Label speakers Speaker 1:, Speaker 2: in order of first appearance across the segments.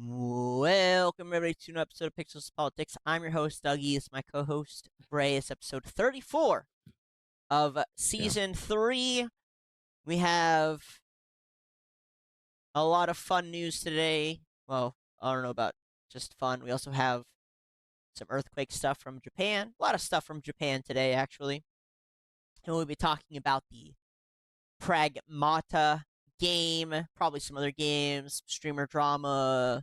Speaker 1: Welcome everybody to an episode of Pixels Politics. I'm your host, Dougie. It's my co-host, Bray. It's episode 34 of
Speaker 2: Yeah.
Speaker 1: season 3. We have a lot of fun news today. Well, I don't know about just fun. We also have some earthquake stuff from Japan. A lot of stuff from Japan today, actually. And we'll be talking about the Pragmata game, probably some other games, streamer drama.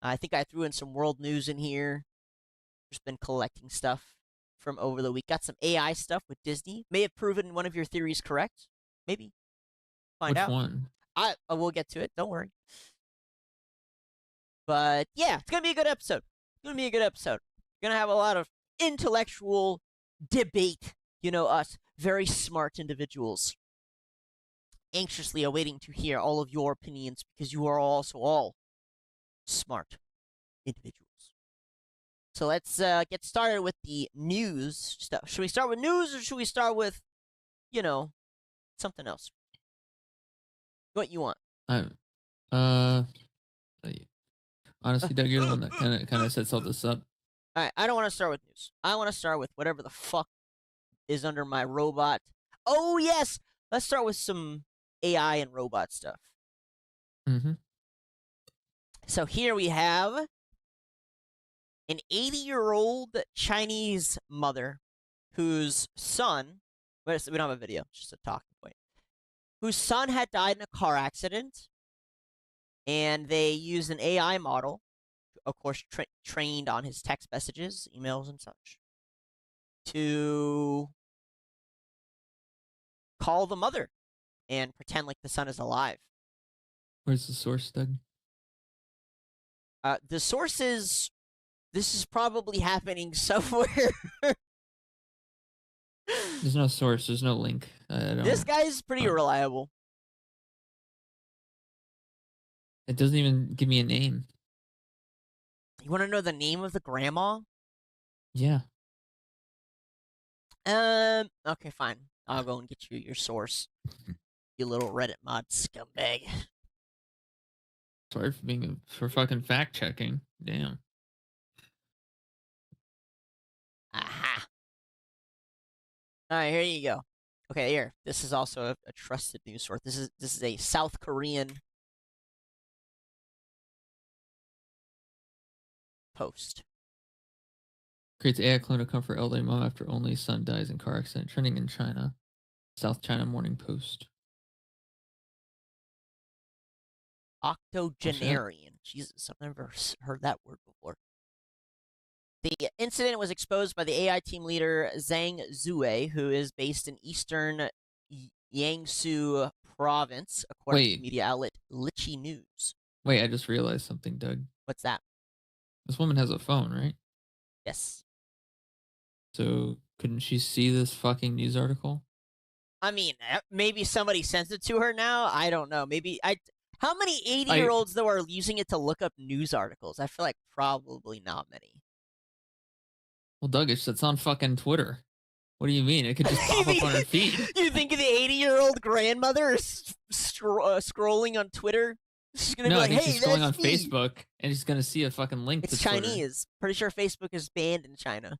Speaker 1: I think I threw in some world news in here. Just been collecting stuff from over the week. Got some AI stuff with Disney. May have proven one of your theories correct. Maybe. Find
Speaker 2: Which
Speaker 1: out.
Speaker 2: one?
Speaker 1: I will get to it. Don't worry. But yeah, it's gonna be a good episode. It's gonna be a good episode. We're gonna have a lot of intellectual debate. You know us, very smart individuals, anxiously awaiting to hear all of your opinions because you are also all smart individuals. So let's get started with the news stuff. Should we start with news or should we start with, something else? What you want?
Speaker 2: I uh honestly, Doug, you're the one that kind of sets all this up.
Speaker 1: All right, I don't want to start with news. I want to start with whatever the fuck is under my robot. Oh yes, let's start with some AI and robot stuff.
Speaker 2: Mm-hmm.
Speaker 1: So here we have an 80-year-old Chinese mother whose son, we don't have a video, it's just a talking point, whose son had died in a car accident, and they used an AI model, of course, trained on his text messages, emails, and such, to call the mother and pretend like the son is alive.
Speaker 2: Where's the source, Doug?
Speaker 1: The source is, this is probably happening somewhere.
Speaker 2: There's no source. There's no link. I don't.
Speaker 1: This guy's pretty reliable.
Speaker 2: It doesn't even give me a name.
Speaker 1: You want to know the name of the grandma?
Speaker 2: Yeah.
Speaker 1: Okay, fine. I'll go and get you your source. You little Reddit mod scumbag.
Speaker 2: Sorry for fucking fact checking. Damn.
Speaker 1: Aha. All right, here you go. Okay, here. This is also a trusted news source. This is a South Korean post.
Speaker 2: Creates AI clone to comfort elderly mom after only son dies in car accident. Trending in China. South China Morning Post.
Speaker 1: Octogenarian. Jesus, I've never heard that word before. The incident was exposed by the AI team leader Zhang Zue, who is based in eastern Jiangsu province, according to media outlet Lichi News.
Speaker 2: Wait, I just realized something, Doug.
Speaker 1: What's that?
Speaker 2: This woman has a phone, right?
Speaker 1: Yes.
Speaker 2: So couldn't she see this fucking news article?
Speaker 1: I mean, maybe somebody sent it to her now. I don't know. How many 80-year-olds, though, are using it to look up news articles? I feel like probably not many.
Speaker 2: Well, Doug, it's on fucking Twitter. What do you mean? It could just pop up on her feed.
Speaker 1: You think the 80-year-old grandmother is scrolling on Twitter? She's gonna be like, "Hey,
Speaker 2: she's scrolling on
Speaker 1: me.
Speaker 2: Facebook and she's gonna see a fucking link.
Speaker 1: It's
Speaker 2: to
Speaker 1: Chinese.
Speaker 2: Twitter.
Speaker 1: Pretty sure Facebook is banned in China.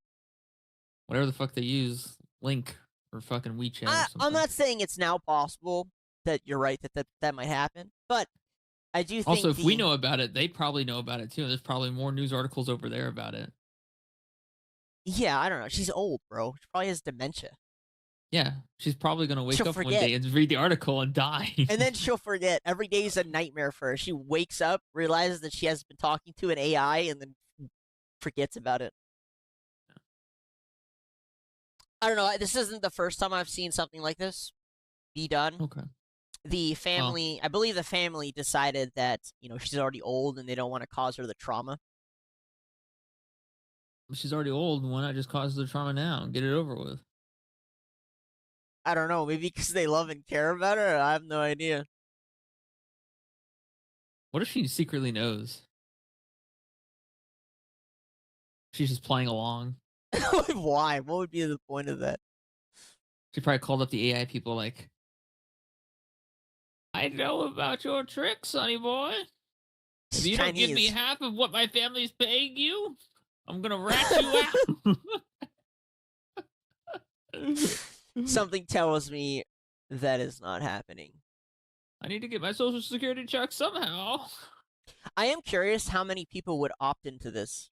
Speaker 2: Whatever the fuck they use, link or fucking WeChat. Or something.
Speaker 1: I'm not saying it's now possible that you're right that might happen, but I do think.
Speaker 2: Also, if we know about it, they probably know about it too. There's probably more news articles over there about it.
Speaker 1: Yeah, I don't know. She's old, bro. She probably has dementia.
Speaker 2: Yeah, she's probably gonna wake up one day and read the article and die.
Speaker 1: And then she'll forget. Every day is a nightmare for her. She wakes up, realizes that she has been talking to an AI, and then forgets about it. I don't know. This isn't the first time I've seen something like this be done.
Speaker 2: Okay.
Speaker 1: The family, I believe the family decided that, she's already old and they don't want to cause her the trauma.
Speaker 2: She's already old. Why not just cause the trauma now and get it over with?
Speaker 1: I don't know. Maybe because they love and care about her. I have no idea.
Speaker 2: What if she secretly knows? She's just playing along.
Speaker 1: Why? What would be the point of that?
Speaker 2: She probably called up the AI people like, I know about your tricks, sonny boy. If you don't give me
Speaker 1: Chinese.
Speaker 2: half of what my family's paying you, I'm gonna rat you out.
Speaker 1: Something tells me that is not happening.
Speaker 2: I need to get my social security check somehow.
Speaker 1: I am curious how many people would opt into this.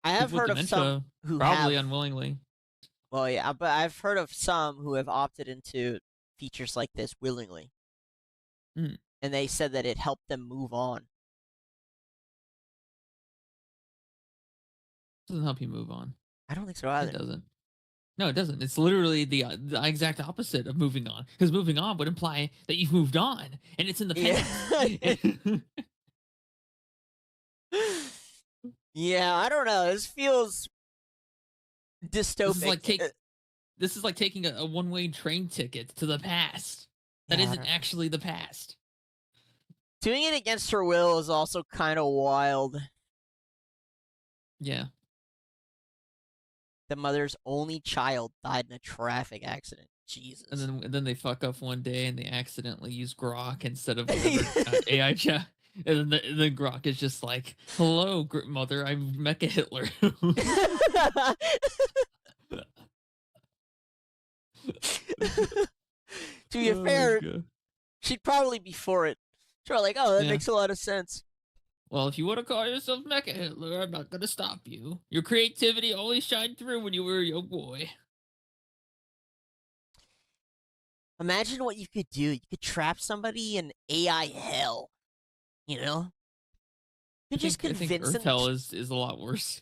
Speaker 1: I have
Speaker 2: People with
Speaker 1: heard of some
Speaker 2: dementia,
Speaker 1: who
Speaker 2: probably
Speaker 1: have.
Speaker 2: unwillingly.
Speaker 1: Well, yeah, but I've heard of some who have opted into features like this willingly.
Speaker 2: Mm.
Speaker 1: And they said that it helped them move on.
Speaker 2: Doesn't help you move on.
Speaker 1: I don't think so either.
Speaker 2: It doesn't. No, it doesn't. It's literally the exact opposite of moving on. Because moving on would imply that you've moved on, and it's in the past.
Speaker 1: Yeah, I don't know. This feels dystopic.
Speaker 2: This is like taking a one-way train ticket to the past. That isn't actually the past.
Speaker 1: Doing it against her will is also kind of wild.
Speaker 2: Yeah.
Speaker 1: The mother's only child died in a traffic accident. Jesus.
Speaker 2: And then they fuck up one day and they accidentally use Grok instead of AI chat. And then Grok is just like, "Hello, mother, I'm Mecha Hitler."
Speaker 1: To be fair, she'd probably be for it. She's like, "Oh, that makes a lot of sense."
Speaker 2: Well, if you want to call yourself Mecha Hitler, I'm not going to stop you. Your creativity always shined through when you were a young boy.
Speaker 1: Imagine what you could do. You could trap somebody in AI hell. You know? You just convince them.
Speaker 2: I think Earth hell is a lot worse.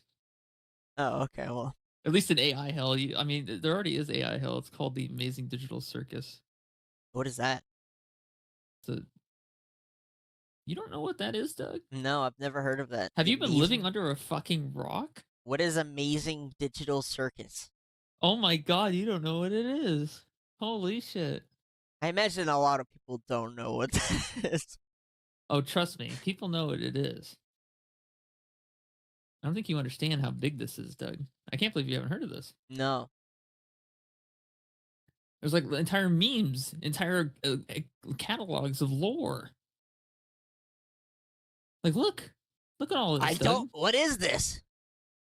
Speaker 1: Oh, okay, well.
Speaker 2: At least in AI hell. I mean, there already is AI hell. It's called the Amazing Digital Circus.
Speaker 1: What is that?
Speaker 2: You don't know what that is, Doug?
Speaker 1: No, I've never heard of that.
Speaker 2: Have you been living under a fucking rock?
Speaker 1: What is Amazing Digital Circus?
Speaker 2: Oh my god, you don't know what it is. Holy shit.
Speaker 1: I imagine a lot of people don't know what that is.
Speaker 2: Oh, trust me. People know what it is. I don't think you understand how big this is, Doug. I can't believe you haven't heard of this.
Speaker 1: No.
Speaker 2: There's like entire memes, entire catalogs of lore. Like, look at all of this.
Speaker 1: What is this?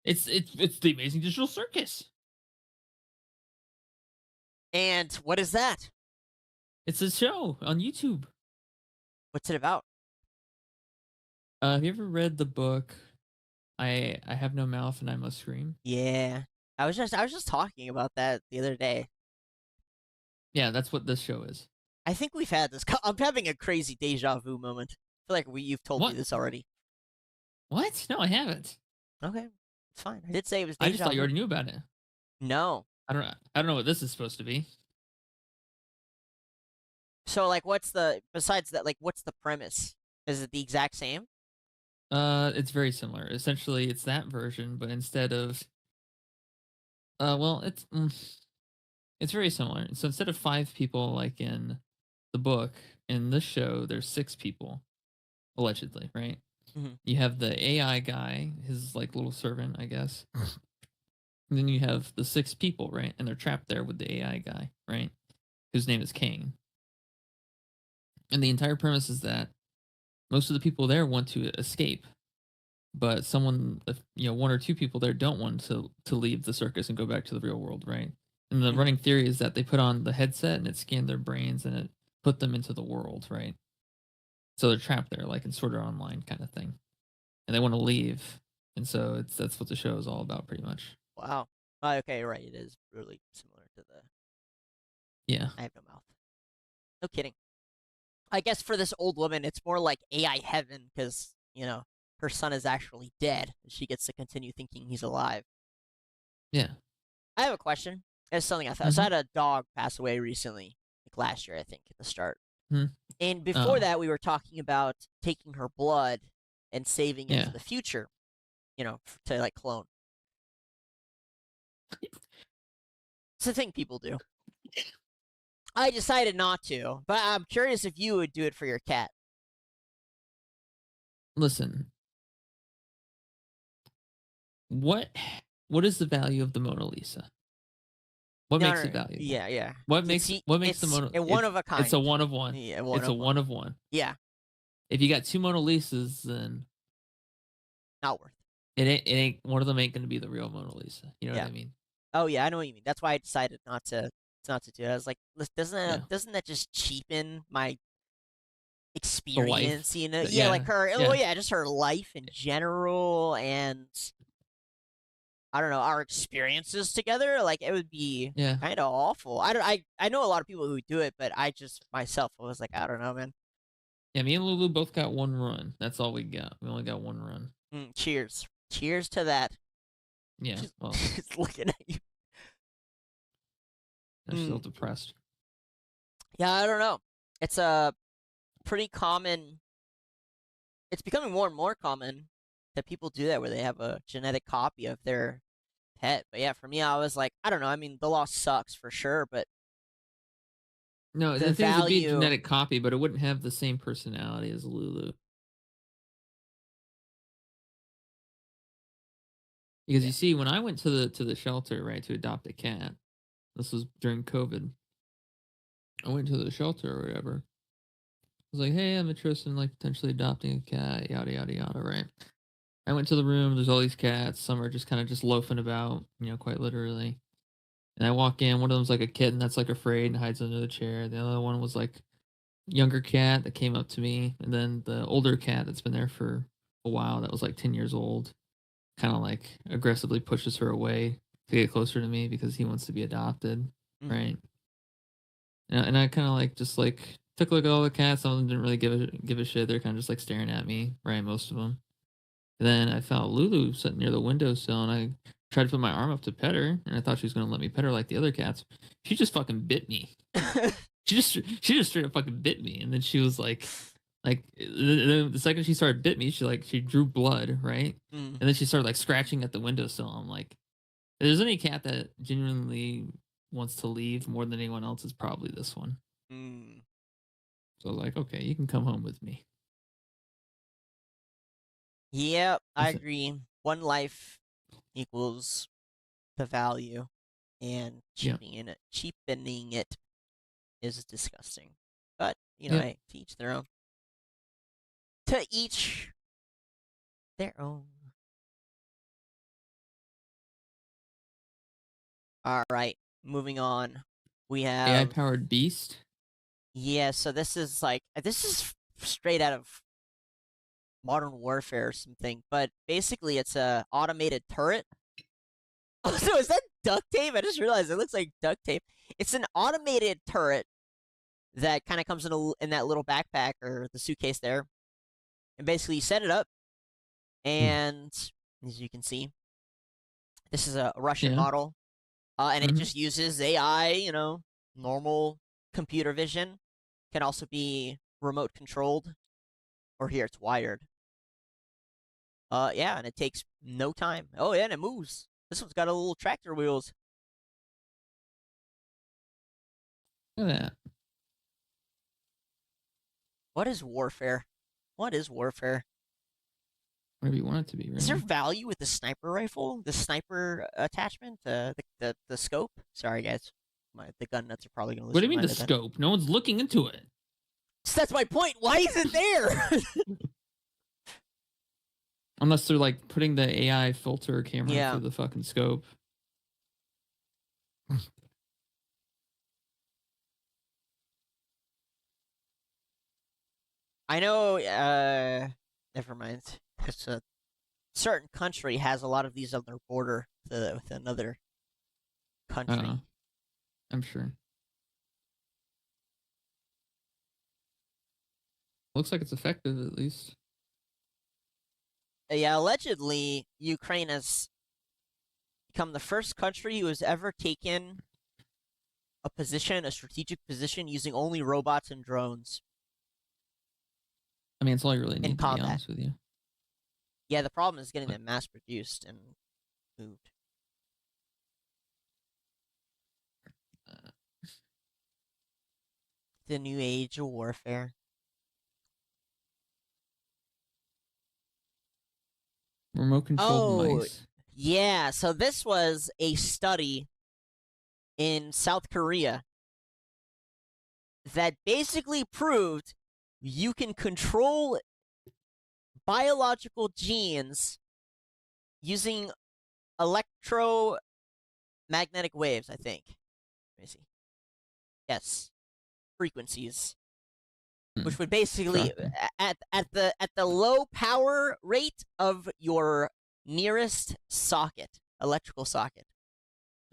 Speaker 2: It's the Amazing Digital Circus.
Speaker 1: And what is that?
Speaker 2: It's a show on YouTube.
Speaker 1: What's it about?
Speaker 2: Have you ever read the book I Have No Mouth and I Must Scream?
Speaker 1: Yeah. I was just talking about that the other day.
Speaker 2: Yeah, that's what this show is.
Speaker 1: I think we've had this. I'm having a crazy deja vu moment. I feel like you've told me this already.
Speaker 2: What? No, I haven't.
Speaker 1: Okay, it's fine. I did say it was deja
Speaker 2: I just thought you already knew about it.
Speaker 1: No.
Speaker 2: I don't know what this is supposed to be.
Speaker 1: So, like, besides that, like, what's the premise? Is it the exact same?
Speaker 2: It's very similar. Essentially, it's that version, but instead of well, it's very similar. So instead of 5 people like in the book, in this show there's 6 people allegedly, right?
Speaker 1: Mm-hmm.
Speaker 2: You have the AI guy, his like little servant, I guess. And then you have the 6 people, right? And they're trapped there with the AI guy, right? Whose name is Kane. And the entire premise is that most of the people there want to escape, but someone, 1 or 2 people there don't want to leave the circus and go back to the real world, right? And the running theory is that they put on the headset and it scanned their brains and it put them into the world, right? So they're trapped there, like in Sword Art Online kind of thing, and they want to leave, and so that's what the show is all about, pretty much.
Speaker 1: Wow. Okay, right. It is really similar to the.
Speaker 2: Yeah.
Speaker 1: I Have No Mouth. No kidding. I guess for this old woman, it's more like AI heaven because her son is actually dead. She gets to continue thinking he's alive.
Speaker 2: Yeah.
Speaker 1: I have a question. It's something I thought. Mm-hmm. So I had a dog pass away recently, like last year, I think, at the start.
Speaker 2: Mm-hmm.
Speaker 1: And before that, we were talking about taking her blood and saving it for the future, to like clone. It's a thing people do. I decided not to, but I'm curious if you would do it for your cat.
Speaker 2: Listen. What is the value of the Mona Lisa? What makes it valuable?
Speaker 1: Yeah.
Speaker 2: What makes the Mona Lisa?
Speaker 1: One of a kind.
Speaker 2: It's a one of one.
Speaker 1: Yeah,
Speaker 2: it's a one of one.
Speaker 1: Yeah.
Speaker 2: if you got 2 Mona Lisas, then
Speaker 1: Not worth
Speaker 2: it ain't one of them ain't gonna be the real Mona Lisa. You know
Speaker 1: it.
Speaker 2: what
Speaker 1: Yeah.
Speaker 2: I mean?
Speaker 1: Oh yeah, I know what you mean. That's why I decided not to do it. I was like,
Speaker 2: Yeah.
Speaker 1: doesn't that just cheapen my
Speaker 2: The life.
Speaker 1: experience? You know? Yeah, like
Speaker 2: Yeah.
Speaker 1: her.
Speaker 2: Yeah.
Speaker 1: Well, yeah, just her life in general, and I don't know, our experiences together. Like it would be
Speaker 2: Yeah.
Speaker 1: kind of awful. I don't. I know a lot of people who do it, but I just myself I was like, I don't know, man.
Speaker 2: Yeah, me and Lulu both got 1 run. That's all we got. We only got 1 run.
Speaker 1: Cheers. Cheers to that.
Speaker 2: Yeah. Well,
Speaker 1: She's looking at you.
Speaker 2: now she's all depressed.
Speaker 1: Yeah, I don't know. It's a pretty common. It's becoming more and more common that people do that, where they have a genetic copy of their pet. But yeah, for me, I was like, I don't know. I mean, the loss sucks for sure, but
Speaker 2: No,
Speaker 1: the
Speaker 2: the thing is, it'd be a
Speaker 1: value.
Speaker 2: genetic copy, but it wouldn't have the same personality as Lulu. Because you see, when I went to the shelter, right, to adopt a cat, this was during COVID. I went to the shelter or whatever. I was like, hey, I'm interested in like potentially adopting a cat, yada yada yada, right? I went to the room, there's all these cats, some are just kind of just loafing about, quite literally. And I walk in, one of them's like a kitten that's like afraid and hides under the chair. The other one was like younger cat that came up to me, and then the older cat that's been there for a while that was like 10 years old, kind of like aggressively pushes her away to get closer to me because he wants to be adopted, right? And I kind of like just like took a look at all the cats. Some of them didn't really give a shit. They're kind of just like staring at me, right? Most of them. And then I found Lulu sitting near the windowsill, and I tried to put my arm up to pet her, and I thought she was gonna let me pet her like the other cats. She just fucking bit me. She just straight up fucking bit me, and then she was like the second she started bit me, she drew blood, right? And then she started like scratching at the windowsill. I'm like, if there's any cat that genuinely wants to leave more than anyone else, is probably this one. So I was like, okay, you can come home with me.
Speaker 1: Yep, I agree. One life equals the value, and cheapening it is disgusting. But hey, to each their own. To each their own. All right, moving on. We have
Speaker 2: AI-powered beast.
Speaker 1: Yeah, so this is straight out of Modern Warfare or something, but basically it's a automated turret. Oh, so is that duct tape? I just realized it looks like duct tape. It's an automated turret that kind of comes in that little backpack or the suitcase there, and basically you set it up, and as you can see, this is a Russian model, and it just uses AI, normal computer vision. Can also be remote controlled, or here it's wired. Yeah, and it takes no time. Oh yeah, and it moves. This one's got a little tractor wheels.
Speaker 2: Look at that.
Speaker 1: What is warfare? What is warfare?
Speaker 2: Whatever you want it to be, really.
Speaker 1: Is there value with the sniper rifle? The sniper attachment? The scope? Sorry, guys. The gun nuts are probably going to lose.
Speaker 2: What do you mean the scope? No one's looking into it.
Speaker 1: So that's my point. Why is it there?
Speaker 2: Unless they're like putting the AI filter camera for the fucking scope.
Speaker 1: I know, never mind. It's a certain country has a lot of these on their border with another country.
Speaker 2: I'm sure. Looks like it's effective, at least.
Speaker 1: Yeah, allegedly, Ukraine has become the first country who has ever taken a strategic position, using only robots and drones.
Speaker 2: I mean, it's all you really need, to be honest with you.
Speaker 1: Yeah, the problem is getting them mass-produced and moved. The new age of warfare.
Speaker 2: Remote controlled mice.
Speaker 1: Yeah, so this was a study in South Korea that basically proved you can control biological genes using electromagnetic waves, I think. Let me see. Yes. Frequencies. Which would basically
Speaker 2: Shocking.
Speaker 1: at the low power rate of your nearest socket, electrical socket.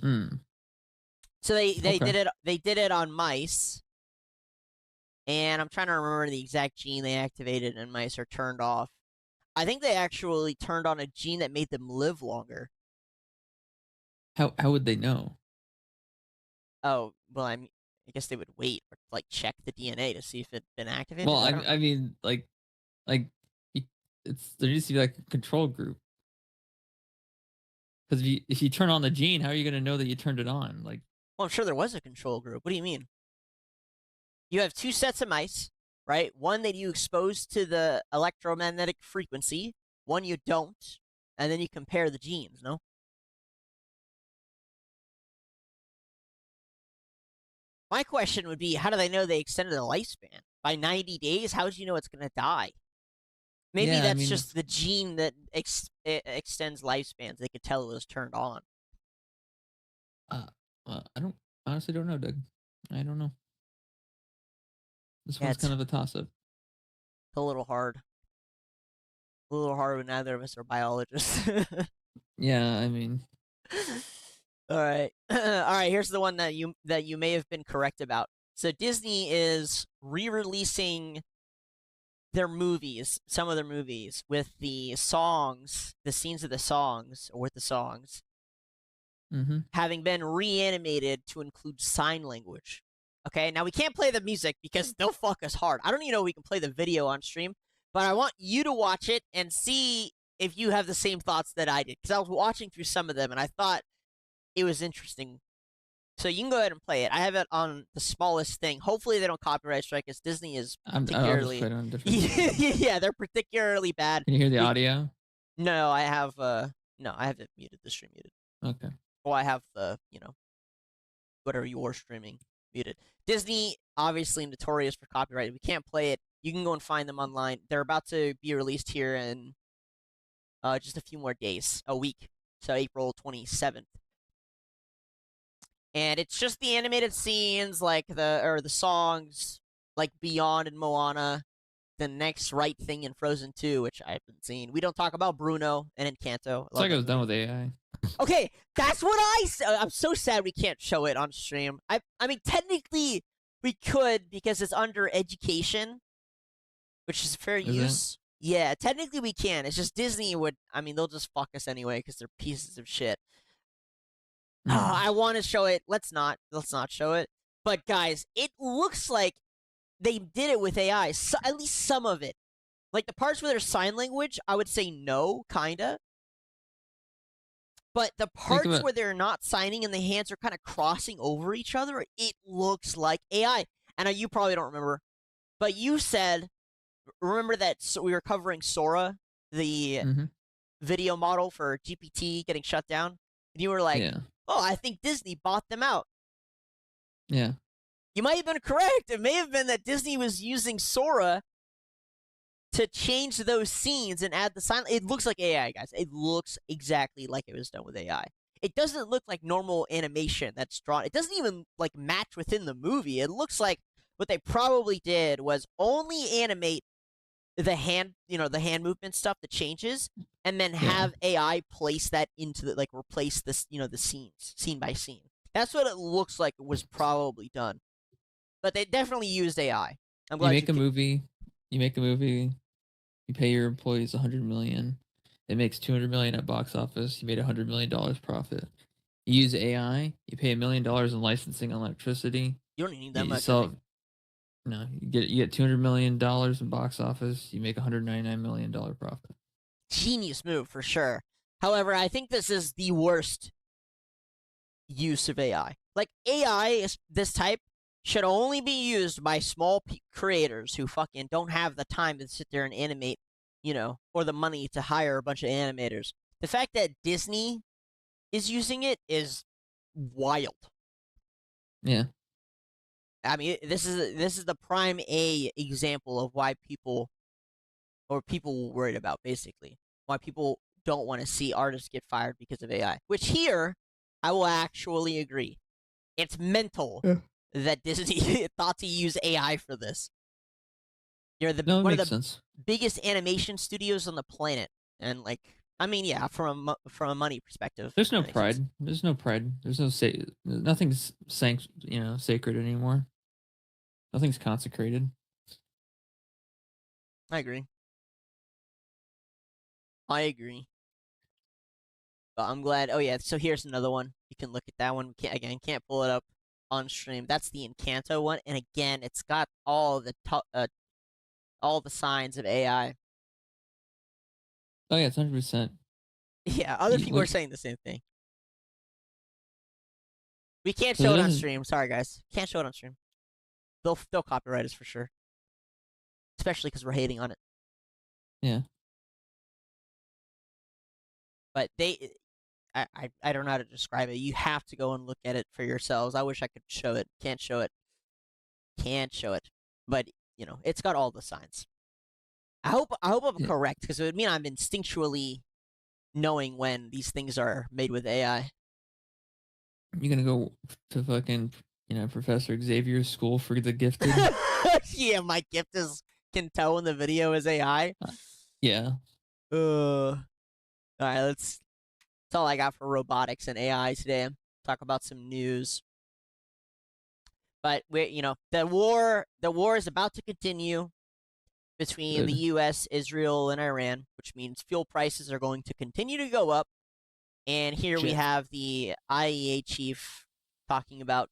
Speaker 2: Hmm.
Speaker 1: So they
Speaker 2: Okay.
Speaker 1: did it on mice. And I'm trying to remember the exact gene they activated and mice are turned off. I think they actually turned on a gene that made them live longer.
Speaker 2: How would they know?
Speaker 1: Oh, well, I guess they would wait or like check the DNA to see if it'd been
Speaker 2: Well,
Speaker 1: activated. I don't.
Speaker 2: I mean, like it's there needs to be like a control group. Because if you turn on the gene, how are you going to know that you turned it on? Like,
Speaker 1: Well, I'm sure there was a control group. What do you mean? You have two sets of mice, right? One that you expose to the electromagnetic frequency, one you don't, and then you compare the genes, no? My question would be, how do they know they extended the lifespan? By 90 days, how do you know it's going to die? Maybe
Speaker 2: yeah, I
Speaker 1: that's
Speaker 2: mean,
Speaker 1: just the gene that extends lifespans. They could tell it was turned on.
Speaker 2: uh, I don't honestly don't know, Doug. I don't know. This
Speaker 1: Yeah,
Speaker 2: one's
Speaker 1: it's
Speaker 2: kind of a toss up.
Speaker 1: a little hard. A little hard when neither of us are biologists.
Speaker 2: Yeah, I mean,
Speaker 1: All right. All right, here's the one that you may have been correct about. So Disney is re-releasing their movies, some of their movies with the songs, the scenes of the songs or with the songs
Speaker 2: mm-hmm.
Speaker 1: having been reanimated to include sign language. Okay? Now we can't play the music because they'll fuck us hard. I don't even know if we can play the video on stream, but I want you to watch it and see if you have the same thoughts that I did because I was watching through some of them and I thought it was interesting. So you can go ahead and play it. I have it on the smallest thing. Hopefully they don't copyright strike us. Disney is
Speaker 2: I'll just
Speaker 1: particularly
Speaker 2: play it on a different thing.
Speaker 1: yeah, they're particularly bad.
Speaker 2: Can you hear the
Speaker 1: Be-
Speaker 2: audio?
Speaker 1: no, I have no, I have it muted, the stream muted.
Speaker 2: Okay.
Speaker 1: Well, I have the, whatever you're streaming muted. Disney obviously notorious for copyright. We can't play it. You can go and find them online. They're about to be released here in just a few more days, a week. So April 27th. And it's just the animated scenes like the songs like Beyond and Moana, the next right thing in Frozen 2, which I haven't seen. We don't talk about Bruno and Encanto. I
Speaker 2: It's
Speaker 1: love
Speaker 2: like it
Speaker 1: that
Speaker 2: was done
Speaker 1: movie.
Speaker 2: with AI.
Speaker 1: Okay, that's what I'm so sad we can't show it on stream. I mean technically we could because it's under education, which is fair
Speaker 2: Is it?
Speaker 1: use. Yeah, technically we can. It's just Disney would. I mean, they'll just fuck us anyway because they're pieces of shit.
Speaker 2: Hmm.
Speaker 1: I want to show it. Let's not. Let's not show it. But guys, it looks like they did it with AI. So, at least some of it. Like the parts where there's sign language, I would say no, kinda. But the
Speaker 2: Think
Speaker 1: parts
Speaker 2: about
Speaker 1: where they're not signing and the hands are kind of crossing over each other, it looks like AI. And you probably don't remember, but you said, remember that we were covering Sora, the
Speaker 2: mm-hmm.
Speaker 1: video model for GPT getting shut down? And you were like,
Speaker 2: Yeah.
Speaker 1: oh, I think Disney bought them out.
Speaker 2: Yeah.
Speaker 1: You might have been correct. It may have been that Disney was using Sora to change those scenes and add the silent. It looks like AI, guys. It looks exactly like it was done with AI. It doesn't look like normal animation that's drawn. It doesn't even like match within the movie. It looks like what they probably did was only animate the hand, the hand movement stuff that changes, and then
Speaker 2: Yeah.
Speaker 1: have AI place that into the replace this, the scenes, scene by scene. That's what it looks like was probably done. But they definitely used AI. I'm
Speaker 2: You
Speaker 1: glad
Speaker 2: make a movie. You make a movie. You pay your employees 100 million. It makes 200 million at box office. You made $100 million profit. You use AI. You pay $1 million in licensing and electricity.
Speaker 1: You don't need that
Speaker 2: You
Speaker 1: much, I think.
Speaker 2: sell. No, you get $200 million in box office. You make $199 million profit.
Speaker 1: Genius move for sure. However, I think this is the worst use of AI. Like AI is this type should only be used by small creators who fucking don't have the time to sit there and animate, or the money to hire a bunch of animators. The fact that Disney is using it is wild.
Speaker 2: Yeah.
Speaker 1: I mean, this is the prime A example of why people worried about, basically why people don't want to see artists get fired because of AI. Which here, I will actually agree. It's mental that Disney thought to use AI for this. You're
Speaker 2: No, it
Speaker 1: one of
Speaker 2: makes
Speaker 1: the
Speaker 2: sense.
Speaker 1: biggest animation studios on the planet, and like, I mean, yeah, from a money perspective,
Speaker 2: There's no
Speaker 1: that makes sense.
Speaker 2: pride. There's no pride. There's no nothing's sacred anymore. Nothing's consecrated.
Speaker 1: I agree. I agree. But I'm glad. Oh yeah, so here's another one. You can look at that one. Can't pull it up on stream. That's the Encanto one, and again, it's got all the signs of AI.
Speaker 2: Oh yeah, it's 100%.
Speaker 1: Yeah, other people are saying the same thing. We can't show it on stream. Sorry, guys. Can't show it on stream. They'll copyright us for sure. Especially because we're hating on it.
Speaker 2: Yeah.
Speaker 1: But I don't know how to describe it. You have to go and look at it for yourselves. I wish I could show it. Can't show it. Can't show it. But it's got all the signs. I hope I'm correct, because it would mean I'm instinctually knowing when these things are made with AI.
Speaker 2: You're gonna go to fucking Professor Xavier's school for the gifted.
Speaker 1: Yeah, my gift can tell when the video is AI.
Speaker 2: Yeah.
Speaker 1: All right, that's all I got for robotics and AI today. Talk about some news. But the war is about to continue between the U.S., Israel, and Iran, which means fuel prices are going to continue to go up. And here we have the IEA chief talking about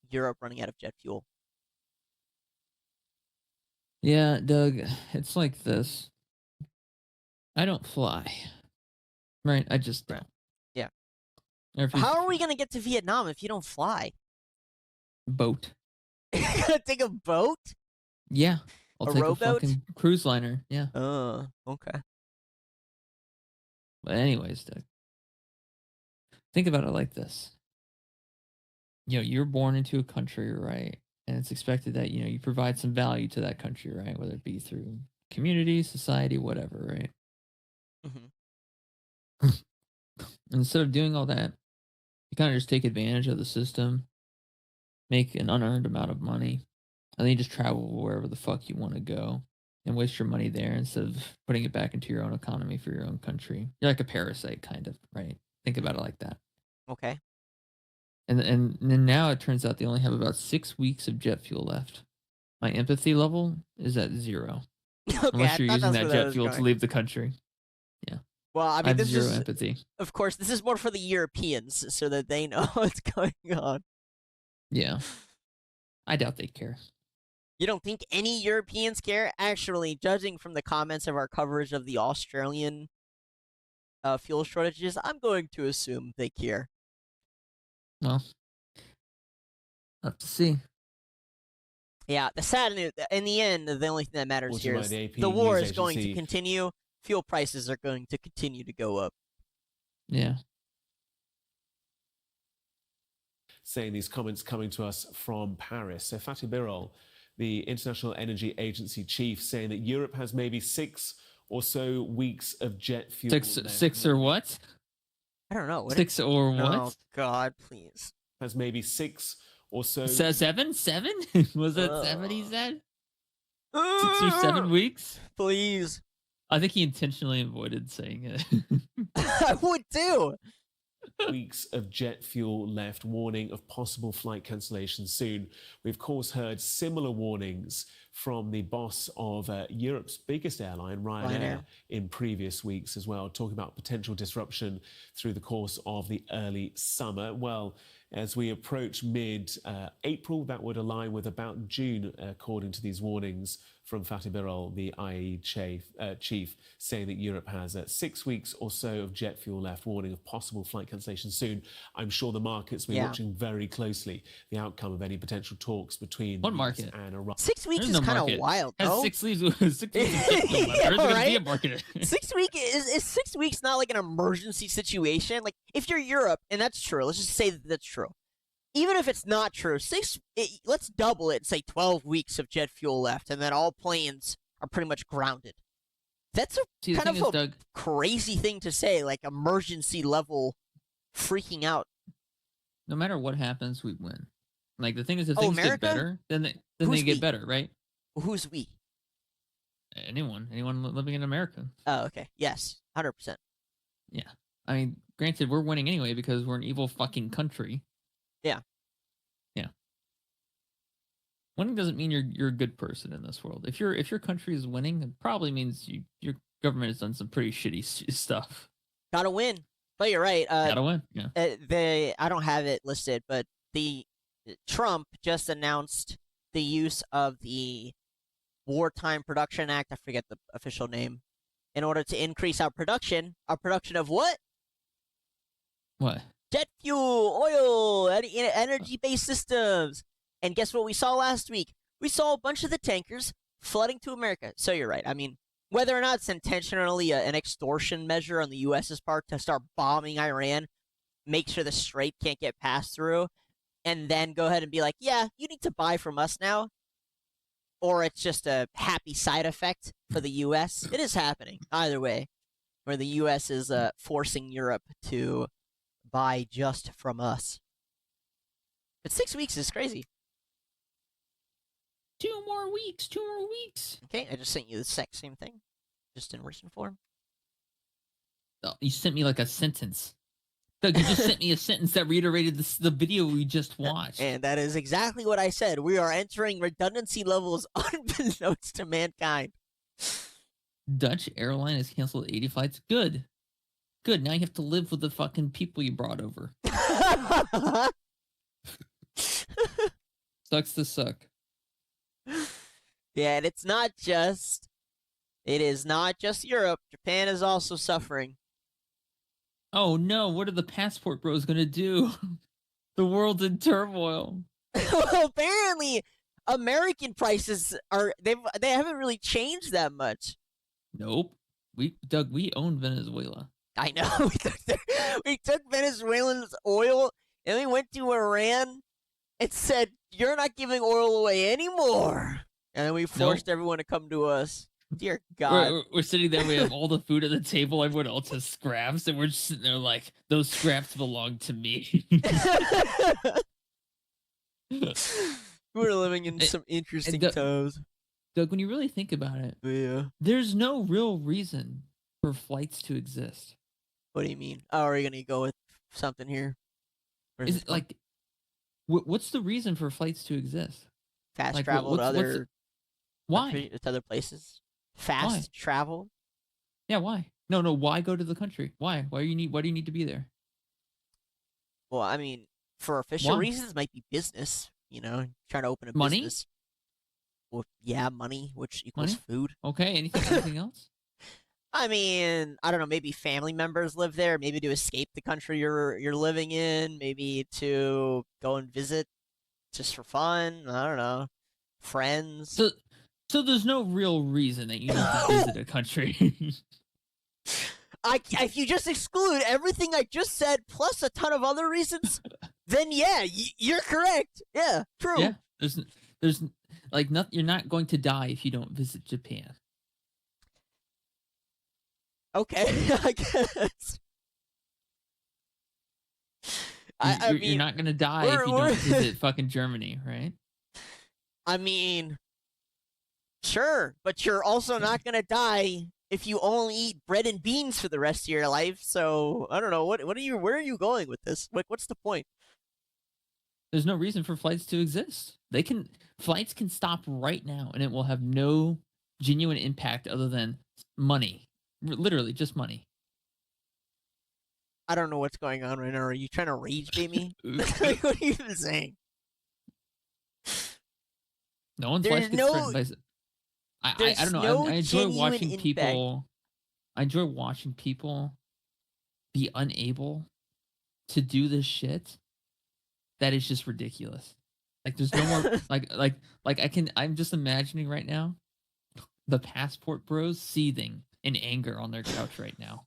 Speaker 1: Europe running out of jet fuel.
Speaker 2: Yeah, Doug, it's like this. I don't fly. Right? I just don't.
Speaker 1: Yeah. How are we going to get to Vietnam if you don't fly?
Speaker 2: Boat.
Speaker 1: You're going to take a boat?
Speaker 2: Yeah. I'll take
Speaker 1: rowboat?
Speaker 2: A fucking cruise liner. Yeah.
Speaker 1: Oh, okay.
Speaker 2: But anyways, Doug, think about it like this. You're born into a country, right? And it's expected that, you provide some value to that country, right? Whether it be through community, society, whatever, right?
Speaker 1: Mm-hmm.
Speaker 2: Instead of doing all that, you kind of just take advantage of the system, make an unearned amount of money, and then you just travel wherever the fuck you want to go and waste your money there instead of putting it back into your own economy for your own country. You're like a parasite, kind of, right? Think about it like that.
Speaker 1: Okay.
Speaker 2: And then now it turns out they only have about 6 weeks of jet fuel left. My empathy level is at 0.
Speaker 1: Okay,
Speaker 2: unless you're using that jet fuel to leave the country. Yeah.
Speaker 1: Well, I mean,
Speaker 2: have
Speaker 1: this
Speaker 2: 0
Speaker 1: is
Speaker 2: empathy.
Speaker 1: Of course, this is more for the Europeans so that they know what's going on.
Speaker 2: Yeah. I doubt they care.
Speaker 1: You don't think any Europeans care? Actually, judging from the comments of our coverage of the Australian fuel shortages, I'm going to assume they care.
Speaker 2: Well, have to see.
Speaker 1: Yeah, the sad news, in the end, the only thing that matters here is the war is going to continue. Fuel prices are going to continue to go up.
Speaker 2: Yeah.
Speaker 3: Saying these comments coming to us from Paris. So Fatih Birol, the International Energy Agency chief, saying that Europe has maybe 6 or so weeks of jet fuel.
Speaker 2: Six or what?
Speaker 1: I don't know.
Speaker 2: 6 or what?
Speaker 1: Oh, God, please.
Speaker 3: Has maybe 6 or so.
Speaker 2: 7? 7? Was it 7 he said? 6 or 7 weeks?
Speaker 1: Please.
Speaker 2: I think he intentionally avoided saying it.
Speaker 1: I would too.
Speaker 3: Weeks of jet fuel left, warning of possible flight cancellation soon. We've of course heard similar warnings from the boss of Europe's biggest airline, Ryanair, in previous weeks as well, talking about potential disruption through the course of the early summer. Well, as we approach mid-April, that would align with about June, according to these warnings from Fatih Birol, the IE chief, saying that Europe has 6 weeks or so of jet fuel left, warning of possible flight cancellation soon. I'm sure the markets will be watching very closely the outcome of any potential talks between
Speaker 2: what market
Speaker 3: and Iran.
Speaker 1: 6 weeks is kind of wild, though.
Speaker 2: 6 weeks. 6 weeks of There's going to be a market.
Speaker 1: 6 weeks is 6 weeks not like an emergency situation? Like, if you're Europe, and that's true, let's just say that that's true. even if it's not true, let's double it and say 12 weeks of jet fuel left, and then all planes are pretty much grounded. That's
Speaker 2: See, the
Speaker 1: kind
Speaker 2: thing
Speaker 1: of
Speaker 2: is,
Speaker 1: a
Speaker 2: Doug,
Speaker 1: crazy thing to say, like emergency level freaking out.
Speaker 2: no matter what happens, we win. Like the thing is, if
Speaker 1: Oh,
Speaker 2: things get
Speaker 1: America?
Speaker 2: better, then they
Speaker 1: Who's
Speaker 2: get
Speaker 1: we?
Speaker 2: better, right?
Speaker 1: Who's we?
Speaker 2: Anyone living in America.
Speaker 1: Oh, okay. Yes, 100%.
Speaker 2: Yeah. I mean, granted, we're winning anyway because we're an evil fucking country.
Speaker 1: Yeah.
Speaker 2: Yeah. Winning doesn't mean you're a good person in this world. If your country is winning, it probably means your government has done some pretty shitty stuff.
Speaker 1: Gotta win. But you're right.
Speaker 2: Gotta win. Yeah.
Speaker 1: I don't have it listed, but the Trump just announced the use of the Wartime Production Act. I forget the official name. In order to increase our production of what?
Speaker 2: What?
Speaker 1: Jet fuel, oil, energy-based systems. And guess what we saw last week? We saw a bunch of the tankers flooding to America. So you're right. I mean, whether or not it's intentionally an extortion measure on the U.S.'s part to start bombing Iran, make sure the Strait can't get passed through, and then go ahead and be like, yeah, you need to buy from us now, or it's just a happy side effect for the U.S., it is happening. Either way, where the U.S. is forcing Europe to buy just from us. But 6 weeks is crazy.
Speaker 2: 2 more weeks. 2 more weeks.
Speaker 1: Okay, I just sent you the same thing, just in written form.
Speaker 2: Oh, you sent me like a sentence. Doug, you just sent me a sentence that reiterated the video we just watched.
Speaker 1: And that is exactly what I said. We are entering redundancy levels unbeknownst to mankind.
Speaker 2: Dutch airline has canceled 80 flights. Good. Good. Now you have to live with the fucking people you brought over. Sucks to suck.
Speaker 1: Yeah, and it is not just Europe. Japan is also suffering.
Speaker 2: Oh no, what are the passport bros gonna do? The world's in turmoil.
Speaker 1: Well, apparently, American prices they haven't really changed that much.
Speaker 2: Nope. Doug, we own Venezuela.
Speaker 1: I know. We took Venezuelan's oil and we went to Iran and said, "You're not giving oil away anymore." And then we forced everyone to come to us. Dear God.
Speaker 2: We're sitting there, we have all the food at the table, everyone else has scraps, and we're just sitting there like, those scraps belong to me.
Speaker 1: We're living in some interesting times.
Speaker 2: Doug, when you really think about it,
Speaker 1: Yeah.
Speaker 2: there's no real reason for flights to exist.
Speaker 1: What do you mean? Oh, are you going to go with something here?
Speaker 2: Is it like, what's the reason for flights to exist?
Speaker 1: Fast
Speaker 2: like,
Speaker 1: travel to other...
Speaker 2: Why?
Speaker 1: To other places? Fast travel?
Speaker 2: Yeah, why? No, why go to the country? Why? Why do you need to be there?
Speaker 1: Well, I mean, for official reasons, might be business, trying to open a business. Well, yeah, money, which equals food.
Speaker 2: Okay, anything else?
Speaker 1: I mean, I don't know, maybe family members live there, maybe to escape the country you're living in, maybe to go and visit just for fun, I don't know. Friends.
Speaker 2: So there's no real reason that you need to visit a country.
Speaker 1: If you just exclude everything I just said plus a ton of other reasons, then yeah, you're correct. Yeah, true.
Speaker 2: Yeah, there's like nothing. You're not going to die if you don't visit Japan.
Speaker 1: Okay, I guess.
Speaker 2: You're not going to die if you don't visit fucking Germany, right?
Speaker 1: I mean, sure, but you're also not going to die if you only eat bread and beans for the rest of your life. So, I don't know, where are you going with this? What's the point?
Speaker 2: There's no reason for flights to exist. Flights can stop right now and it will have no genuine impact other than money. Literally just money.
Speaker 1: I don't know what's going on right now. Are you trying to rage bait me? What are you even saying?
Speaker 2: No one's life gets threatened by... I don't know. I enjoy watching people. I enjoy watching people be unable to do this shit. That is just ridiculous. Like there's no more I'm just imagining right now the passport bros seething in anger on their couch right now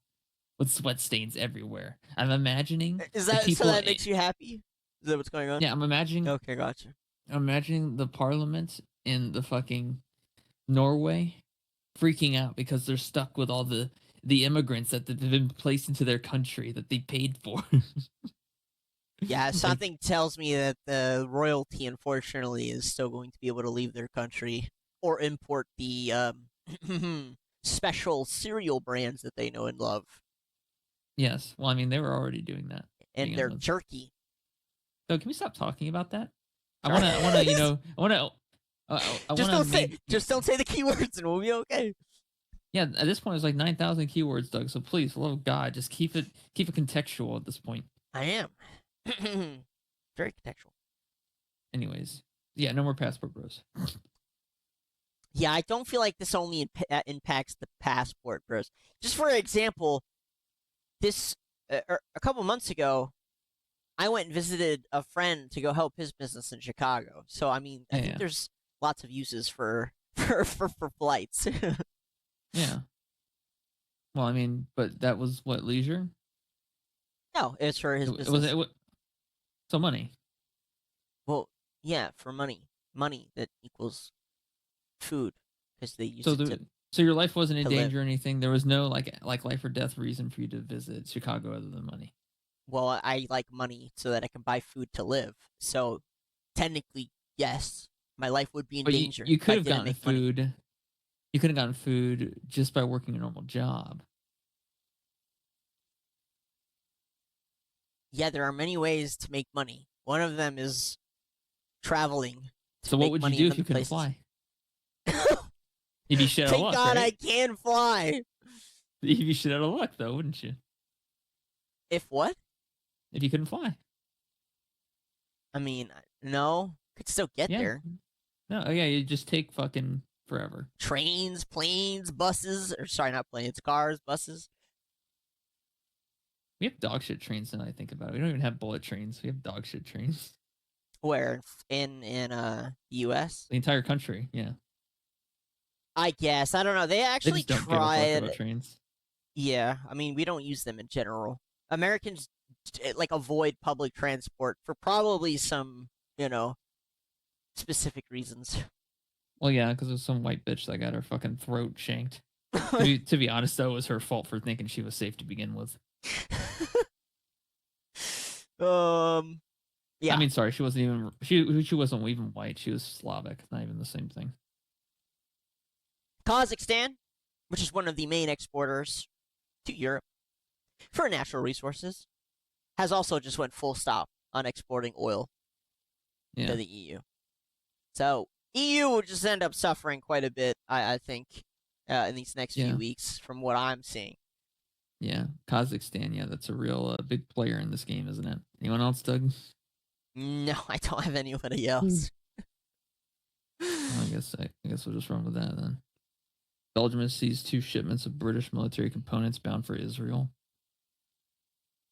Speaker 2: with sweat stains everywhere. I'm imagining
Speaker 1: is that so that makes you happy? Is that what's going on?
Speaker 2: Yeah, I'm imagining
Speaker 1: Okay, gotcha.
Speaker 2: the parliament in the fucking Norway freaking out because they're stuck with all the immigrants that have been placed into their country that they paid for.
Speaker 1: Yeah, something tells me that the royalty, unfortunately, is still going to be able to leave their country or import the special cereal brands that they know and love,
Speaker 2: Yes. Well, I mean, they were already doing that.
Speaker 1: and their jerky.
Speaker 2: So can we stop talking about that? I
Speaker 1: Sorry.
Speaker 2: want to, I want to.
Speaker 1: Just don't say the keywords, and we'll be okay.
Speaker 2: Yeah, at this point, it's like 9,000 keywords, Doug. So please, for the love of God, just keep it contextual at this point.
Speaker 1: I am very contextual.
Speaker 2: Anyways, yeah, no more passport bros.
Speaker 1: Yeah, I don't feel like this only impacts the passport bros. Just for example, this a couple months ago, I went and visited a friend to go help his business in Chicago. So I mean, I think there's lots of uses for flights.
Speaker 2: Yeah. Well, I mean, but that was what, leisure?
Speaker 1: No, it's for his business.
Speaker 2: So money.
Speaker 1: Well, yeah, for money that equals food, because they use it to.
Speaker 2: So your life wasn't in danger
Speaker 1: live.
Speaker 2: or anything. There was no like life or death reason for you to visit Chicago other than money.
Speaker 1: Well, I like money so that I can buy food to live. So technically, yes, my life would be in danger.
Speaker 2: You could have
Speaker 1: if I
Speaker 2: gotten
Speaker 1: didn't make
Speaker 2: food.
Speaker 1: money.
Speaker 2: You could have gotten food just by working a normal job.
Speaker 1: Yeah, there are many ways to make money. One of them is traveling.
Speaker 2: So what would you do if you couldn't fly? You'd be shit out of luck.
Speaker 1: Thank God
Speaker 2: right?
Speaker 1: I can fly.
Speaker 2: You'd be shit out of luck, though, wouldn't you?
Speaker 1: If what?
Speaker 2: If you couldn't fly.
Speaker 1: I mean, no. Could still get there.
Speaker 2: No, yeah, you just take fucking forever.
Speaker 1: Trains, planes, buses. Or sorry, not planes. Cars, buses.
Speaker 2: We have dog shit trains now I think about it. We don't even have bullet trains. We have dog shit trains.
Speaker 1: Where? In the US?
Speaker 2: The entire country, yeah.
Speaker 1: I guess. I don't know. They actually
Speaker 2: just don't give a fuck
Speaker 1: tried.
Speaker 2: about trains.
Speaker 1: Yeah, I mean, we don't use them in general. Americans like avoid public transport for probably some, specific reasons.
Speaker 2: Well, yeah, because there's some white bitch that got her fucking throat shanked. to be honest, though, it was her fault for thinking she was safe to begin with.
Speaker 1: Yeah.
Speaker 2: I mean, sorry, she wasn't even she wasn't even white. She was Slavic. Not even the same thing.
Speaker 1: Kazakhstan, which is one of the main exporters to Europe for natural resources, has also just went full stop on exporting oil to the EU. So EU will just end up suffering quite a bit, I think, in these next few weeks, from what I'm seeing.
Speaker 2: Yeah, Kazakhstan. Yeah, that's a real big player in this game, isn't it? Anyone else, Doug?
Speaker 1: No, I don't have anybody else.
Speaker 2: Well, I guess we'll just run with that then. Belgium has seized 2 shipments of British military components bound for Israel.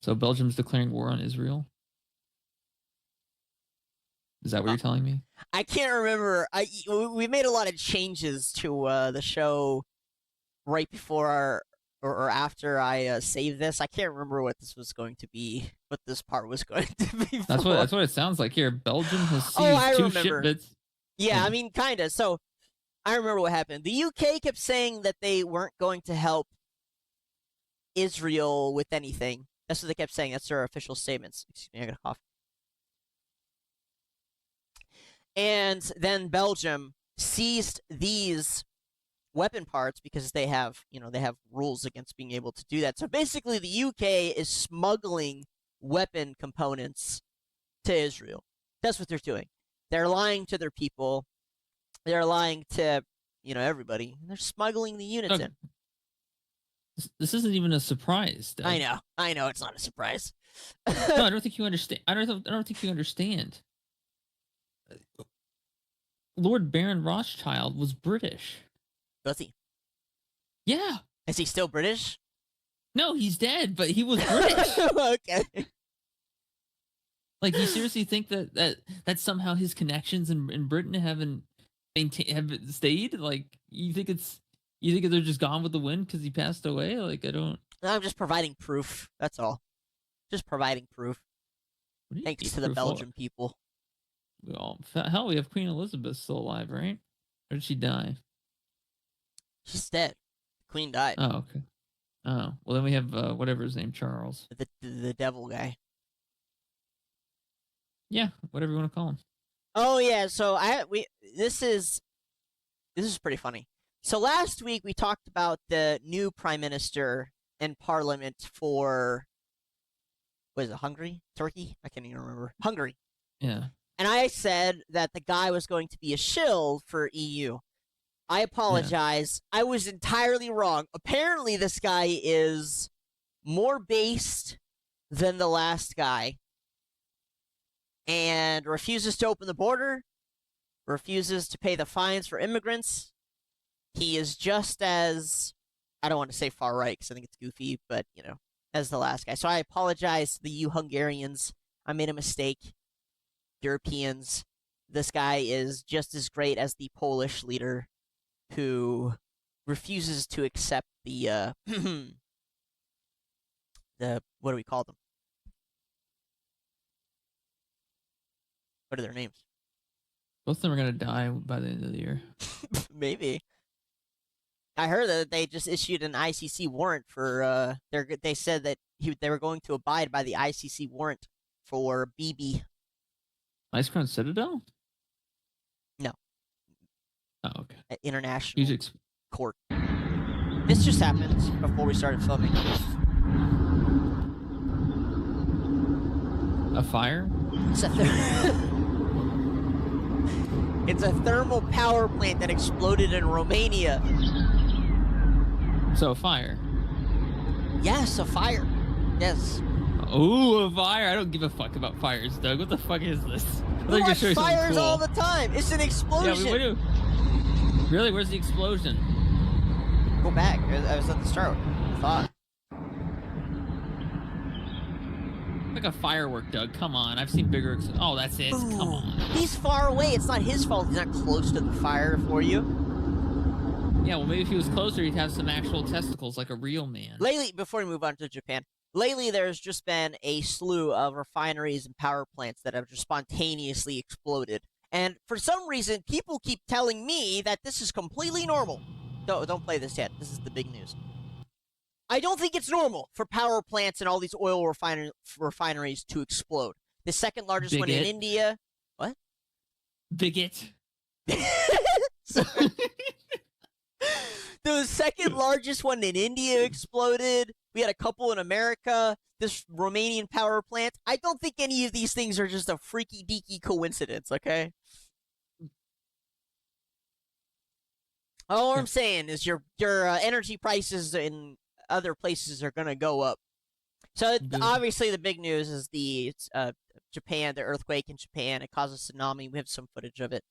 Speaker 2: So Belgium's declaring war on Israel? Is that what you're telling me?
Speaker 1: I can't remember. We made a lot of changes to the show right before or after I saved this. I can't remember what this was going to be, what this part was going to be.
Speaker 2: That's what it sounds like here. Belgium has seized 2 shipments.
Speaker 1: Yeah, I mean, kind of. So I remember what happened. The UK kept saying that they weren't going to help Israel with anything. That's what they kept saying. That's their official statements. Excuse me, I got a cough. And then Belgium seized these weapon parts because they have rules against being able to do that. So basically, the UK is smuggling weapon components to Israel. That's what they're doing. They're lying to their people. They're lying to, everybody. They're smuggling the units in.
Speaker 2: This isn't even a surprise, Doug.
Speaker 1: I know it's not a surprise.
Speaker 2: No, I don't think you understand. I don't think you understand. Lord Baron Rothschild was British.
Speaker 1: Was he?
Speaker 2: Yeah.
Speaker 1: Is he still British?
Speaker 2: No, he's dead, but he was British.
Speaker 1: Okay.
Speaker 2: Like, you seriously think that somehow his connections in Britain have stayed? Like, you think they're just gone with the wind because he passed away? Like, I don't.
Speaker 1: No, I'm just providing proof. That's all. Just providing proof.
Speaker 2: What do you
Speaker 1: Thanks
Speaker 2: need
Speaker 1: to the
Speaker 2: proof for?
Speaker 1: Belgian people.
Speaker 2: Hell, we have Queen Elizabeth still alive, right? Or did she die?
Speaker 1: She's dead. The Queen died.
Speaker 2: Oh, okay. Oh, well then we have whatever his name, Charles.
Speaker 1: The devil guy.
Speaker 2: Yeah, whatever you want to call him.
Speaker 1: Oh yeah, so this is pretty funny. So last week we talked about the new prime minister and parliament for what is it, Hungary? Turkey? I can't even remember. Hungary.
Speaker 2: Yeah.
Speaker 1: And I said that the guy was going to be a shill for EU. I apologize. I was entirely wrong. Apparently this guy is more based than the last guy. And refuses to open the border, refuses to pay the fines for immigrants. He is just as, I don't want to say far right because I think it's goofy, but, as the last guy. So I apologize to you Hungarians. I made a mistake. Europeans. This guy is just as great as the Polish leader who refuses to accept the, what do we call them? What are their names?
Speaker 2: Both of them are gonna die by the end of the year.
Speaker 1: Maybe. I heard that they just issued an ICC warrant for they said that they were going to abide by the ICC warrant for BB.
Speaker 2: Ice Crown Citadel?
Speaker 1: No.
Speaker 2: Oh, okay.
Speaker 1: At international
Speaker 2: Music's
Speaker 1: court. This just happened before we started filming.
Speaker 2: a fire?
Speaker 1: It's a thermal power plant that exploded in Romania.
Speaker 2: So a fire.
Speaker 1: Yes, a fire. Yes.
Speaker 2: Ooh, a fire! I don't give a fuck about fires, Doug. What the fuck is this?
Speaker 1: We watch fires all the time. It's an explosion.
Speaker 2: Yeah, we do. Really? Where's the explosion?
Speaker 1: Go back. I was at the start. I thought.
Speaker 2: Like a firework, Doug. Come on. I've seen bigger. Oh, that's it.
Speaker 1: Ooh.
Speaker 2: Come on.
Speaker 1: He's far away. It's not his fault. He's not close to the fire for you.
Speaker 2: Yeah, well, maybe if he was closer, he'd have some actual testicles like a real man.
Speaker 1: Lately, before we move on to Japan, lately there's just been a slew of refineries and power plants that have just spontaneously exploded. And for some reason, people keep telling me that this is completely normal. Don't play this yet. This is the big news. I don't think it's normal for power plants and all these oil refineries to explode. The second largest one in India. What?
Speaker 2: Bigot.
Speaker 1: The second largest one in India exploded. We had a couple in America. This Romanian power plant. I don't think any of these things are just a freaky deaky coincidence, okay? All I'm saying is your energy prices in other places are going to go up. So obviously the big news is the Japan, the earthquake in Japan. It caused a tsunami. We have some footage of it.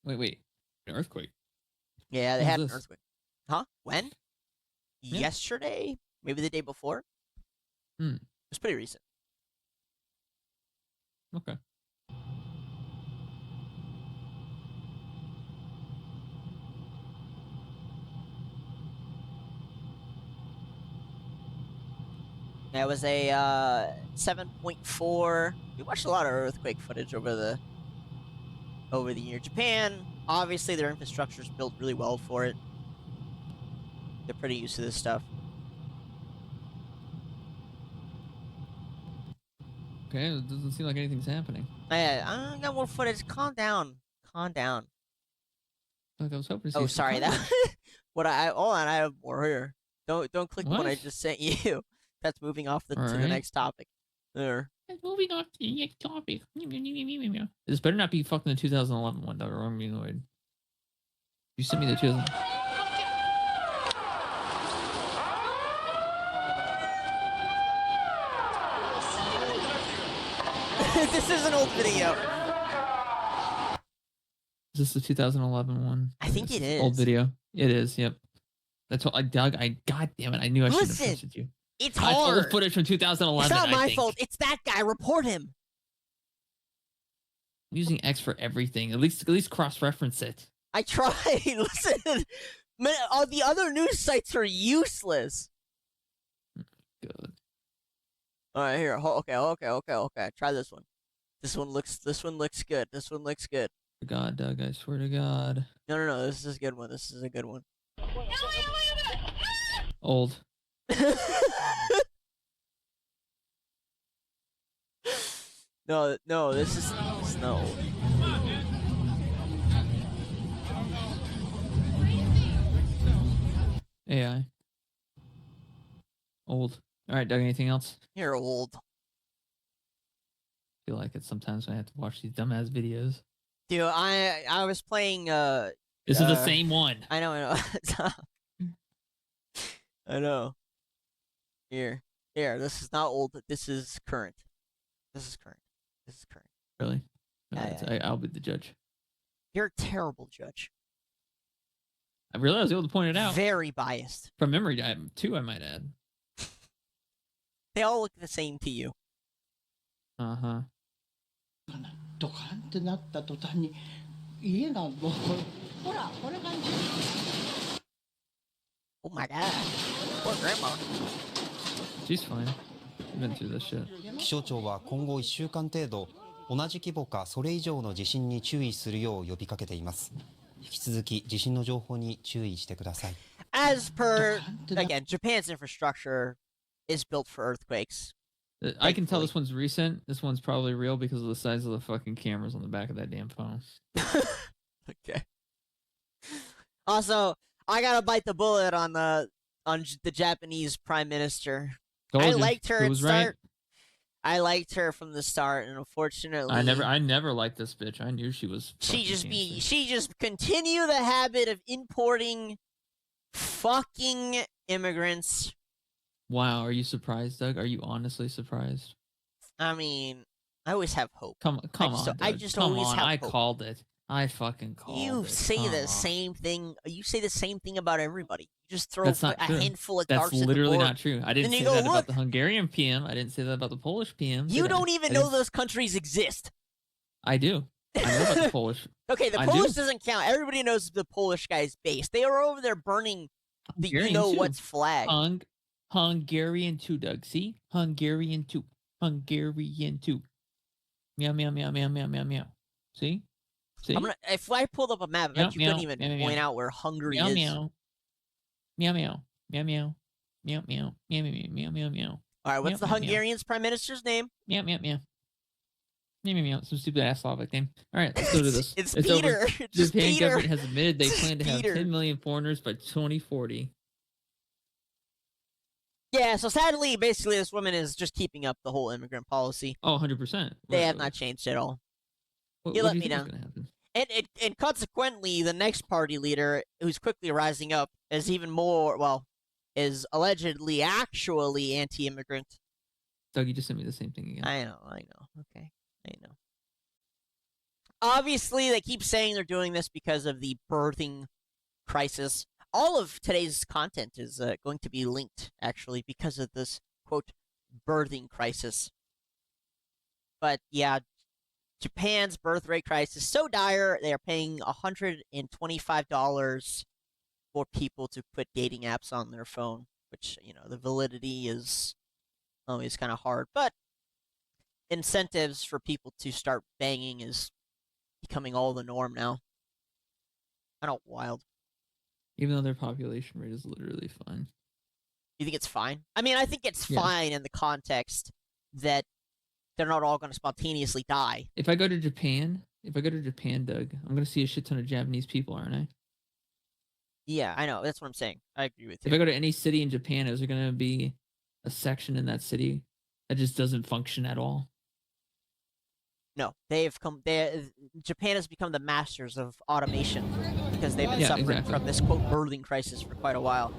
Speaker 2: Wait. An earthquake?
Speaker 1: Yeah, they had an earthquake. Huh? When?
Speaker 2: Yeah.
Speaker 1: Yesterday? Maybe the day before? It was pretty recent.
Speaker 2: Okay.
Speaker 1: That was a 7.4. We watched a lot of earthquake footage over the year. Japan, obviously their infrastructure is built really well for it. They're pretty used to this stuff.
Speaker 2: Okay, it doesn't seem like anything's happening.
Speaker 1: I got more footage. Calm down. Calm down.
Speaker 2: Like I was hoping to see.
Speaker 1: Oh, sorry. That. Hold on. I have more here. Don't click
Speaker 2: what?
Speaker 1: what I just sent you. That's moving off to the next topic. There.
Speaker 2: Moving on to the next topic. This better not be fucking the 2011 one, though, or I'm being annoyed. You sent me the 2000.
Speaker 1: This is an old video.
Speaker 2: Is this the 2011 one?
Speaker 1: I think it is.
Speaker 2: Old video. It is, yep. That's what God damn it. I knew I should have trusted you.
Speaker 1: It's hard.
Speaker 2: Old footage from 2011.
Speaker 1: It's not my fault. It's that guy. Report him.
Speaker 2: I'm using X for everything. At least cross-reference it.
Speaker 1: I tried. Listen, man, all the other news sites are useless.
Speaker 2: Good.
Speaker 1: All right, here. Okay. Try this one. This one looks good. This one looks good.
Speaker 2: God, Doug, I swear to God.
Speaker 1: No. This is a good one. This is a good one.
Speaker 2: Old.
Speaker 1: No, this is no.
Speaker 2: AI. Old. All right, Doug, anything else?
Speaker 1: You're old.
Speaker 2: I feel like it sometimes when I have to watch these dumbass videos.
Speaker 1: Dude, I was playing
Speaker 2: This is the same one.
Speaker 1: I know. I know. Here, this is not old. This is current. This is current.
Speaker 2: Really?
Speaker 1: Yeah.
Speaker 2: I'll be the judge.
Speaker 1: You're a terrible judge.
Speaker 2: I realized I was able to point it out.
Speaker 1: Very biased.
Speaker 2: From memory, too, I might add.
Speaker 1: They all look the same to you.
Speaker 2: Uh-huh.
Speaker 4: ドカンってなった途端に家がもうほらこんな感じ。
Speaker 1: Oh my god. Poor grandma.
Speaker 2: She's fine. We've been through this shit.
Speaker 5: 気象庁は今後1週間程度同じ規模かそれ以上の地震に注意するよう呼びかけています。引き続き地震の情報に注意してください。
Speaker 1: As per, again, Japan's infrastructure is built for earthquakes.
Speaker 2: I can tell this one's recent. This one's probably real because of the size of the fucking cameras on the back of that damn phone.
Speaker 1: Okay. Also, I gotta bite the bullet on the Japanese Prime Minister. I liked her at start. Right. I liked her from the start, and unfortunately,
Speaker 2: I never liked this bitch. I knew she was.
Speaker 1: She just continue the habit of importing fucking immigrants.
Speaker 2: Wow, are you surprised, Doug? Are you honestly surprised?
Speaker 1: I mean, I always have hope.
Speaker 2: Come on, Doug.
Speaker 1: I just
Speaker 2: come
Speaker 1: always
Speaker 2: on.
Speaker 1: have
Speaker 2: I
Speaker 1: hope.
Speaker 2: Called it. I fucking called it.
Speaker 1: You say the same thing. You say the same thing about everybody. You just throw
Speaker 2: That's not
Speaker 1: a
Speaker 2: true.
Speaker 1: handful of
Speaker 2: That's
Speaker 1: darts at the
Speaker 2: literally
Speaker 1: board.
Speaker 2: not true. I didn't
Speaker 1: Then
Speaker 2: say
Speaker 1: you go,
Speaker 2: that about
Speaker 1: "Look."
Speaker 2: the Hungarian PM. I didn't say that about the Polish PM.
Speaker 1: You
Speaker 2: did I?
Speaker 1: don't even know those countries exist.
Speaker 2: I do. I know about the Polish.
Speaker 1: Okay, the
Speaker 2: I
Speaker 1: Polish
Speaker 2: do.
Speaker 1: doesn't count. Everybody knows the Polish guy's base. They are over there burning the
Speaker 2: Hungarian
Speaker 1: you know
Speaker 2: too.
Speaker 1: what's flag.
Speaker 2: Hungarian too, Doug. See? Hungarian too. Hungarian too. Meow, meow, meow, meow, meow, meow, meow. See? See?
Speaker 1: If I pulled up a map, I bet you couldn't even point out where Hungary is.
Speaker 2: Meow, meow, meow, meow, meow, meow, meow, meow, meow, meow, meow, meow.
Speaker 1: All right, what's the Hungarian's prime minister's name?
Speaker 2: Meow, meow, meow. Meow, meow, meow. Some stupid ass Slavic name. All right, let's go to this.
Speaker 1: It's
Speaker 2: Peter.
Speaker 1: Over. Just
Speaker 2: Japan
Speaker 1: Peter.
Speaker 2: government has admitted they plan to have
Speaker 1: Peter.
Speaker 2: 10 million foreigners by 2040.
Speaker 1: Yeah, so sadly, basically, this woman is just keeping up the whole immigrant policy.
Speaker 2: Oh, 100%.
Speaker 1: They have not changed at all. You let me down. And consequently, the next party leader, who's quickly rising up, is even more, well, is allegedly actually anti-immigrant.
Speaker 2: Doug, you just sent me the same thing again.
Speaker 1: I know. Okay, I know. Obviously, they keep saying they're doing this because of the birthing crisis. All of today's content is going to be linked, actually, because of this, quote, birthing crisis. But, yeah, Japan's birth rate crisis is so dire, they are paying $125 for people to put dating apps on their phone, which, you know, the validity is always kind of hard. But incentives for people to start banging is becoming all the norm now. Kind of wild.
Speaker 2: Even though their population rate is literally fine.
Speaker 1: You think it's fine? I mean, I think it's fine in the context that they're not all going to spontaneously die.
Speaker 2: If I go to Japan, Doug, I'm going to see a shit ton of Japanese people, aren't I?
Speaker 1: Yeah, I know. That's what I'm saying. I agree with you.
Speaker 2: If I go to any city in Japan, is there going to be a section in that city that just doesn't function at all?
Speaker 1: No, Japan has become the masters of automation because they've been suffering from this quote birthing crisis for quite a while.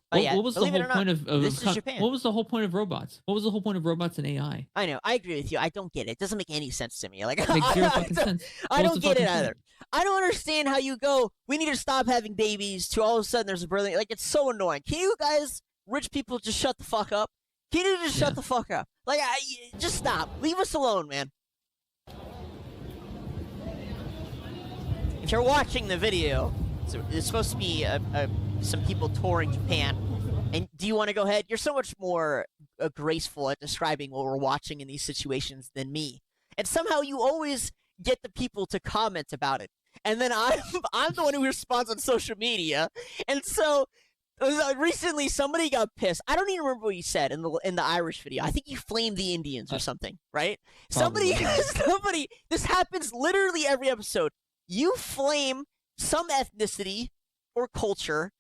Speaker 1: But
Speaker 2: what was the whole point of
Speaker 1: this is Japan.
Speaker 2: What was the whole point of robots? What was the whole point of robots and AI?
Speaker 1: I know. I agree with you. I don't get it. It doesn't make any sense to me. Like,
Speaker 2: It makes zero fucking sense.
Speaker 1: I don't get it
Speaker 2: point?
Speaker 1: either. I don't understand how you go, we need to stop having babies, to all of a sudden there's a birthing. Like, it's so annoying. Can you guys, rich people, just shut the fuck up? Can you just shut the fuck up? Like, just stop. Leave us alone, man. If you're watching the video, so it's supposed to be some people touring Japan. And do you want to go ahead? You're so much more graceful at describing what we're watching in these situations than me. And somehow you always get the people to comment about it. And then I'm the one who responds on social media. And so recently somebody got pissed. I don't even remember what he said in the Irish video. I think he flamed the Indians or something, right?
Speaker 2: Probably.
Speaker 1: Somebody, this happens literally every episode. You flame some ethnicity or culture,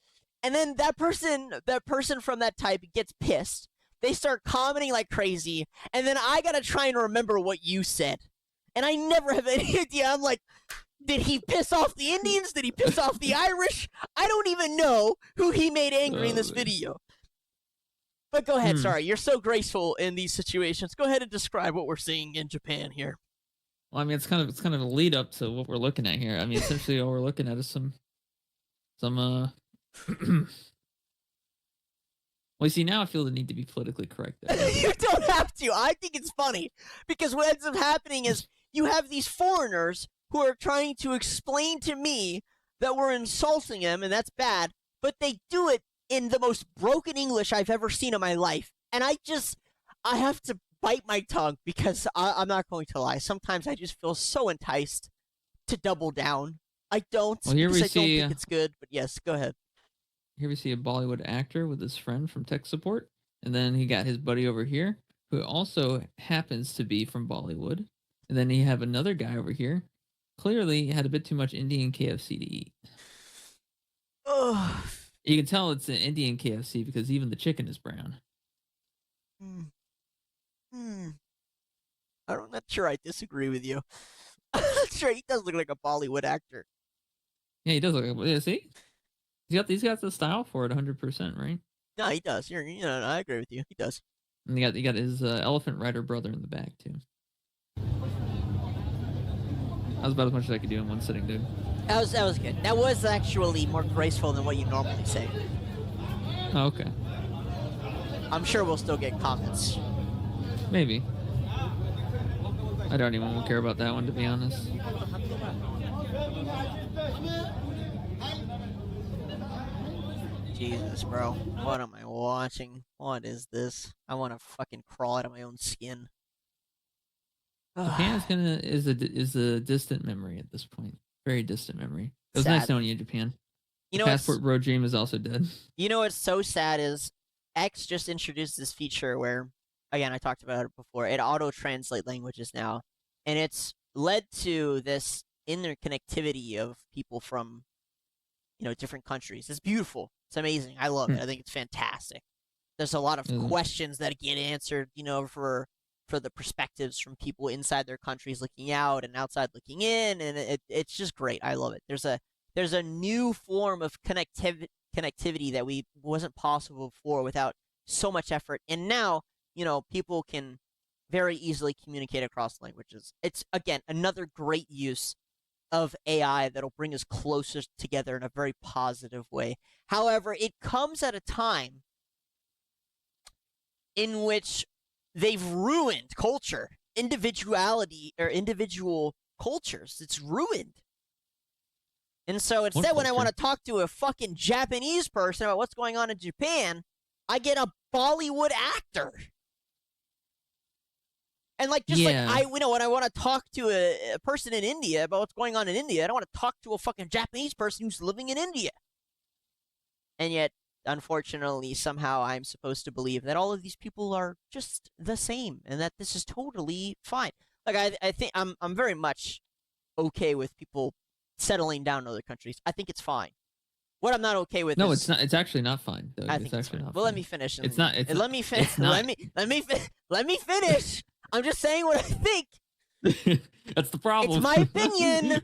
Speaker 1: and then that person from that type gets pissed. They start commenting like crazy, and then I gotta try and remember what you said. And I never have any idea. I'm like, did he piss off the Indians? Did he piss off the Irish? I don't even know who he made angry in this video. But go ahead, sorry. You're so graceful in these situations. Go ahead and describe what we're seeing in Japan here.
Speaker 2: Well, I mean, it's kind of a lead up to what we're looking at here. I mean, essentially, all we're looking at is some well, you see, now I feel the need to be politically correct there.
Speaker 1: You don't have to. I think it's funny because what ends up happening is you have these foreigners who are trying to explain to me that we're insulting them, and that's bad, but they do it in the most broken English I've ever seen in my life. And I have to bite my tongue because I'm not going to lie. Sometimes I just feel so enticed to double down. I don't,
Speaker 2: well, here
Speaker 1: because
Speaker 2: we
Speaker 1: I don't
Speaker 2: see,
Speaker 1: think it's good, but yes, go ahead.
Speaker 2: Here we see a Bollywood actor with his friend from tech support, and then he got his buddy over here who also happens to be from Bollywood, and then you have another guy over here. Clearly had a bit too much Indian KFC to eat.
Speaker 1: Ugh.
Speaker 2: You can tell it's an Indian KFC because even the chicken is brown.
Speaker 1: I'm not sure I disagree with you. I'm not sure. He does look like a Bollywood actor.
Speaker 2: Yeah, he does look like, yeah, see? He's got the style for it 100%, right?
Speaker 1: No, he does. I agree with you. He does.
Speaker 2: And you got his elephant rider brother in the back, too. That was about as much as I could do in one sitting, dude.
Speaker 1: That was good. That was actually more graceful than what you normally say.
Speaker 2: Oh, okay.
Speaker 1: I'm sure we'll still get comments.
Speaker 2: Maybe. I don't even care about that one, to be honest.
Speaker 1: Jesus, bro. What am I watching? What is this? I want to fucking crawl out of my own skin.
Speaker 2: Japan is a distant memory at this point. Very distant memory. It was
Speaker 1: Sad.
Speaker 2: nice knowing you, Japan.
Speaker 1: You know,
Speaker 2: Passport Bro Dream is also dead.
Speaker 1: You know what's so sad is X just introduced this feature where, again, I talked about it before, it auto-translate languages now, and it's led to this interconnectivity of people from, different countries. It's beautiful. It's amazing. I love it. I think it's fantastic. There's a lot of questions that get answered, for the perspectives from people inside their countries looking out and outside looking in, and it's just great. I love it. There's a new form of connectivity that wasn't possible before without so much effort, and now people can very easily communicate across languages. It's again another great use of AI that'll bring us closer together in a very positive way. However, it comes at a time in which they've ruined culture, individuality, or individual cultures. It's ruined. And so instead, when I want to talk to a fucking Japanese person about what's going on in Japan, I get a Bollywood actor. And when I want to talk to a person in India about what's going on in India, I don't want to talk to a fucking Japanese person who's living in India. And yet, unfortunately, somehow I'm supposed to believe that all of these people are just the same and that this is totally fine. Like, I think I'm very much okay with people settling down in other countries. I think it's fine. What I'm not okay with
Speaker 2: No,
Speaker 1: is...
Speaker 2: it's not. It's actually not fine. Though.
Speaker 1: I think
Speaker 2: it's actually not
Speaker 1: well,
Speaker 2: fine.
Speaker 1: let me finish.
Speaker 2: It's not.
Speaker 1: Let me finish.
Speaker 2: Not.
Speaker 1: Let me finish. I'm just saying what I think.
Speaker 2: That's the problem.
Speaker 1: It's my opinion.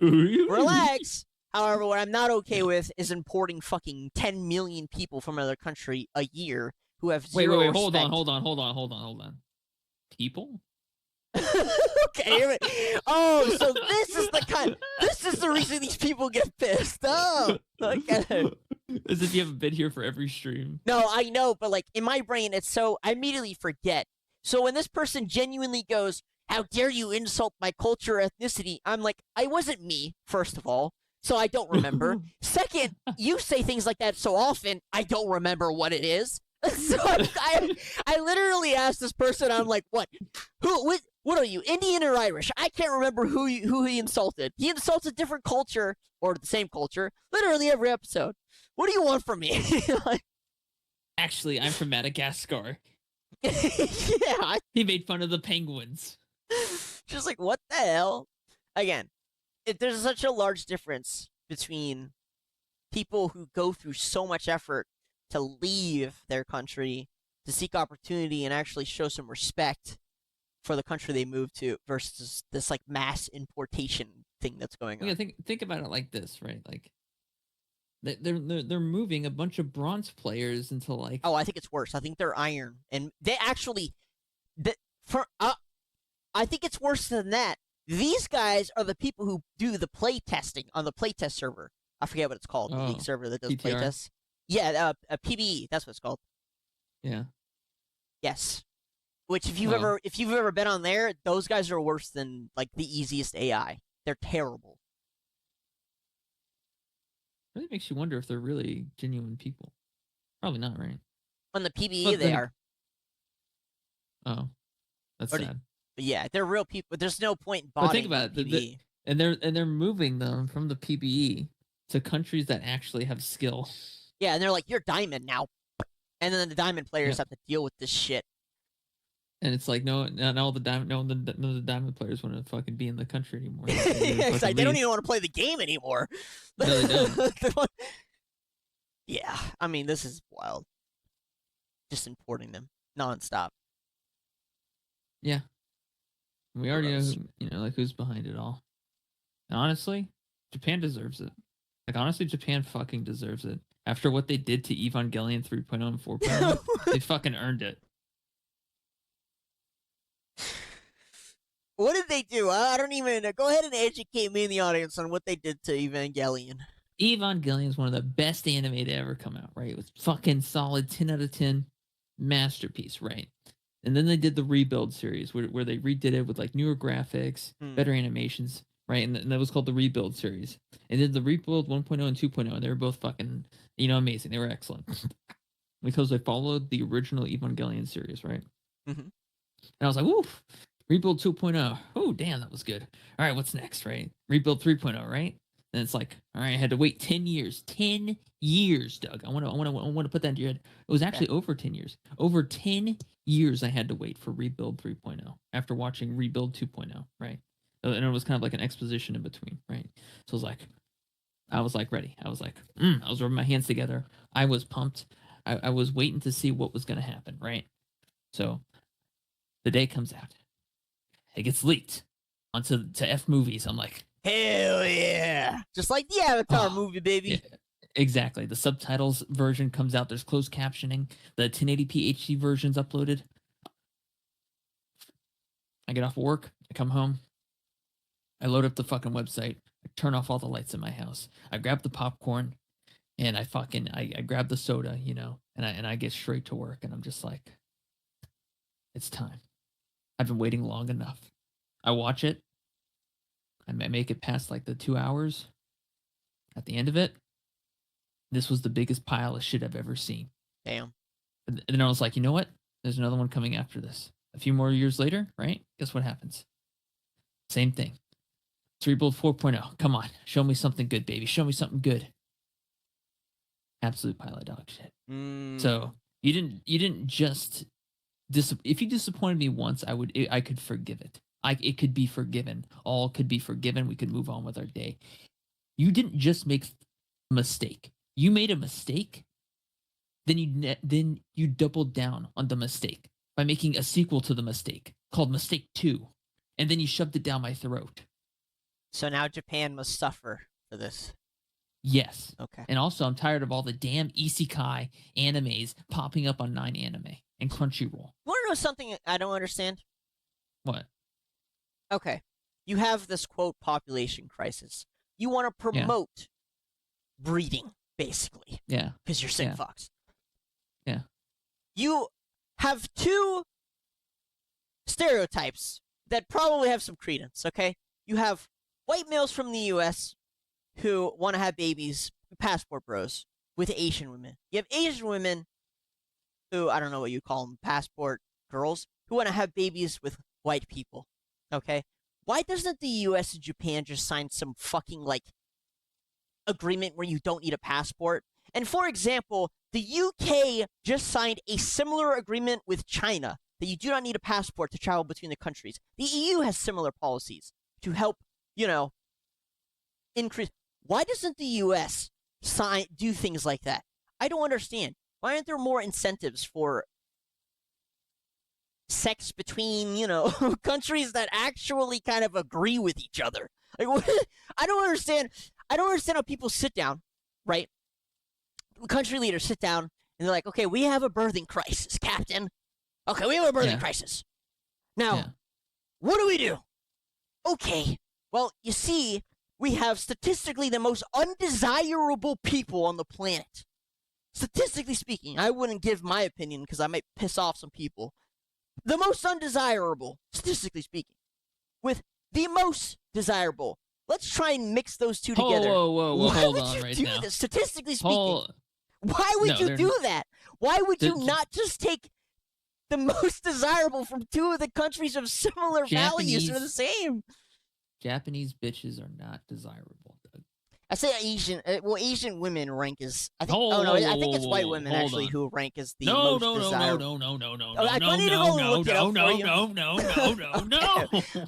Speaker 1: Relax. However, what I'm not okay with is importing fucking 10 million people from another country a year who have zero
Speaker 2: Wait,
Speaker 1: respect.
Speaker 2: hold on. People?
Speaker 1: Okay. Oh, so this is the reason these people get pissed. Oh, okay.
Speaker 2: As if you haven't been here for every stream.
Speaker 1: No, I know, but like in my brain, it's so I immediately forget. So when this person genuinely goes, "How dare you insult my culture or ethnicity?" I'm like, I wasn't me, first of all, so I don't remember. Second, you say things like that so often, I don't remember what it is. So I literally asked this person, I'm like, what are you, Indian or Irish? I can't remember who he insulted. He insults a different culture or the same culture literally every episode. What do you want from me? Like,
Speaker 2: Actually, I'm from Madagascar.
Speaker 1: yeah,
Speaker 2: He made fun of the penguins.
Speaker 1: just like, what the hell? Again, there's such a large difference between people who go through so much effort to leave their country to seek opportunity and actually show some respect for the country they moved to versus this like mass importation thing that's going on.
Speaker 2: Yeah, think about it like this, right? Like they're moving a bunch of bronze players into like.
Speaker 1: Oh, I think it's worse. I think they're iron, and they actually, I think it's worse than that. These guys are the people who do the play testing on the playtest server. I forget what it's called. The league server that does
Speaker 2: PTR?
Speaker 1: playtests. Yeah, a PBE. That's what it's called.
Speaker 2: Yeah.
Speaker 1: Yes. Which if you've ever been on there, those guys are worse than like the easiest AI. They're terrible.
Speaker 2: Really makes you wonder if they're really genuine people. Probably not, right?
Speaker 1: On the PBE,
Speaker 2: But
Speaker 1: they
Speaker 2: then-
Speaker 1: are.
Speaker 2: Oh, that's
Speaker 1: Or do-
Speaker 2: sad.
Speaker 1: But yeah, they're real people. There's no point in
Speaker 2: But
Speaker 1: botting
Speaker 2: think about
Speaker 1: on
Speaker 2: it,
Speaker 1: PBE.
Speaker 2: And they're moving them from the PBE to countries that actually have skill.
Speaker 1: Yeah, and they're like, you're diamond now. And then the diamond players
Speaker 2: Yeah.
Speaker 1: have to deal with this shit.
Speaker 2: And it's like none of the diamond players want to fucking be in the country anymore.
Speaker 1: It's like they don't even want to play the game anymore.
Speaker 2: No, they don't.
Speaker 1: Yeah, I mean, this is wild. Just importing them nonstop.
Speaker 2: Yeah. We already know,
Speaker 1: Gross.
Speaker 2: like who's behind it all. And honestly, Japan deserves it. Like honestly, Japan fucking deserves it. After what they did to Evangelion 3.0 and 4.0, they fucking earned it.
Speaker 1: What did they do? I don't even know. Go ahead and educate me in the audience on what they did to Evangelion.
Speaker 2: Evangelion is one of the best anime to ever come out, right? It was fucking solid, 10 out of 10 masterpiece, right? And then they did the Rebuild series where they redid it with like newer graphics, better animations, right? And that was called the Rebuild series. And then the Rebuild 1.0 and 2.0, and they were both fucking, amazing. They were excellent. Because they followed the original Evangelion series, right?
Speaker 1: Mhm.
Speaker 2: And I was like, woof, Rebuild 2.0. Oh, damn, that was good. All right, what's next, right? Rebuild 3.0, right? And it's like, all right, I had to wait 10 years. 10 years, Doug. I want to put that into your head. It was actually over 10 years. Over 10 years I had to wait for Rebuild 3.0 after watching Rebuild 2.0, right? And it was kind of like an exposition in between, right? So I was like ready. I was like, I was rubbing my hands together. I was pumped. I was waiting to see what was going to happen, right? So the day comes out. It gets leaked onto F movies. I'm like,
Speaker 1: hell yeah. Just like the Avatar movie, baby.
Speaker 2: Yeah, exactly. The subtitles version comes out. There's closed captioning. The 1080p HD version's uploaded. I get off of work. I come home. I load up the fucking website. I turn off all the lights in my house. I grab the popcorn, and I grab the soda, and I get straight to work. And I'm just like, it's time. I've been waiting long enough. I watch it. I make it past like the 2 hours. At the end of it, this was the biggest pile of shit I've ever seen.
Speaker 1: Damn.
Speaker 2: And then I was like, you know what? There's another one coming after this. A few more years later, right? Guess what happens? Same thing. Rebuild 4.0. Come on. Show me something good, baby. Show me something good. Absolute pile of dog shit. So you didn't just if you disappointed me once, I could forgive it. It could be forgiven. All could be forgiven. We could move on with our day. You didn't just make a mistake. You made a mistake. Then you doubled down on the mistake by making a sequel to the mistake called Mistake 2, and then you shoved it down my throat.
Speaker 1: So now Japan must suffer for this.
Speaker 2: Yes.
Speaker 1: Okay.
Speaker 2: And also, I'm tired of all the damn isekai animes popping up on 9anime and Crunchyroll.
Speaker 1: You want to know something I don't understand?
Speaker 2: What?
Speaker 1: Okay. You have this, quote, population crisis. You want to promote breeding, basically.
Speaker 2: Yeah.
Speaker 1: Because you're sick fucks.
Speaker 2: Yeah.
Speaker 1: You have two stereotypes that probably have some credence, okay? You have white males from the U.S. who want to have babies, passport bros, with Asian women. You have Asian women who, I don't know what you call them, passport girls, who want to have babies with white people. Okay? Why doesn't the US and Japan just sign some fucking, like, agreement where you don't need a passport? And for example, the UK just signed a similar agreement with China that you do not need a passport to travel between the countries. The EU has similar policies to help, increase. Why doesn't the US do things like that? I don't understand. Why aren't there more incentives for sex between, countries that actually kind of agree with each other? Like, I don't understand. I don't understand how people sit down, right? Country leaders sit down and they're like, okay, we have a birthing crisis, Captain. Okay, we have a birthing crisis. Now, what do we do? Okay, well, you see, we have statistically the most undesirable people on the planet. Statistically speaking, I wouldn't give my opinion because I might piss off some people. The most undesirable, statistically speaking, with the most desirable. Let's try and mix those two together.
Speaker 2: Whoa, hold on right now.
Speaker 1: This? Statistically speaking, why would you do that? Why would you not just take the most desirable from two of the countries of similar values that are the same?
Speaker 2: Japanese bitches are not desirable, Doug.
Speaker 1: I say Asian. Asian women rank as I think. I think it's white women actually who rank as the most desirable. I need to go look it up for you.
Speaker 2: No.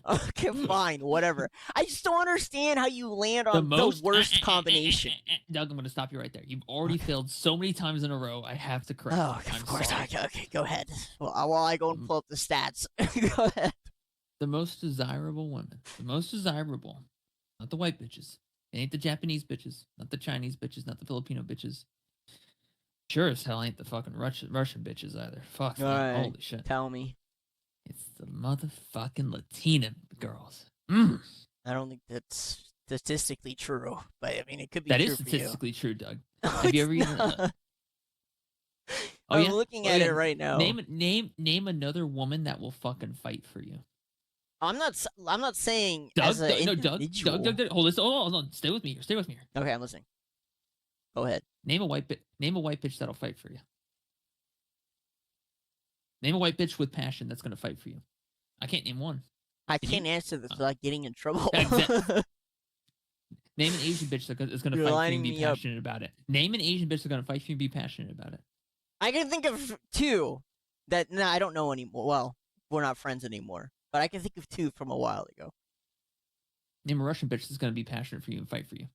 Speaker 1: Okay, fine, whatever. I just don't understand how you land on the worst combination.
Speaker 2: Doug, I'm going to stop you right there. You've already failed so many times in a row. I have to correct.
Speaker 1: Oh, of course. Okay, go ahead. While I go and pull up the stats. Go ahead.
Speaker 2: The most desirable women. The most desirable. Not the white bitches. It ain't the Japanese bitches. Not the Chinese bitches. Not the Filipino bitches. Sure as hell ain't the fucking Russian bitches either. Fuck.
Speaker 1: Right.
Speaker 2: Holy shit.
Speaker 1: Tell me.
Speaker 2: It's the motherfucking Latina girls.
Speaker 1: I don't think that's statistically true. But, I mean, it could be
Speaker 2: that
Speaker 1: true
Speaker 2: is
Speaker 1: for you.
Speaker 2: statistically true, Doug. Have you ever even...
Speaker 1: I'm looking at it right now.
Speaker 2: Name another woman that will fucking fight for you.
Speaker 1: I'm not saying
Speaker 2: Doug,
Speaker 1: as an
Speaker 2: Doug, hold on. Stay with me here.
Speaker 1: Okay, I'm listening. Go ahead.
Speaker 2: Name a white bitch that'll fight for you. Name a white bitch with passion that's gonna fight for you. I can't name one.
Speaker 1: I can't answer this without getting in trouble.
Speaker 2: Exactly. Name an Asian bitch that is gonna fight for you and be passionate about it. Name an Asian bitch that's gonna fight for you and be passionate about it.
Speaker 1: I can think of two that I don't know anymore. Well, we're not friends anymore. But I can think of two from a while ago.
Speaker 2: Name a Russian bitch that's going to be passionate for you and fight for you.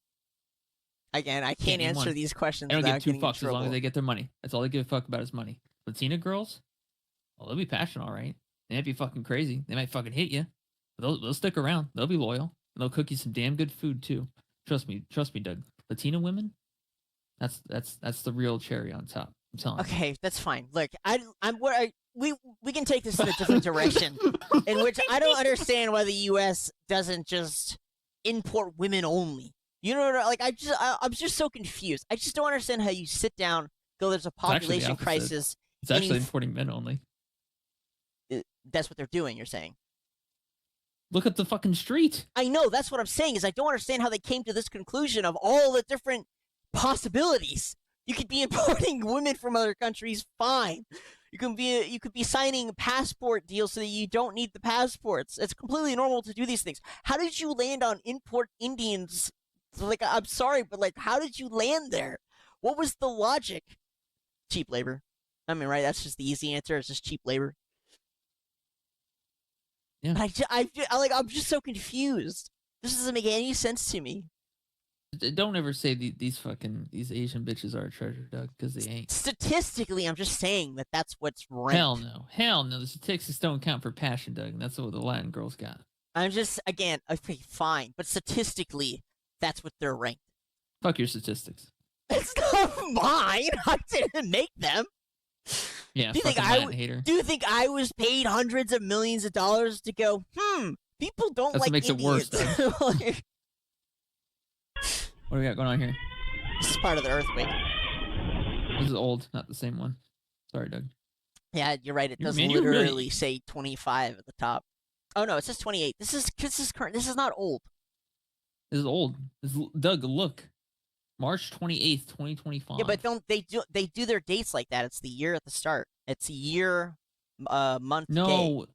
Speaker 1: Again, I can't answer these questions.
Speaker 2: They don't
Speaker 1: without
Speaker 2: give two fucks
Speaker 1: as
Speaker 2: long as they get their money. That's all they give a fuck about is money. Latina girls, well, they'll be passionate, all right. They might be fucking crazy. They might fucking hit you. But they'll stick around. They'll be loyal. And they'll cook you some damn good food too. Trust me, Doug. Latina women, that's the real cherry on top. I'm telling you.
Speaker 1: Okay, that's fine. Look, we can take this in a different direction, in which I don't understand why the U.S. doesn't just import women only. You know, like I'm just so confused. I just don't understand how you sit down, go, there's a population crisis.
Speaker 2: It's actually importing men only.
Speaker 1: That's what they're doing. You're saying?
Speaker 2: Look at the fucking street.
Speaker 1: I know. That's what I'm saying. Is I don't understand how they came to this conclusion of all the different possibilities. You could be importing women from other countries, fine. You could be signing passport deals so that you don't need the passports. It's completely normal to do these things. How did you land on import Indians? Like, I'm sorry, but like, how did you land there? What was the logic? Cheap labor. I mean, right? That's just the easy answer. It's just cheap labor.
Speaker 2: Yeah.
Speaker 1: I'm just so confused. This doesn't make any sense to me.
Speaker 2: Don't ever say these Asian bitches are a treasure, Doug, because they ain't.
Speaker 1: Statistically, I'm just saying that's what's ranked.
Speaker 2: Hell no. The statistics don't count for passion, Doug, and that's what the Latin girls got.
Speaker 1: I'm just, again, okay, fine, but statistically, that's what they're ranked.
Speaker 2: Fuck your statistics.
Speaker 1: It's not mine. I didn't make them.
Speaker 2: Yeah,
Speaker 1: do you think I was paid hundreds of millions of dollars to go? People don't
Speaker 2: that's
Speaker 1: like
Speaker 2: what makes
Speaker 1: Indians.
Speaker 2: It worse. What do we got going on here?
Speaker 1: This is part of the earthquake.
Speaker 2: This is old, not the same one. Sorry, Doug.
Speaker 1: Yeah, you're right. It does literally say 25 at the top. Oh no, it says 28. This is current. This is not old.
Speaker 2: This is old. Doug, look. March 28th, 2025.
Speaker 1: Yeah, but they do their dates like that. It's the year at the start. It's year, month, day.
Speaker 2: No,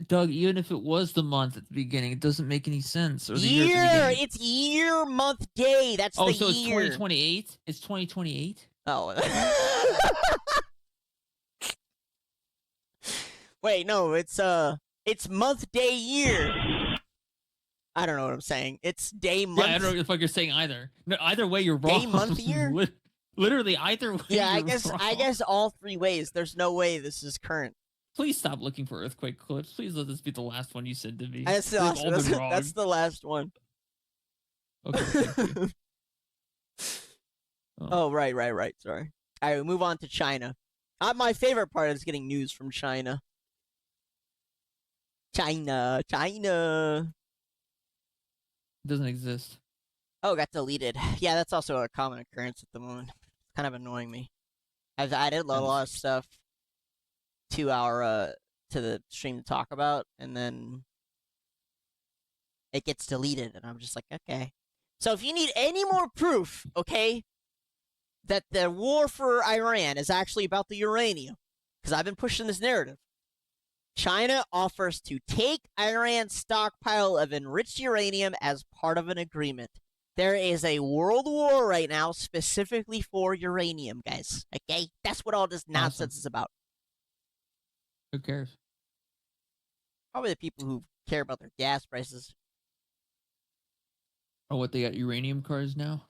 Speaker 2: Doug. Even if it was the month at the beginning, it doesn't make any sense. Or the year. At the beginning.
Speaker 1: It's year, month, day. That's
Speaker 2: Oh,
Speaker 1: the
Speaker 2: so it's
Speaker 1: year.
Speaker 2: 2028. It's 2028.
Speaker 1: Oh. Wait, no, it's month, day, year. I don't know what I'm saying. It's day, month.
Speaker 2: Yeah, I don't know what the fuck you're saying either. No, either way, you're wrong.
Speaker 1: Day, month, year?
Speaker 2: Literally, either way.
Speaker 1: Yeah,
Speaker 2: you're wrong.
Speaker 1: I guess all three ways. There's no way this is current.
Speaker 2: Please stop looking for earthquake clips. Please let this be the last one you send to me.
Speaker 1: That's the
Speaker 2: They've
Speaker 1: last
Speaker 2: all
Speaker 1: one.
Speaker 2: been wrong.
Speaker 1: That's the last one.
Speaker 2: Okay, thank you.
Speaker 1: Oh, right. Sorry. All right, we move on to China. My favorite part is getting news from China. China.
Speaker 2: It doesn't exist.
Speaker 1: Oh, got deleted. Yeah, that's also a common occurrence at the moment. It's kind of annoying me. I've added a lot of stuff to our to the stream to talk about, and then it gets deleted, and I'm just like, okay. So if you need any more proof, okay, that the war for Iran is actually about the uranium, because I've been pushing this narrative, China offers to take Iran's stockpile of enriched uranium as part of an agreement. There is a world war right now specifically for uranium, guys. Okay? That's what all this nonsense is about.
Speaker 2: Who cares?
Speaker 1: Probably the people who care about their gas prices.
Speaker 2: Oh, what, they got uranium cars now?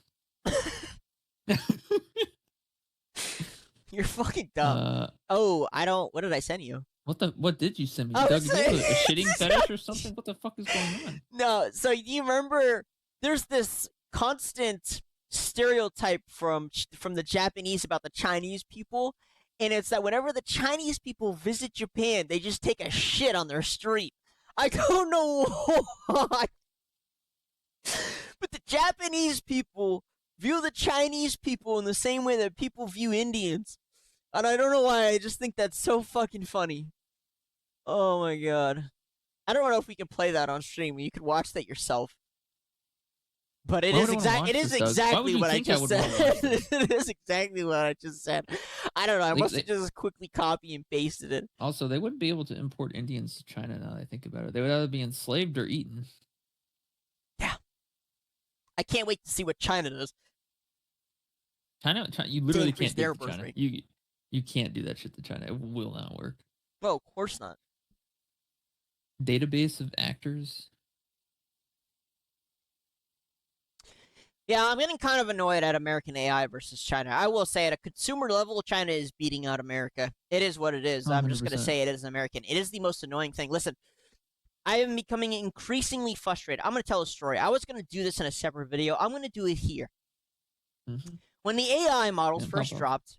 Speaker 1: You're fucking dumb. What did I send you?
Speaker 2: What did you send me?
Speaker 1: Oh,
Speaker 2: Doug, you have a shitting fetish or something? What the fuck is going on?
Speaker 1: No, so do you remember there's this constant stereotype from the Japanese about the Chinese people, and it's that whenever the Chinese people visit Japan, they just take a shit on their street. I don't know why. But the Japanese people view the Chinese people in the same way that people view Indians. And I don't know why, I just think that's so fucking funny. Oh my god. I don't know if we can play that on stream. You could watch that yourself. But it is exactly what I just said. It is exactly what I just said. I don't know. I must have just quickly copy and pasted it.
Speaker 2: Also, they wouldn't be able to import Indians to China now that I think about it. They would either be enslaved or eaten.
Speaker 1: Yeah. I can't wait to see what China does.
Speaker 2: China, you literally can't do
Speaker 1: their
Speaker 2: it to China.
Speaker 1: birth
Speaker 2: You can't do that shit to China. It will not work.
Speaker 1: Well, of course not.
Speaker 2: Database of actors.
Speaker 1: Yeah, I'm getting kind of annoyed at American AI versus China. I will say at a consumer level, China is beating out America. It is what it is.
Speaker 2: 100%.
Speaker 1: I'm just going to say it is American. It is the most annoying thing. Listen, I am becoming increasingly frustrated. I'm going to tell a story. I was going to do this in a separate video. I'm going to do it here.
Speaker 2: Mm-hmm.
Speaker 1: When the AI models first dropped,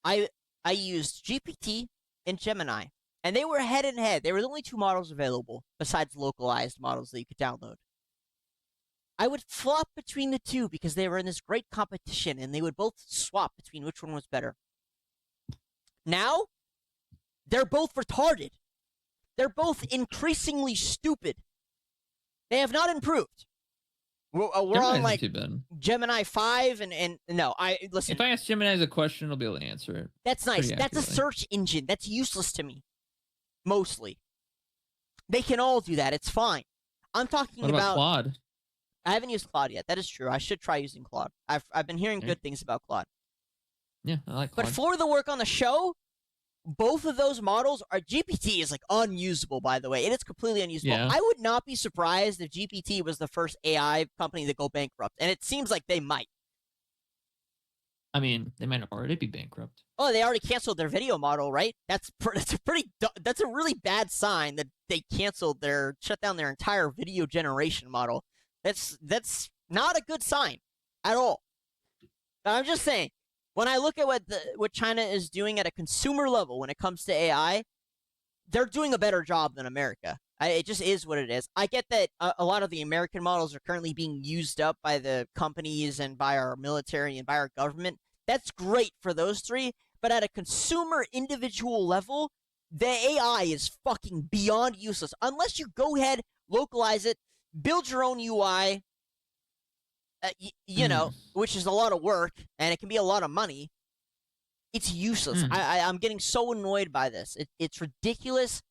Speaker 1: I used GPT and Gemini, and they were head and head. They were the only two models available besides localized models that you could download. I would flop between the two because they were in this great competition, and they would both swap between which one was better. Now, they're both retarded. They're both increasingly stupid. They have not improved. We're on like Gemini 5 and no, listen.
Speaker 2: If I ask Gemini a question, it'll be able to answer it.
Speaker 1: That's nice. That's a search engine. That's useless to me. Mostly. They can all do that. It's fine. I'm talking
Speaker 2: about Claude.
Speaker 1: I haven't used Claude yet. That is true. I should try using Claude. I've been hearing good things about Claude.
Speaker 2: Yeah, I like Claude.
Speaker 1: But for the work on the show, both of those models are GPT is like unusable, by the way. It is completely unusable.
Speaker 2: Yeah.
Speaker 1: I would not be surprised if GPT was the first AI company to go bankrupt, and it seems like they might.
Speaker 2: I mean, they might already be bankrupt.
Speaker 1: Oh, they already canceled their video model, right? That's a really bad sign that they shut down their entire video generation model. That's not a good sign at all. But I'm just saying, when I look at what China is doing at a consumer level when it comes to AI, they're doing a better job than America. It just is what it is. I get that a lot of the American models are currently being used up by the companies and by our military and by our government. That's great for those three. But at a consumer individual level, the AI is fucking beyond useless. Unless you go ahead, localize it, build your own UI, you know, which is a lot of work, and it can be a lot of money. It's useless. I'm getting so annoyed by this. It's ridiculous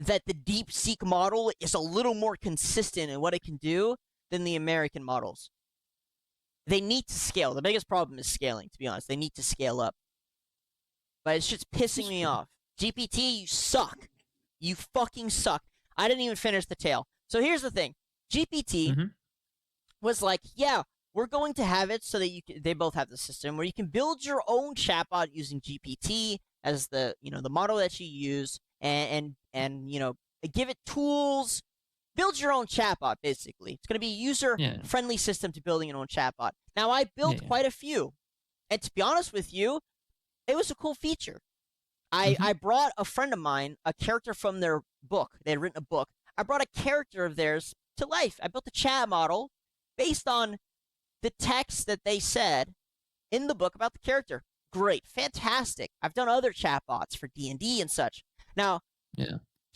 Speaker 1: that the DeepSeek model is a little more consistent in what it can do than the American models. They need to scale. The biggest problem is scaling, to be honest. They need to scale up. But it's just pissing me off. GPT, you suck. You fucking suck. I didn't even finish the tale. So here's the thing. GPT was like, yeah, we're going to have it so that they both have the system where you can build your own chatbot using GPT as the model that you use and give it tools. Build your own chatbot, basically. It's going to be a user-friendly system to building your own chatbot. Now, I built quite a few. And to be honest with you, it was a cool feature. I brought a friend of mine, a character from their book. They had written a book. I brought a character of theirs to life. I built a chat model based on the text that they said in the book about the character. Great. Fantastic. I've done other chatbots for D&D and such. Now,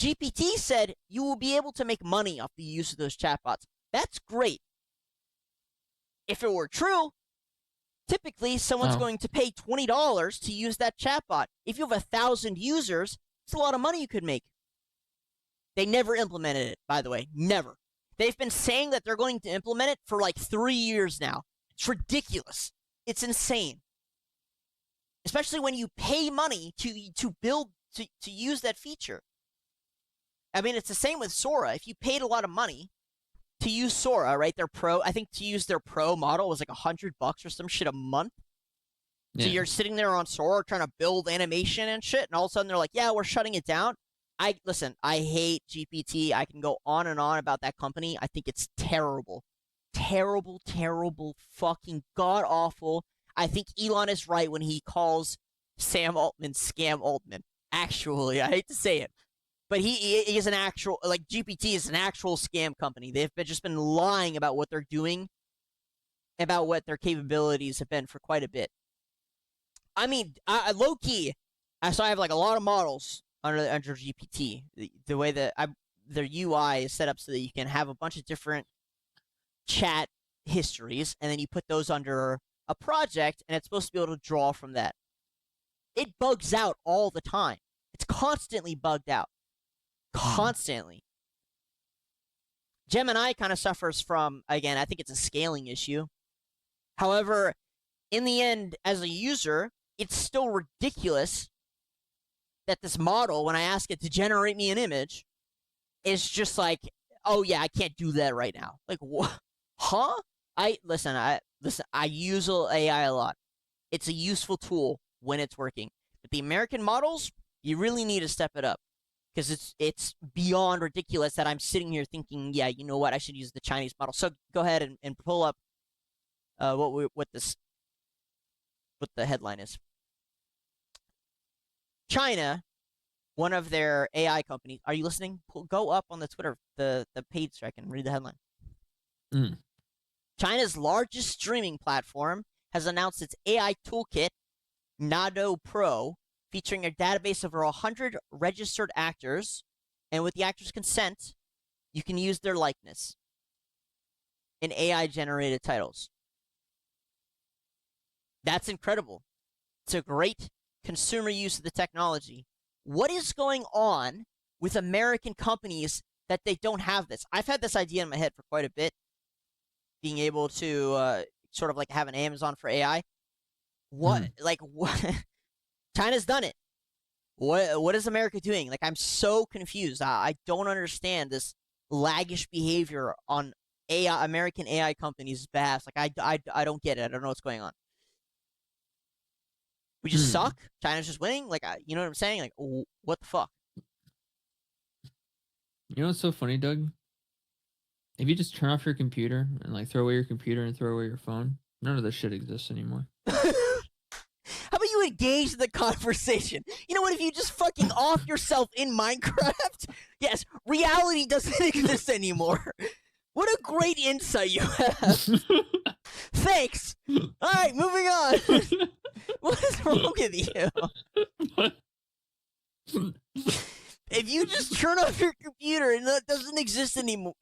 Speaker 1: GPT said you will be able to make money off the use of those chatbots. That's great. If it were true, typically someone's going to pay $20 to use that chatbot. If you have 1,000 users, it's a lot of money you could make. They never implemented it, by the way. Never. They've been saying that they're going to implement it for like 3 years now. It's ridiculous. It's insane. Especially when you pay money to build, to use that feature. I mean, it's the same with Sora. If you paid a lot of money to use Sora, right? Their pro, I think to use their pro model was like $100 or some shit a month. So you're sitting there on Sora trying to build animation and shit, and all of a sudden they're like, yeah, we're shutting it down. Listen, I hate GPT. I can go on and on about that company. I think it's terrible. Terrible, terrible, fucking god-awful. I think Elon is right when he calls Sam Altman Scam Altman. Actually, I hate to say it. But he is an actual, like, GPT is an actual scam company. They've just been lying about what they're doing, about what their capabilities have been for quite a bit. I mean, low-key, so I have, like, a lot of models under GPT. The way that their UI is set up so that you can have a bunch of different chat histories, and then you put those under a project, and it's supposed to be able to draw from that. It bugs out all the time. It's constantly bugged out. Constantly. Gemini kind of suffers from, again, I think it's a scaling issue. However, in the end, as a user, it's still ridiculous that this model, when I ask it to generate me an image, is just like, oh yeah, I can't do that right now. Like, what? Huh? I use AI a lot. It's a useful tool when it's working. But the American models, you really need to step it up. Because it's beyond ridiculous that I'm sitting here thinking, yeah, you know what, I should use the Chinese model. So go ahead and pull up what the headline is. China, one of their AI companies. Are you listening? Go up on the Twitter, the page, so I can read the headline. China's largest streaming platform has announced its AI toolkit, Nado Pro, featuring a database of over 100 registered actors, and with the actors' consent, you can use their likeness in AI-generated titles. That's incredible. It's a great consumer use of the technology. What is going on with American companies that they don't have this? I've had this idea in my head for quite a bit, being able to sort of like have an Amazon for AI. What? China's done it. What is America doing? Like, I'm so confused. I don't understand this laggish behavior on American AI companies' behalf. Like, I don't get it. I don't know what's going on. We just suck. China's just winning. Like, you know what I'm saying? Like, what the fuck?
Speaker 2: You know what's so funny, Doug? If you just turn off your computer and like throw away your computer and throw away your phone, none of this shit exists anymore.
Speaker 1: How about you engage in the conversation? You know what? If you just fucking off yourself in Minecraft, yes, reality doesn't exist anymore. What a great insight you have. Thanks. All right, moving on. What is wrong with you? If you just turn off your computer and that doesn't exist anymore,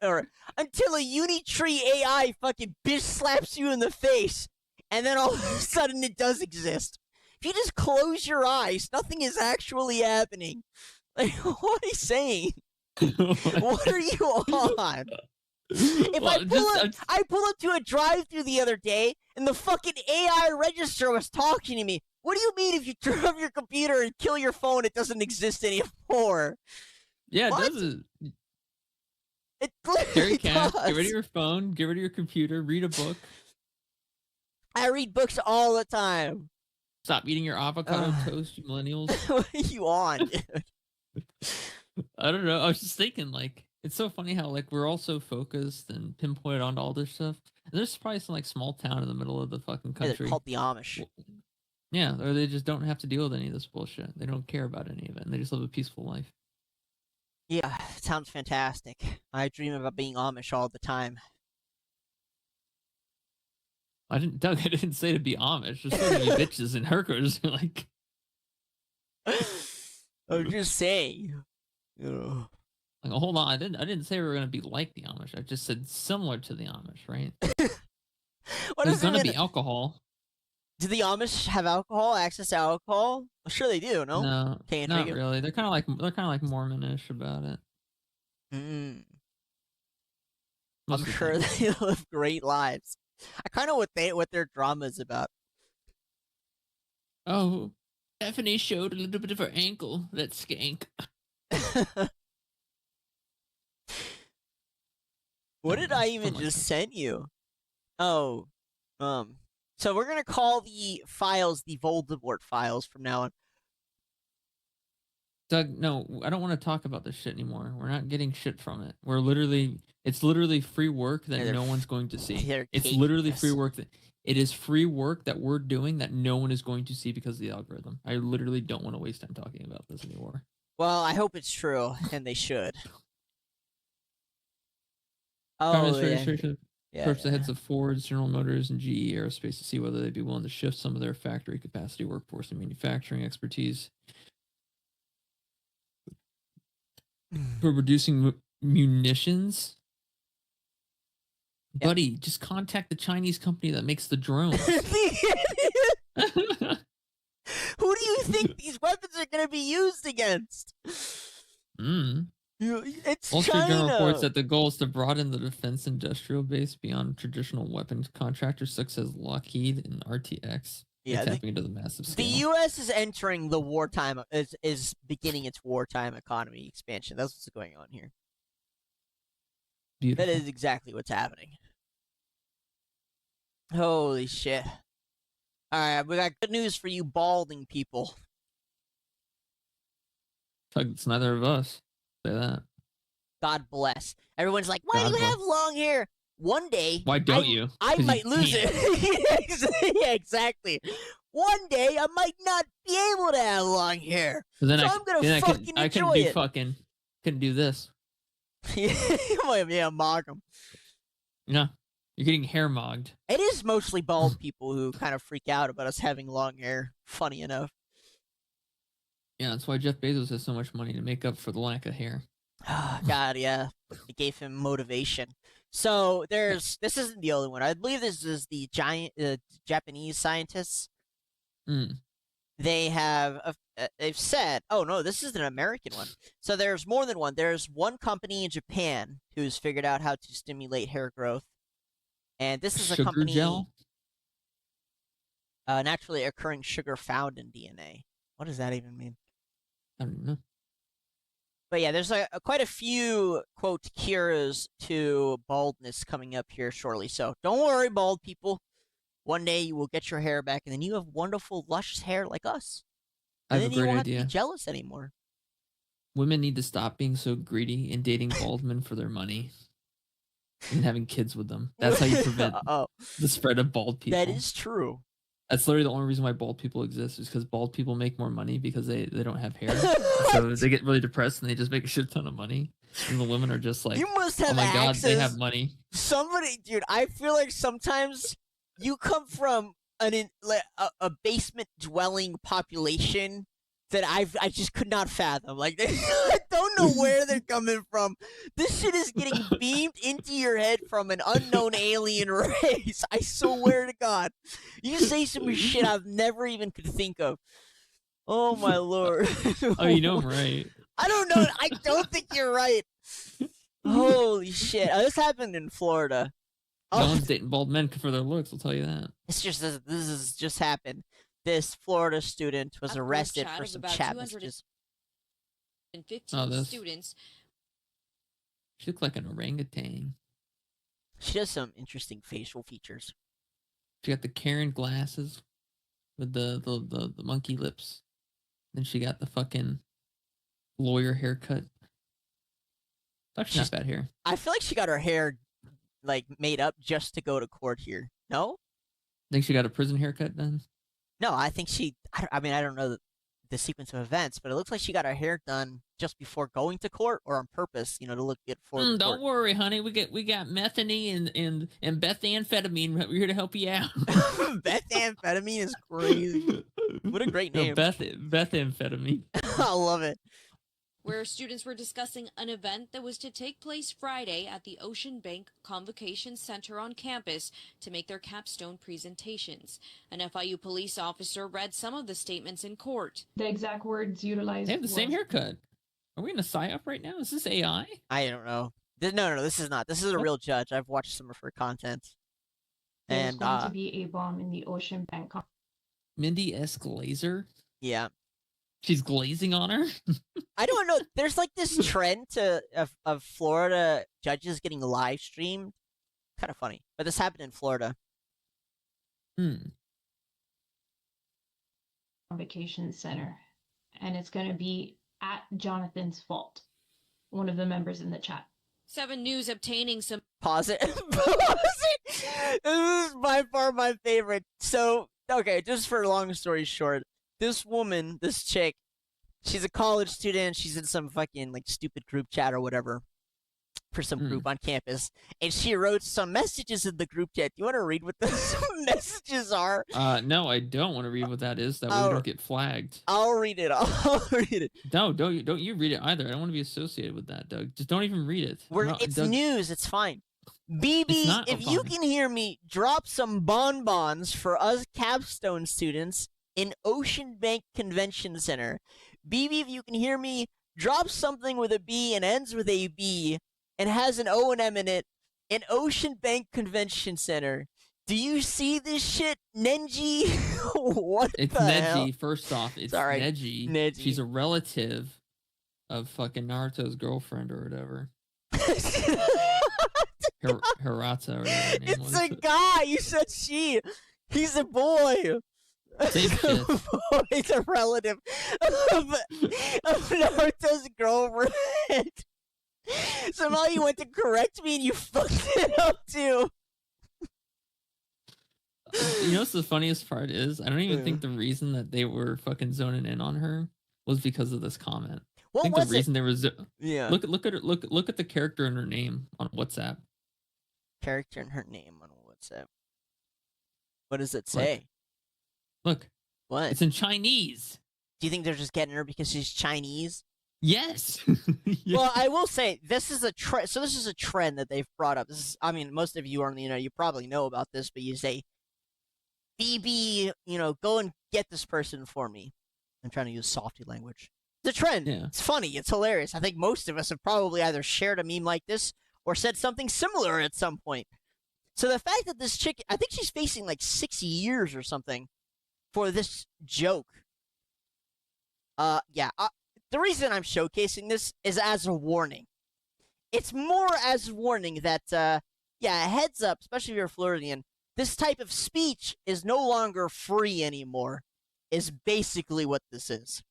Speaker 1: until a Unitree AI fucking bitch slaps you in the face, and then all of a sudden it does exist. If you just close your eyes, nothing is actually happening. Like, what are you saying? What are you on? If I pulled up to a drive-thru the other day, and the fucking AI register was talking to me. What do you mean if you turn off your computer and kill your phone, it doesn't exist anymore?
Speaker 2: Yeah,
Speaker 1: What?
Speaker 2: it doesn't.
Speaker 1: It
Speaker 2: Carry
Speaker 1: clearly
Speaker 2: cash,
Speaker 1: does.
Speaker 2: get rid of your phone, get rid of your computer, read a book.
Speaker 1: I read books all the time.
Speaker 2: Stop eating your avocado toast, you millennials.
Speaker 1: What are you on, dude?
Speaker 2: I don't know. I was just thinking, like, it's so funny how like we're all so focused and pinpointed on all this stuff. And there's probably some like small town in the middle of the fucking
Speaker 1: They're
Speaker 2: country.
Speaker 1: called the Amish.
Speaker 2: Yeah, or they just don't have to deal with any of this bullshit. They don't care about any of it, and they just live a peaceful life.
Speaker 1: Yeah, it sounds fantastic. I dream about being Amish all the time.
Speaker 2: Doug, I didn't say to be Amish. There's so many bitches and herkers. Like,
Speaker 1: I'm just saying. Ugh.
Speaker 2: like, hold on, I didn't say we were gonna be like the Amish. I just said similar to the Amish, right?
Speaker 1: What
Speaker 2: There's
Speaker 1: is
Speaker 2: gonna
Speaker 1: it?
Speaker 2: be alcohol.
Speaker 1: Do the Amish have alcohol? Access to alcohol? Well, sure they do. No.
Speaker 2: No,
Speaker 1: Can't
Speaker 2: not
Speaker 1: drink it?
Speaker 2: really. They're kind of like Mormonish about it.
Speaker 1: Mm.
Speaker 2: Most
Speaker 1: I'm
Speaker 2: of the
Speaker 1: sure
Speaker 2: time.
Speaker 1: they live great lives. I kind of what their drama is about.
Speaker 2: Oh, Stephanie showed a little bit of her ankle. That skank.
Speaker 1: What did I even
Speaker 2: Something like
Speaker 1: just
Speaker 2: that.
Speaker 1: send you? Oh, so we're gonna call the files the Voldemort files from now on.
Speaker 2: Doug, no, I don't want to talk about this shit anymore. We're not getting shit from it. It's literally free work that
Speaker 1: They're
Speaker 2: no one's going to see.
Speaker 1: they're
Speaker 2: It's literally
Speaker 1: cakeless.
Speaker 2: free work it is free work that we're doing that no one is going to see because of the algorithm. I literally don't want to waste time talking about this anymore.
Speaker 1: Well, I hope it's true, and they should.
Speaker 2: Prime
Speaker 1: Oh,
Speaker 2: Minister
Speaker 1: yeah.
Speaker 2: approached the heads of Ford, General Motors, and GE Aerospace to see whether they'd be willing to shift some of their factory capacity, workforce, and manufacturing expertise for producing munitions.
Speaker 1: Yep.
Speaker 2: Buddy, just contact the Chinese company that makes the drones.
Speaker 1: Who do you think these weapons are going to be used against? It's
Speaker 2: Wall Street Journal
Speaker 1: China.
Speaker 2: reports that the goal is to broaden the defense industrial base beyond traditional weapons contractors such as Lockheed and RTX.
Speaker 1: Yeah,
Speaker 2: tapping into the massive
Speaker 1: the
Speaker 2: scale.
Speaker 1: U.S. is entering the wartime, is beginning its wartime economy expansion. That's what's going on here.
Speaker 2: Beautiful.
Speaker 1: That is exactly what's happening. Holy shit. Alright, we got good news for you balding people.
Speaker 2: It's neither of us. Say that.
Speaker 1: God bless. Everyone's like, why do
Speaker 2: God
Speaker 1: you
Speaker 2: bless.
Speaker 1: have long hair? One day,
Speaker 2: Why don't you?
Speaker 1: I
Speaker 2: 'Cause
Speaker 1: might
Speaker 2: you
Speaker 1: lose
Speaker 2: can't.
Speaker 1: it. Yeah, exactly. One day, I might not be able to have long hair.
Speaker 2: So then
Speaker 1: So
Speaker 2: I,
Speaker 1: I'm gonna
Speaker 2: then
Speaker 1: fucking
Speaker 2: I couldn't
Speaker 1: enjoy
Speaker 2: do
Speaker 1: it.
Speaker 2: fucking, couldn't do this.
Speaker 1: Yeah, mock 'em.
Speaker 2: No, you're getting hair mogged.
Speaker 1: It is mostly bald people who kind of freak out about us having long hair. Funny enough.
Speaker 2: Yeah, that's why Jeff Bezos has so much money to make up for the lack of hair.
Speaker 1: Oh, God, yeah. It gave him motivation. So this isn't the only one. I believe this is the giant Japanese scientists.
Speaker 2: Mm.
Speaker 1: They have they've said, oh no, this is an American one. So there's more than one. There's one company in Japan who's figured out how to stimulate hair growth, and this is a
Speaker 2: Sugar
Speaker 1: company.
Speaker 2: gel?
Speaker 1: Naturally occurring sugar found in DNA. What does that even mean?
Speaker 2: I don't know.
Speaker 1: But yeah, there's quite a few, quote, cures to baldness coming up here shortly. So don't worry, bald people. One day you will get your hair back, and then you have wonderful, luscious hair like us.
Speaker 2: I
Speaker 1: And
Speaker 2: have
Speaker 1: then
Speaker 2: a
Speaker 1: you
Speaker 2: great
Speaker 1: won't have to
Speaker 2: idea.
Speaker 1: be jealous anymore.
Speaker 2: Women need to stop being so greedy and dating bald men for their money and having kids with them. That's how you prevent
Speaker 1: Oh,
Speaker 2: the spread of bald people.
Speaker 1: that is true.
Speaker 2: That's literally the only reason why bald people exist is because bald people make more money because they don't have hair. So they get really depressed and they just make a shit ton of money. And the women are just like,
Speaker 1: You must
Speaker 2: oh
Speaker 1: have
Speaker 2: my god,
Speaker 1: access.
Speaker 2: they have money.
Speaker 1: Somebody, dude, I feel like sometimes you come from a basement dwelling population that I just could not fathom. Like, don't don't know where they're coming from. This shit is getting beamed into your head from an unknown alien race. I swear to God. You say some shit I've never even could think of. Oh my lord.
Speaker 2: Oh, you know I'm right.
Speaker 1: I don't know. I don't think you're right. Holy shit. This happened in Florida.
Speaker 2: No one's dating bald men for their looks, I'll tell you that.
Speaker 1: It's just this has just happened. This Florida student was
Speaker 6: A group
Speaker 1: arrested
Speaker 6: chat
Speaker 1: for
Speaker 6: of
Speaker 1: some
Speaker 6: about
Speaker 1: chat
Speaker 6: 200
Speaker 1: messages.
Speaker 6: and 15
Speaker 2: Oh, this.
Speaker 6: students.
Speaker 2: She looked like an orangutan.
Speaker 1: She has some interesting facial features.
Speaker 2: She got the Karen glasses with the monkey lips. Then she got the fucking lawyer haircut. That's not bad hair.
Speaker 1: I feel like she got her hair like made up just to go to court here. No?
Speaker 2: Think she got a prison haircut done?
Speaker 1: No, I think she. I mean, I don't know the sequence of events, but it looks like she got her hair done just before going to court or on purpose, to look good for the
Speaker 2: Don't
Speaker 1: court.
Speaker 2: worry, honey. We got methane and methamphetamine. We're here to help you out.
Speaker 1: Methamphetamine is crazy. What a great
Speaker 2: No,
Speaker 1: name.
Speaker 2: methamphetamine.
Speaker 1: I love it.
Speaker 6: Where students were discussing an event that was to take place Friday at the Ocean Bank Convocation Center on campus to make their capstone presentations. An FIU police officer read some of the statements in court.
Speaker 7: The exact words utilized.
Speaker 2: They have the same haircut. Are we in a psyop right now? Is this AI?
Speaker 1: I don't know. No, this is not. This is a real judge. I've watched some of her content.
Speaker 7: There's
Speaker 1: And
Speaker 7: going to be a bomb in the Ocean Bank.
Speaker 2: Mindy S. Glazer?
Speaker 1: yeah.
Speaker 2: She's glazing on her?
Speaker 1: I don't know. There's like this trend of Florida judges getting live streamed. Kind of funny. But this happened in Florida.
Speaker 7: Convocation Center, and it's going to be at Jonathan's fault. One of the members in the chat.
Speaker 6: 7 News obtaining some
Speaker 1: Pause it. Pause it. This is by far my favorite. So, okay, just for a long story short, this woman, this chick, she's a college student. She's in some fucking like stupid group chat or whatever for some group on campus, and she wrote some messages in the group chat. Do you want to read what those messages are?
Speaker 2: No, I don't want to read what that is. That way we don't get flagged.
Speaker 1: I'll read it. I'll read it.
Speaker 2: No, don't you read it either. I don't want to be associated with that, Doug. Just don't even read it.
Speaker 1: It's
Speaker 2: Doug,
Speaker 1: news. It's fine. BB, if you can hear me, drop some bonbons for us capstone students in Ocean Bank Convention Center. BB, if you can hear me, drop something with a B and ends with a B and has an O and M in it in Ocean Bank Convention Center. Do you see this shit, Nenji? What
Speaker 2: it's
Speaker 1: the
Speaker 2: Neji,
Speaker 1: hell?
Speaker 2: First off. It's
Speaker 1: Sorry,
Speaker 2: Neji.
Speaker 1: Neji.
Speaker 2: She's a relative of fucking Naruto's girlfriend or whatever. Hirata or whatever her name
Speaker 1: It's
Speaker 2: was.
Speaker 1: a guy. You said she. He's a boy.
Speaker 2: Same shit.
Speaker 1: He's a relative of Naruto's girlfriend. Somehow you went to correct me and you fucked it up too.
Speaker 2: You know what's the funniest part is? I don't even think the reason that they were fucking zoning in on her was because of this comment.
Speaker 1: What
Speaker 2: I think
Speaker 1: was
Speaker 2: the reason
Speaker 1: it?
Speaker 2: they were
Speaker 1: Yeah.
Speaker 2: look at her look at the character in her name on WhatsApp.
Speaker 1: Character and her name on WhatsApp. What does it say?
Speaker 2: Look,
Speaker 1: What?
Speaker 2: it's in Chinese.
Speaker 1: Do you think they're just getting her because she's Chinese?
Speaker 2: Yes. Yeah.
Speaker 1: Well, I will say this is a trend. So this is a trend that they've brought up. This is, I mean, most of you are on the internet. You probably know about this, but you say, "BB, go and get this person for me." I'm trying to use softy language. It's a trend.
Speaker 2: Yeah.
Speaker 1: It's funny. It's hilarious. I think most of us have probably either shared a meme like this or said something similar at some point. So the fact that this chick, I think she's facing like 6 years or something for this joke. The reason I'm showcasing this is as a warning. It's more as a warning that, heads up, especially if you're a Floridian, this type of speech is no longer free anymore, is basically what this is.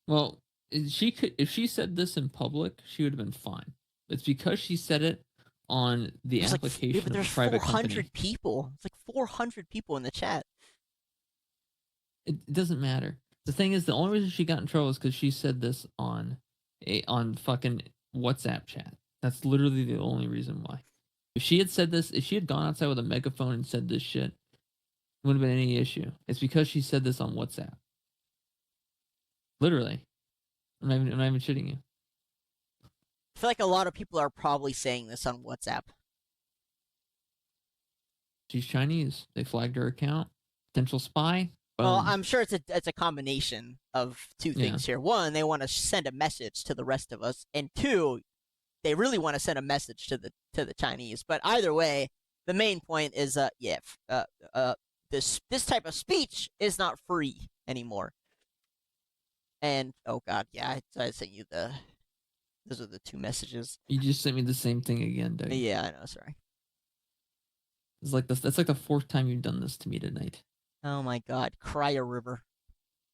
Speaker 2: Well, if she said this in public, she would have been fine. It's because she said it on the
Speaker 1: There's
Speaker 2: application
Speaker 1: but
Speaker 2: of
Speaker 1: there's
Speaker 2: a private
Speaker 1: 400
Speaker 2: company.
Speaker 1: people. It's like 400 people in the chat.
Speaker 2: It doesn't matter. The thing is, the only reason she got in trouble is because she said this on fucking WhatsApp chat. That's literally the only reason why. If she had said this, if she had gone outside with a megaphone and said this shit, wouldn't have been any issue. It's because she said this on WhatsApp. Literally. I'm not even shitting you.
Speaker 1: I feel like a lot of people are probably saying this on WhatsApp.
Speaker 2: She's Chinese. They flagged her account. Potential spy. Boom.
Speaker 1: Well, I'm sure it's a combination of two things here. One, they want to send a message to the rest of us, and two, they really want to send a message to the Chinese. But either way, the main point is this type of speech is not free anymore. And oh god, yeah, I sent you those are the two messages.
Speaker 2: You just sent me the same thing again, Doug.
Speaker 1: Yeah, I know. Sorry.
Speaker 2: It's like this. That's like the fourth time you've done this to me tonight.
Speaker 1: Oh my god, cry a river.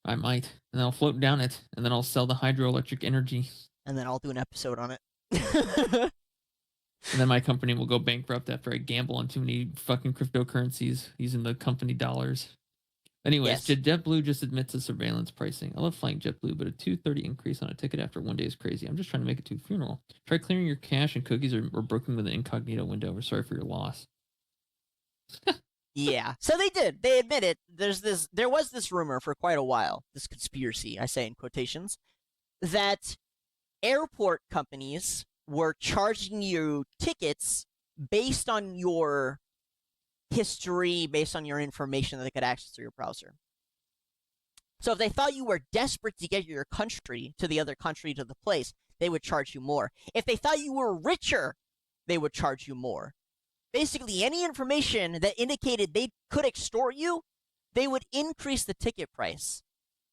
Speaker 2: I might, and then I'll float down it, and then I'll sell the hydroelectric energy,
Speaker 1: and then I'll do an episode on it.
Speaker 2: And then my company will go bankrupt after I gamble on too many fucking cryptocurrencies using the company dollars. Anyways,
Speaker 1: Yes.
Speaker 2: JetBlue just admits to surveillance pricing. I love flying JetBlue, but a $2.30 increase on a ticket after 1 day is crazy. I'm just trying to make it to a funeral. Try clearing your cache and cookies or broken with an incognito window. We're sorry for your loss.
Speaker 1: Yeah. So they did. They admit it. There was this rumor for quite a while, this conspiracy, I say in quotations, that airport companies were charging you tickets based on your history, based on your information that they could access through your browser. So if they thought you were desperate to get your country to the other country, to the place, they would charge you more. If they thought you were richer, they would charge you more. Basically, any information that indicated they could extort you, they would increase the ticket price.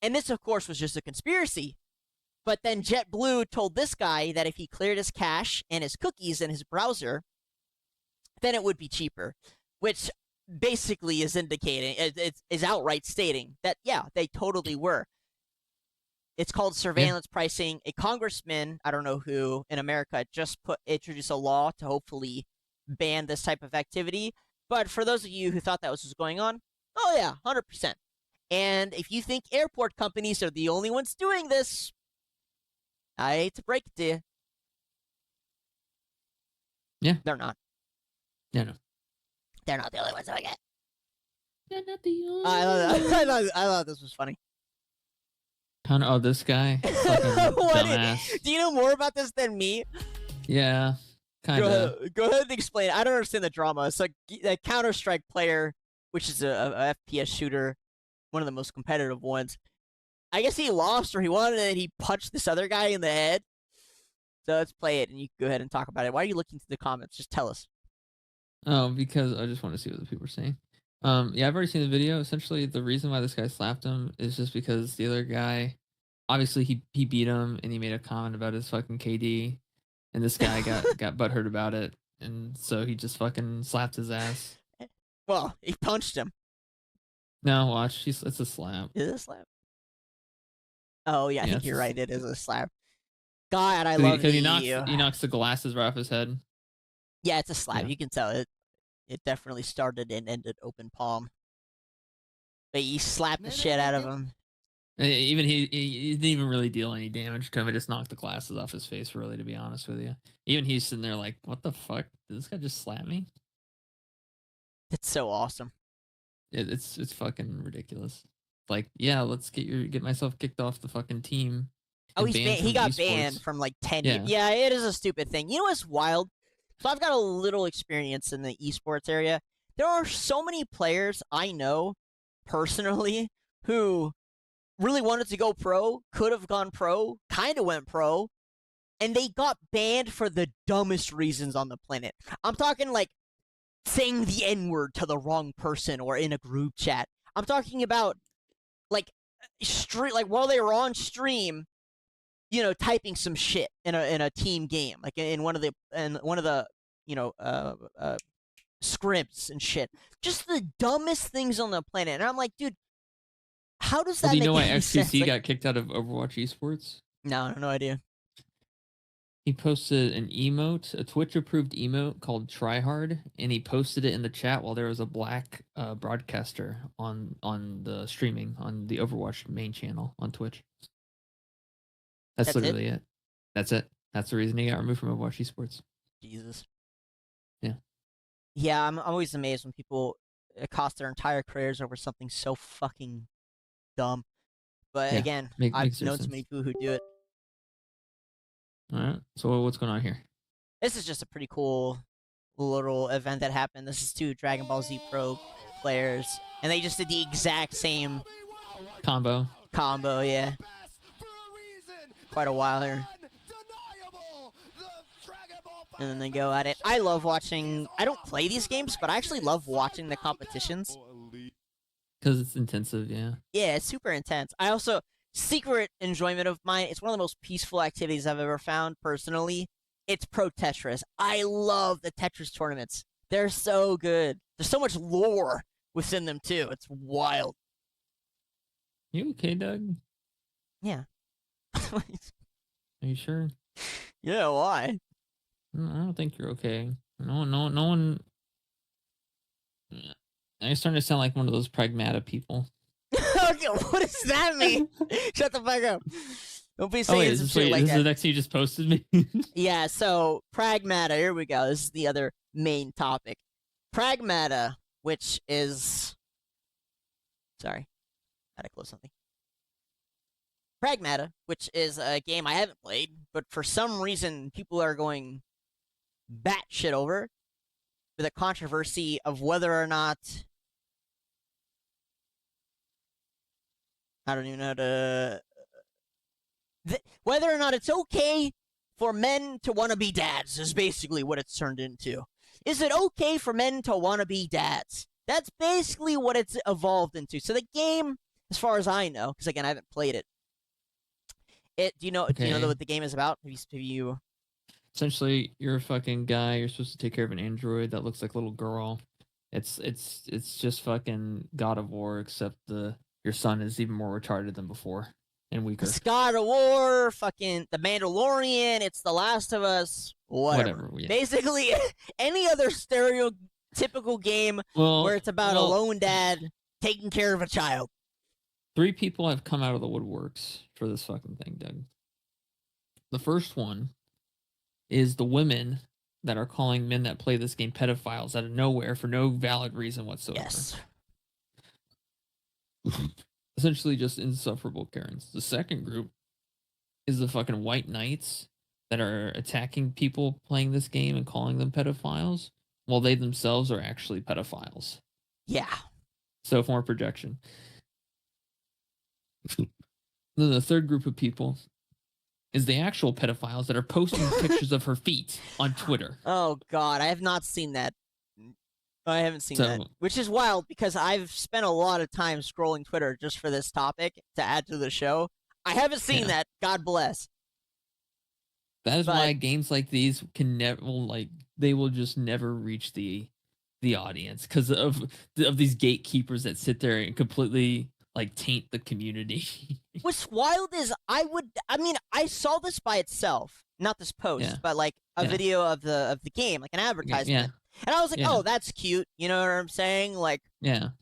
Speaker 1: And this, of course, was just a conspiracy. But then JetBlue told this guy that if he cleared his cache and his cookies in his browser, then it would be cheaper. Which basically is indicating, is outright stating that, yeah, they totally were. It's called surveillance pricing. A congressman, I don't know who, in America, just introduced a law to hopefully ban this type of activity. But for those of you who thought that was what's going on, oh yeah, 100%. And if you think airport companies are the only ones doing this, I hate to break it to you.
Speaker 2: Yeah.
Speaker 1: They're not.
Speaker 2: Yeah, no.
Speaker 1: They're not the only ones doing it.
Speaker 2: They're not the only
Speaker 1: I thought this was funny.
Speaker 2: Oh, this guy. Fucking dumbass.
Speaker 1: Do you know more about this than me?
Speaker 2: Yeah, kind of.
Speaker 1: Go ahead and explain. I don't understand the drama. It's like a Counter-Strike player, which is a FPS shooter, one of the most competitive ones. I guess he lost or he won, and he punched this other guy in the head. So let's play it, and you can go ahead and talk about it. Why are you looking through the comments? Just tell us.
Speaker 2: Oh, because I just want to see what the people are saying. Yeah, I've already seen the video. Essentially, the reason why this guy slapped him is just because the other guy, obviously, he beat him, and he made a comment about his fucking KD, and this guy got butthurt about it, and so he just fucking slapped his ass.
Speaker 1: Well, he punched him.
Speaker 2: No, watch, it's a slap.
Speaker 1: Is it a slap? Oh yeah, I think you're right. It is a slap. God, I
Speaker 2: love
Speaker 1: love
Speaker 2: because he knocks the glasses right off his head.
Speaker 1: Yeah, it's a slap.
Speaker 2: Yeah.
Speaker 1: You can tell it. It definitely started and ended open palm. But he slapped the shit out of him.
Speaker 2: Even he didn't even really deal any damage to him. It just knocked the glasses off his face, really, to be honest with you. Even he's sitting there like, what the fuck? Did this guy just slap me?
Speaker 1: It's so awesome.
Speaker 2: It's fucking ridiculous. Like, yeah, let's get myself kicked off the fucking team.
Speaker 1: Oh, he got banned from like 10 years. Yeah, it is a stupid thing. You know what's wild? So I've got a little experience in the esports area. There are so many players I know personally who really wanted to go pro, could have gone pro, kind of went pro, and they got banned for the dumbest reasons on the planet. I'm talking like saying the N-word to the wrong person or in a group chat. I'm talking about like while they were on stream, you know, typing some shit in a team game, like in one of the you know scripts and shit. Just the dumbest things on the planet. And I'm like, dude, how does that make
Speaker 2: do you know why
Speaker 1: any sense?
Speaker 2: XQC got kicked out of Overwatch esports?
Speaker 1: No, no idea.
Speaker 2: He posted an emote, a Twitch-approved emote called Tryhard, and he posted it in the chat while there was a black broadcaster on the streaming on the Overwatch main channel on Twitch. That's literally it. That's it. That's the reason he got removed from Overwatch esports.
Speaker 1: Jesus.
Speaker 2: Yeah.
Speaker 1: Yeah, I'm always amazed when people cost their entire careers over something so fucking dumb. But again, I've known so many people who do it.
Speaker 2: All right. So what's going on here?
Speaker 1: This is just a pretty cool little event that happened. This is 2 Dragon Ball Z Pro players, and they just did the exact same
Speaker 2: Combo.
Speaker 1: yeah. Quite a while here. And then they go at it. I love watching... I don't play these games, but I actually love watching the competitions.
Speaker 2: Because it's intensive, yeah.
Speaker 1: Yeah, it's super intense. I also... Secret enjoyment of mine, it's one of the most peaceful activities I've ever found, personally. It's Pro Tetris. I love the Tetris tournaments. They're so good. There's so much lore within them, too. It's wild.
Speaker 2: You okay, Doug?
Speaker 1: Yeah.
Speaker 2: Are you sure?
Speaker 1: Yeah, why?
Speaker 2: I don't think you're okay. No one... Now you're starting to sound like one of those Pragmata people.
Speaker 1: Okay, what does that mean? Shut the fuck up. Don't be saying some shit like
Speaker 2: this
Speaker 1: that.
Speaker 2: is the next you just posted me?
Speaker 1: Yeah, so Pragmata, here we go. This is the other main topic. Pragmata, which is... Sorry. Gotta close something. Pragmata, which is a game I haven't played, but for some reason people are going batshit over with a controversy of whether or not... I don't even know how to... whether or not it's okay for men to want to be dads is basically what it's turned into. Is it okay for men to want to be dads? That's basically what it's evolved into. So the game, as far as I know, because again I haven't played it. Do you know what the game is about? Have you?
Speaker 2: Essentially, you're a fucking guy. You're supposed to take care of an android that looks like a little girl. It's just fucking God of War, except your son is even more retarded than before and weaker.
Speaker 1: It's God of War, fucking The Mandalorian, it's The Last of Us, whatever.
Speaker 2: Yeah.
Speaker 1: Basically, any other stereotypical game where it's about a lone dad taking care of a child.
Speaker 2: 3 people have come out of the woodworks for this fucking thing, Doug. The first one is the women that are calling men that play this game pedophiles out of nowhere for no valid reason whatsoever.
Speaker 1: Yes.
Speaker 2: Essentially just insufferable Karens. The second group is the fucking white knights that are attacking people playing this game and calling them pedophiles, while they themselves are actually pedophiles.
Speaker 1: Yeah.
Speaker 2: So more projection. Then the third group of people is the actual pedophiles that are posting pictures of her feet on Twitter.
Speaker 1: Oh, God. I have not seen that. I haven't seen that. Which is wild, because I've spent a lot of time scrolling Twitter just for this topic to add to the show. I haven't seen that. God bless.
Speaker 2: That is why games like these can never, they will just never reach the audience, because of these gatekeepers that sit there and completely taint the community.
Speaker 1: What's wild is I saw this by itself, not this post, but a video of the game, like an advertisement.
Speaker 2: Yeah.
Speaker 1: And I was like, oh, that's cute. You know what I'm saying?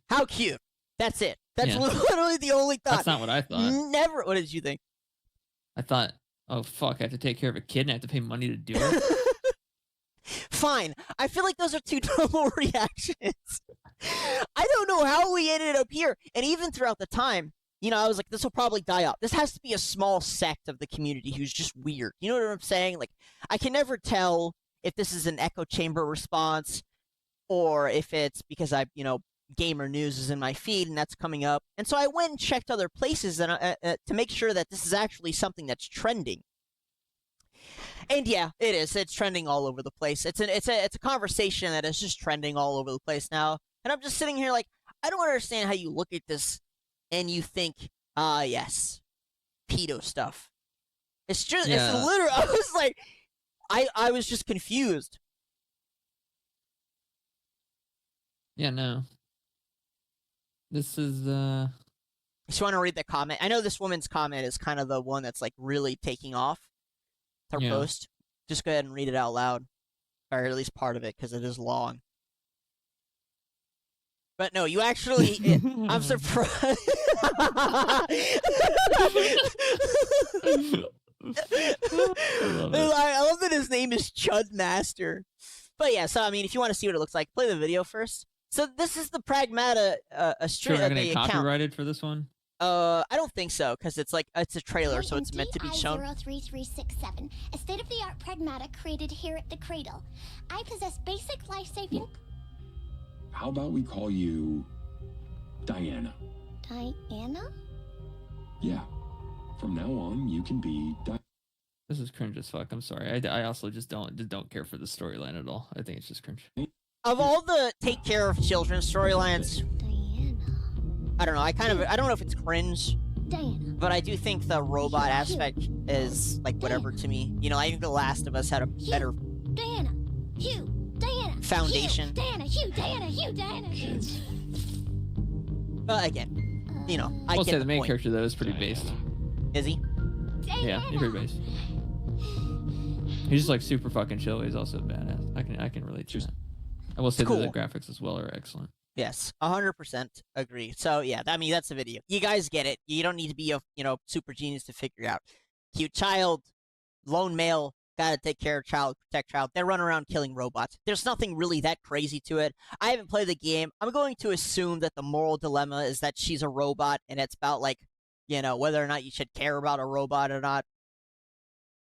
Speaker 1: How cute. That's it. That's literally the only thought.
Speaker 2: That's not what I thought.
Speaker 1: Never. What did you think?
Speaker 2: I thought, oh, fuck, I have to take care of a kid and I have to pay money to do it?
Speaker 1: Fine. I feel like those are 2 normal reactions. I don't know how we ended up here. And even throughout the time, I was like, this will probably die out. This has to be a small sect of the community who's just weird. You know what I'm saying? I can never tell if this is an echo chamber response or if it's because gamer news is in my feed and that's coming up. And so I went and checked other places and to make sure that this is actually something that's trending. And yeah, it is. It's trending all over the place. It's a conversation that is just trending all over the place now. And I'm just sitting here I don't understand how you look at this and you think, yes, pedo stuff. It's just, it's literally, I was like, I was just confused.
Speaker 2: Yeah, no. This is,
Speaker 1: I just want to read the comment. I know this woman's comment is kind of the one that's really taking off. Her post. Just go ahead and read it out loud. Or at least part of it, because it is long. But no, you actually... I'm surprised. I love that his name is Chud Master. But yeah, so if you want to see what it looks like, play the video first. So this is the Pragmata
Speaker 2: stream. Sure, I'm gonna get copyrighted for this one.
Speaker 1: I don't think so, because it's a trailer, so it's meant to be shown.
Speaker 8: DI-03367, a state-of-the-art Pragmata created here at the Cradle. I possess basic life-saving...
Speaker 9: How about we call you Diana?
Speaker 8: Diana?
Speaker 9: Yeah. From now on, you can be
Speaker 2: This is cringe as fuck. I'm sorry. I also just don't care for the storyline at all. I think it's just cringe.
Speaker 1: Of all the take care of children storylines,
Speaker 8: Diana.
Speaker 1: I don't know. I don't know if it's cringe,
Speaker 8: Diana.
Speaker 1: but I do think the robot aspect is like whatever to me. You know, I think The Last of Us had a better
Speaker 8: Diana. Hugh. Diana.
Speaker 1: foundation.
Speaker 8: Hugh. Diana. Hugh. Diana. Hugh. Diana.
Speaker 9: kids.
Speaker 1: Again, you know, I
Speaker 2: will
Speaker 1: get
Speaker 2: say the main
Speaker 1: point.
Speaker 2: character though is pretty based.
Speaker 1: Is he?
Speaker 2: Yeah, he's pretty based. He's just like super fucking chill. He's also a badass. I can relate to that. I will say that the graphics as well are excellent.
Speaker 1: Yes, 100% agree. So yeah, I mean that's the video. You guys get it. You don't need to be a super genius to figure it out. Cute child, lone male, gotta take care of child, protect child. They run around killing robots. There's nothing really that crazy to it. I haven't played the game. I'm going to assume that the moral dilemma is that she's a robot, and it's about whether or not you should care about a robot or not.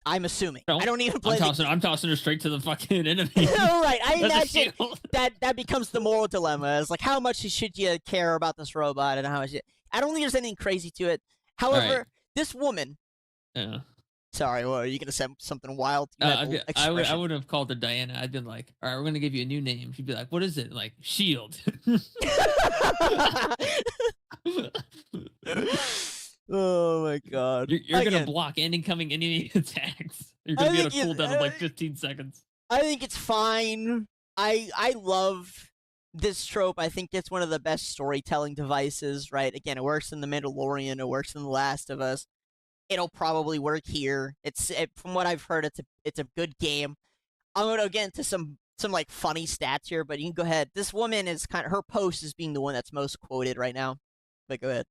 Speaker 1: I'm assuming. I don't even play.
Speaker 2: I'm tossing her straight to the fucking enemy.
Speaker 1: Right. I imagine
Speaker 2: shield.
Speaker 1: that becomes the moral dilemma. It's like, how much should you care about this robot, and how much? I don't think there's anything crazy to it. However, this woman.
Speaker 2: Yeah.
Speaker 1: Sorry, what, are you gonna say something wild?
Speaker 2: I would have called her Diana. I'd been like, all right, we're gonna give you a new name. She'd be like, what is it? Like, Shield.
Speaker 1: Oh my god.
Speaker 2: You're gonna block incoming enemy attacks. You're gonna be on a cooldown of like 15 seconds.
Speaker 1: I think it's fine. I love this trope. I think it's one of the best storytelling devices, right? Again, it works in The Mandalorian, it works in The Last of Us. It'll probably work here. From what I've heard, it's a good game. I'm gonna get into some like funny stats here, but you can go ahead. This woman is her post is being the one that's most quoted right now. But go ahead.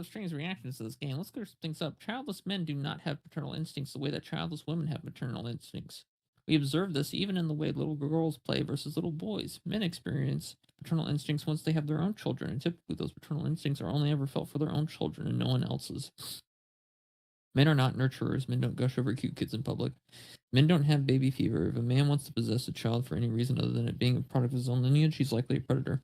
Speaker 2: Strange reactions to this game. Let's clear some things up. Childless men do not have paternal instincts the way that childless women have maternal instincts. We observe this even in the way little girls play versus little boys. Men experience paternal instincts once they have their own children, and typically those paternal instincts are only ever felt for their own children and no one else's. Men are not nurturers. Men don't gush over cute kids in public. Men don't have baby fever. If a man wants to possess a child for any reason other than it being a product of his own lineage, he's likely a predator.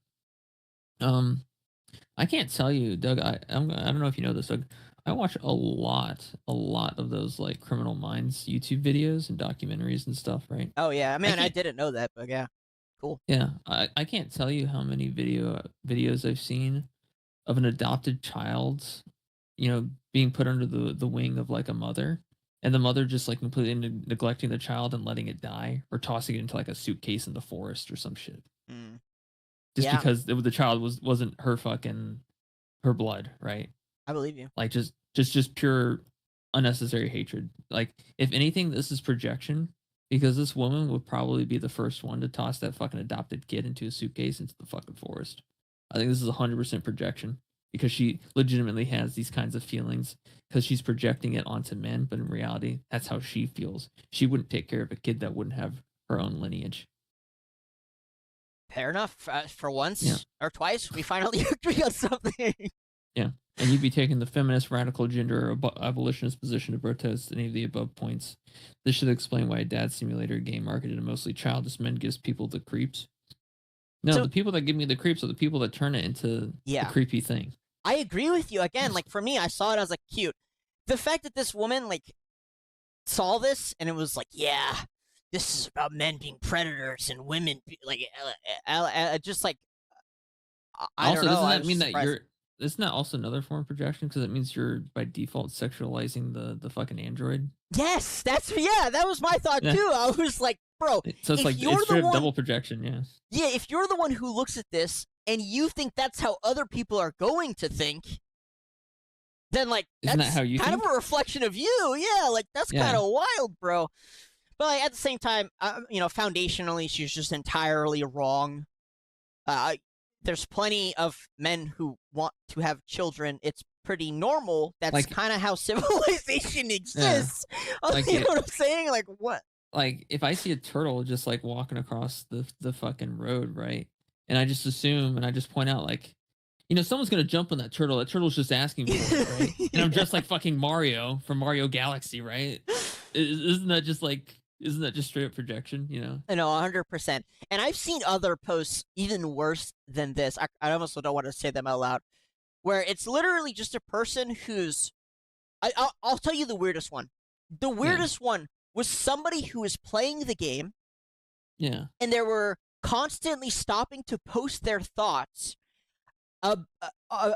Speaker 2: I can't tell you, Doug. I don't know if you know this, Doug. I watch a lot of those like Criminal Minds YouTube videos and documentaries and stuff, right?
Speaker 1: Oh yeah, man, I didn't know that, but yeah, cool.
Speaker 2: Yeah, I can't tell you how many videos I've seen of an adopted child, being put under the wing of like a mother, and the mother just like completely neglecting the child and letting it die, or tossing it into like a suitcase in the forest or some shit.
Speaker 1: Mm.
Speaker 2: Just because the child wasn't her blood, right?
Speaker 1: I believe you.
Speaker 2: Like just pure unnecessary hatred. Like if anything, this is projection, because this woman would probably be the first one to toss that fucking adopted kid into a suitcase into the fucking forest. I think this is 100% projection, because she legitimately has these kinds of feelings because she's projecting it onto men, but in reality, that's how she feels. She wouldn't take care of a kid that wouldn't have her own lineage.
Speaker 1: Fair enough. For once or twice, we finally agree on something.
Speaker 2: Yeah, and you'd be taking the feminist, radical, gender, or abolitionist position to protest any of the above points. This should explain why a dad simulator game marketed to mostly childless men gives people the creeps. No, the people that give me the creeps are the people that turn it into a creepy thing.
Speaker 1: I agree with you. Again, like for me, I saw it as like cute. The fact that this woman like saw this and it was like, yeah, this is about men being predators and women just like I
Speaker 2: also,
Speaker 1: don't know.
Speaker 2: doesn't that mean that isn't that also another form of projection, because it means you're by default sexualizing the fucking android?
Speaker 1: Yes, that was my thought too. I was like, bro,
Speaker 2: so it's like it's straight double projection,
Speaker 1: Yeah, if you're the one who looks at this and you think that's how other people are going to think, then like
Speaker 2: isn't that how you
Speaker 1: kind
Speaker 2: think?
Speaker 1: of a reflection of you. Yeah, like that's kind of wild, bro. But like, at the same time, foundationally, she's just entirely wrong. There's plenty of men who want to have children. It's pretty normal. That's like, kind of how civilization exists. Yeah. Like you know what I'm saying? Like what?
Speaker 2: Like if I see a turtle just like walking across the fucking road, right? And I just assume and I just point out like, you know, someone's gonna jump on that turtle. That turtle's just asking for it, right? And I'm just like fucking Mario from Mario Galaxy, right? Isn't that just straight up projection? You know?
Speaker 1: I know, 100%. And I've seen other posts even worse than this. I almost don't want to say them out loud, where it's literally just a person who's. I'll tell you the weirdest one. The weirdest one was somebody who was playing the game.
Speaker 2: Yeah.
Speaker 1: And they were constantly stopping to post their thoughts,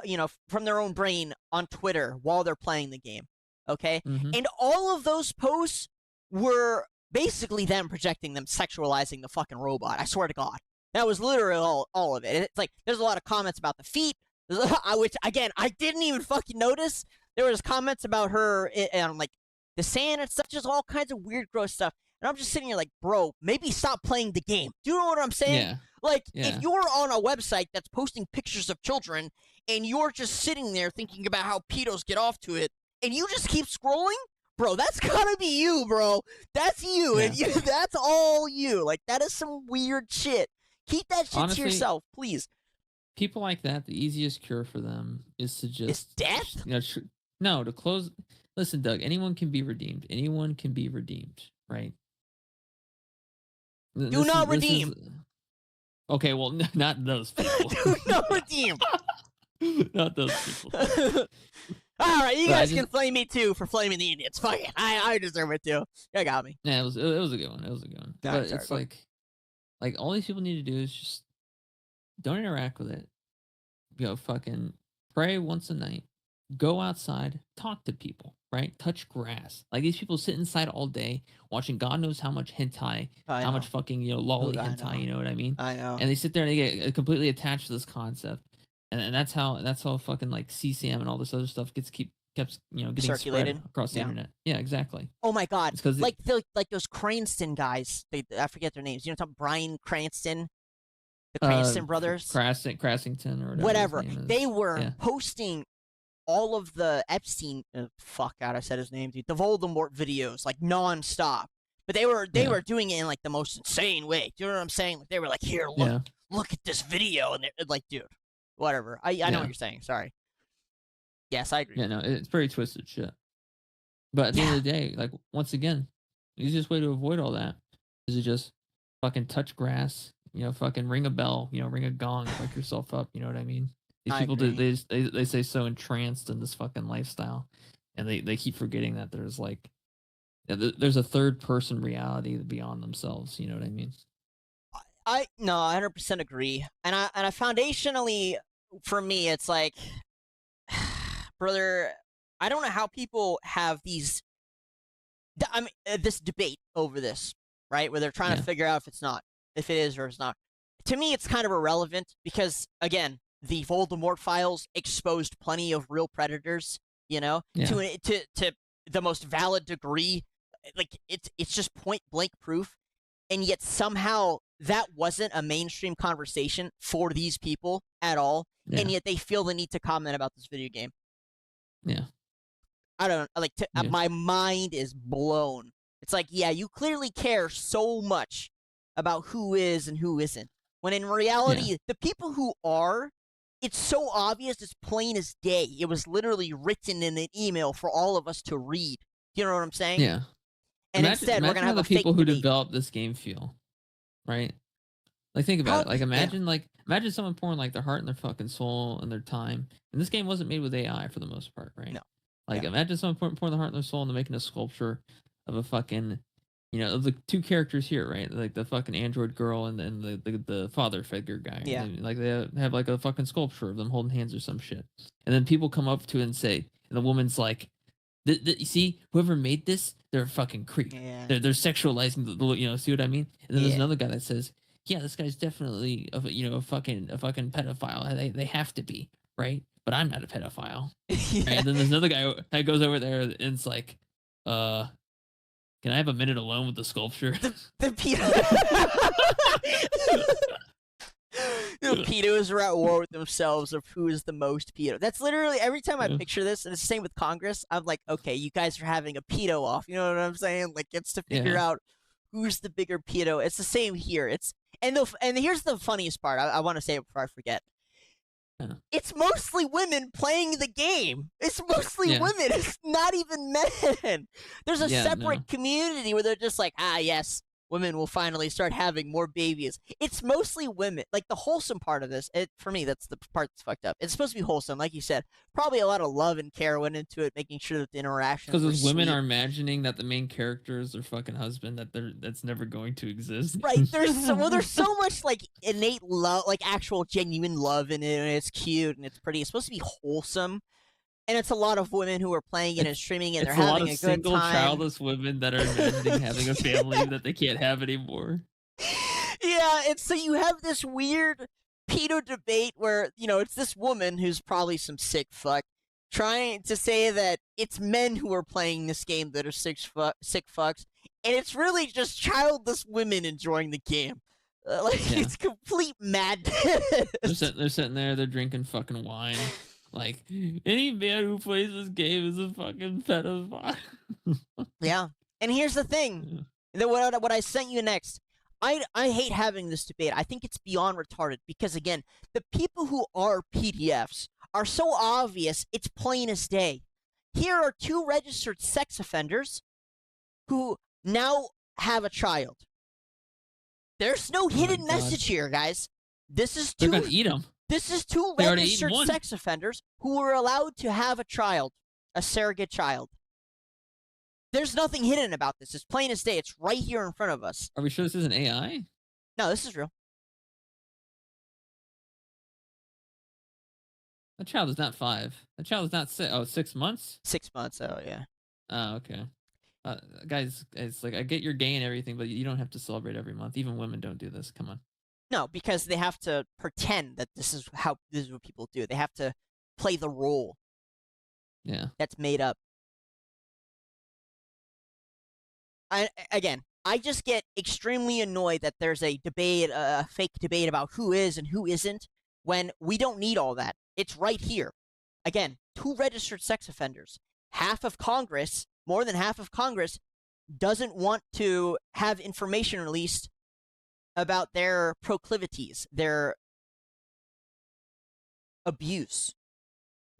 Speaker 1: you know, from their own brain on Twitter while they're playing the game. Okay?
Speaker 2: Mhm.
Speaker 1: And all of those posts were basically them projecting them, sexualizing the fucking robot. I swear to God. That was literally all of it. It's like, there's a lot of comments about the feet, which, again, I didn't even fucking notice. There was comments about her and like the sand and stuff, just all kinds of weird, gross stuff. And I'm just sitting here like, bro, maybe stop playing the game. Do you know what I'm saying?
Speaker 2: Yeah.
Speaker 1: Like,
Speaker 2: Yeah.
Speaker 1: if you're on a website that's posting pictures of children and you're just sitting there thinking about how pedos get off to it, and you just keep scrolling, bro, that's gotta be you, bro. That's you, and that's all you. Like, that is some weird shit. Keep that shit
Speaker 2: Honestly,
Speaker 1: to yourself, please.
Speaker 2: People like that, the easiest cure for them is to just
Speaker 1: It's death?
Speaker 2: You know, no, to close. Listen, Doug. Anyone can be redeemed. Anyone can be redeemed, right?
Speaker 1: Do not redeem.
Speaker 2: Okay, well, not those people.
Speaker 1: Do not redeem.
Speaker 2: Not those people.
Speaker 1: All right, you
Speaker 2: But I
Speaker 1: guys
Speaker 2: just-
Speaker 1: can flame me too for flaming the Indians. Fuck it, I deserve it too. You got me.
Speaker 2: Yeah, it was a good one. It was a good one.
Speaker 1: Alright,
Speaker 2: But
Speaker 1: sorry,
Speaker 2: it's
Speaker 1: go
Speaker 2: like all these people need to do is just don't interact with it. Fucking pray once a night. Go outside, talk to people, right? Touch grass. Like these people sit inside all day watching God knows how much hentai,
Speaker 1: I
Speaker 2: how much
Speaker 1: know.
Speaker 2: fucking lolly
Speaker 1: I know.
Speaker 2: hentai. You know what I mean?
Speaker 1: I know.
Speaker 2: And they sit there and they get completely attached to this concept, and that's how fucking like CSAM and all this other stuff kept getting
Speaker 1: Circulated?
Speaker 2: spread across the
Speaker 1: Yeah.
Speaker 2: internet. Yeah, exactly.
Speaker 1: Oh my God!
Speaker 2: It's 'cause
Speaker 1: like those Cranston guys. I forget their names. You know, what I'm talking Brian Cranston, the Cranston brothers.
Speaker 2: Crassington or
Speaker 1: Whatever.
Speaker 2: his name is.
Speaker 1: They were
Speaker 2: Yeah.
Speaker 1: posting all of the Epstein. Fuck out! I said his name, dude. The Voldemort videos, like nonstop. But they were doing it in like the most insane way. Do you know what I'm saying? Like they were like, here, look at this video, and they're like, dude, whatever. I know what you're saying. Sorry. Yes, I agree.
Speaker 2: Yeah, no, it's pretty twisted shit. But at the end of the day, like once again, the easiest way to avoid all that is to just fucking touch grass, fucking ring a bell, ring a gong, wake yourself up. You know what I mean? These
Speaker 1: I
Speaker 2: people
Speaker 1: agree.
Speaker 2: they say so entranced in this fucking lifestyle, and they keep forgetting that there's like there's a third person reality beyond themselves. You know what I mean?
Speaker 1: I 100% agree, and I foundationally, for me, it's like, brother, I don't know how people have these. I mean, this debate over this, right? Where they're trying to figure out if it is or it's not. To me, it's kind of irrelevant because, again, the Voldemort files exposed plenty of real predators. To the most valid degree. Like it's just point blank proof, and yet somehow that wasn't a mainstream conversation for these people at all, and yet they feel the need to comment about this video game.
Speaker 2: Yeah.
Speaker 1: I don't like. My mind is blown. It's like, yeah, you clearly care so much about who is and who isn't, when in reality, the people who are, it's so obvious, it's plain as day. It was literally written in an email for all of us to read. You know what I'm saying?
Speaker 2: Yeah.
Speaker 1: And
Speaker 2: imagine
Speaker 1: instead, we're gonna have
Speaker 2: how
Speaker 1: a
Speaker 2: the people
Speaker 1: fake
Speaker 2: who
Speaker 1: debate.
Speaker 2: developed this game feel, right? Like think about it. Like imagine someone pouring like their heart and their fucking soul and their time. And this game wasn't made with AI for the most part, right?
Speaker 1: No.
Speaker 2: Like imagine someone pouring their heart and their soul into making a sculpture of a fucking, of the two characters here, right? Like the fucking android girl and then the father figure guy.
Speaker 1: Yeah.
Speaker 2: Like they have like a fucking sculpture of them holding hands or some shit. And then people come up to it and say, and the woman's like, you see, whoever made this, they're a fucking creep.
Speaker 1: Yeah.
Speaker 2: They're sexualizing the see what I mean? And then there's another guy that says, yeah, this guy's definitely a fucking pedophile. They have to be, right? But I'm not a pedophile. Right? And then there's another guy that goes over there and it's like, can I have a minute alone with the sculpture?
Speaker 1: The pedos are at war with themselves of who is the most pedo. That's literally every time I picture this, and it's the same with Congress. I'm like, okay, you guys are having a pedo off. You know what I'm saying? Like, it's to figure out who's the bigger pedo. It's the same here. And here's the funniest part. I want to say it before I forget.
Speaker 2: Yeah.
Speaker 1: It's mostly women playing the game. It's mostly women. It's not even men. There's a separate community where they're just like, yes, women will finally start having more babies. It's mostly women. Like, the wholesome part of this, for me, that's the part that's fucked up. It's supposed to be wholesome, like you said. Probably a lot of love and care went into it, making sure that the interactions
Speaker 2: Because
Speaker 1: were
Speaker 2: those women
Speaker 1: sweet.
Speaker 2: are imagining that the main character is their fucking husband, that's never going to exist.
Speaker 1: Right, there's so much like innate love, like actual genuine love in it, and it's cute and it's pretty. It's supposed to be wholesome, and it's a lot of women who are playing it and streaming, and they're having a good time.
Speaker 2: It's a lot of single childless women that are imagining having a family that they can't have anymore.
Speaker 1: Yeah, and so you have this weird pedo debate where, it's this woman who's probably some sick fuck trying to say that it's men who are playing this game that are sick fucks, and it's really just childless women enjoying the game. It's complete madness.
Speaker 2: They're sitting there, they're drinking fucking wine. Like, any man who plays this game is a fucking pedophile.
Speaker 1: Yeah. And here's the thing. What I sent you next, I hate having this debate. I think it's beyond retarded because, again, the people who are PDFs are so obvious, it's plain as day. Here are 2 registered sex offenders who now have a child. There's no hidden message here, guys. This is 2.
Speaker 2: They're gonna eat them.
Speaker 1: This is 2 registered sex offenders who were allowed to have a child, a surrogate child. There's nothing hidden about this. It's plain as day. It's right here in front of us.
Speaker 2: Are we sure this isn't AI?
Speaker 1: No, this is real.
Speaker 2: That child is not 5. That child is not 6 months?
Speaker 1: 6 months, oh, yeah.
Speaker 2: Oh, okay. Guys, it's like, I get you're gay and everything, but you don't have to celebrate every month. Even women don't do this. Come on.
Speaker 1: No, because they have to pretend that this is what people do. They have to play the role.
Speaker 2: Yeah.
Speaker 1: That's made up. I just get extremely annoyed that there's a debate, a fake debate about who is and who isn't, when we don't need all that. It's right here. Again, 2 registered sex offenders. More than half of Congress doesn't want to have information released about their proclivities, their abuse.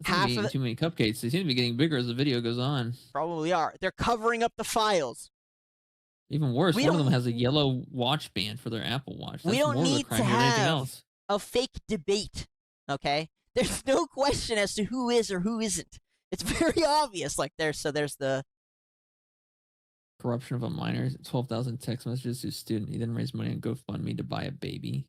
Speaker 2: Eating too many cupcakes. They seem to be getting bigger as the video goes on.
Speaker 1: Probably are. They're covering up the files.
Speaker 2: Even worse, one of them has a yellow watch band for their Apple Watch. That's
Speaker 1: we don't
Speaker 2: more
Speaker 1: need
Speaker 2: of a crime
Speaker 1: to
Speaker 2: than anything
Speaker 1: have
Speaker 2: else.
Speaker 1: a fake debate, okay? There's no question as to who is or who isn't. It's very obvious. Like, there's the
Speaker 2: corruption of a minor. 12,000 text messages to a student. He then raised money on GoFundMe to buy a baby.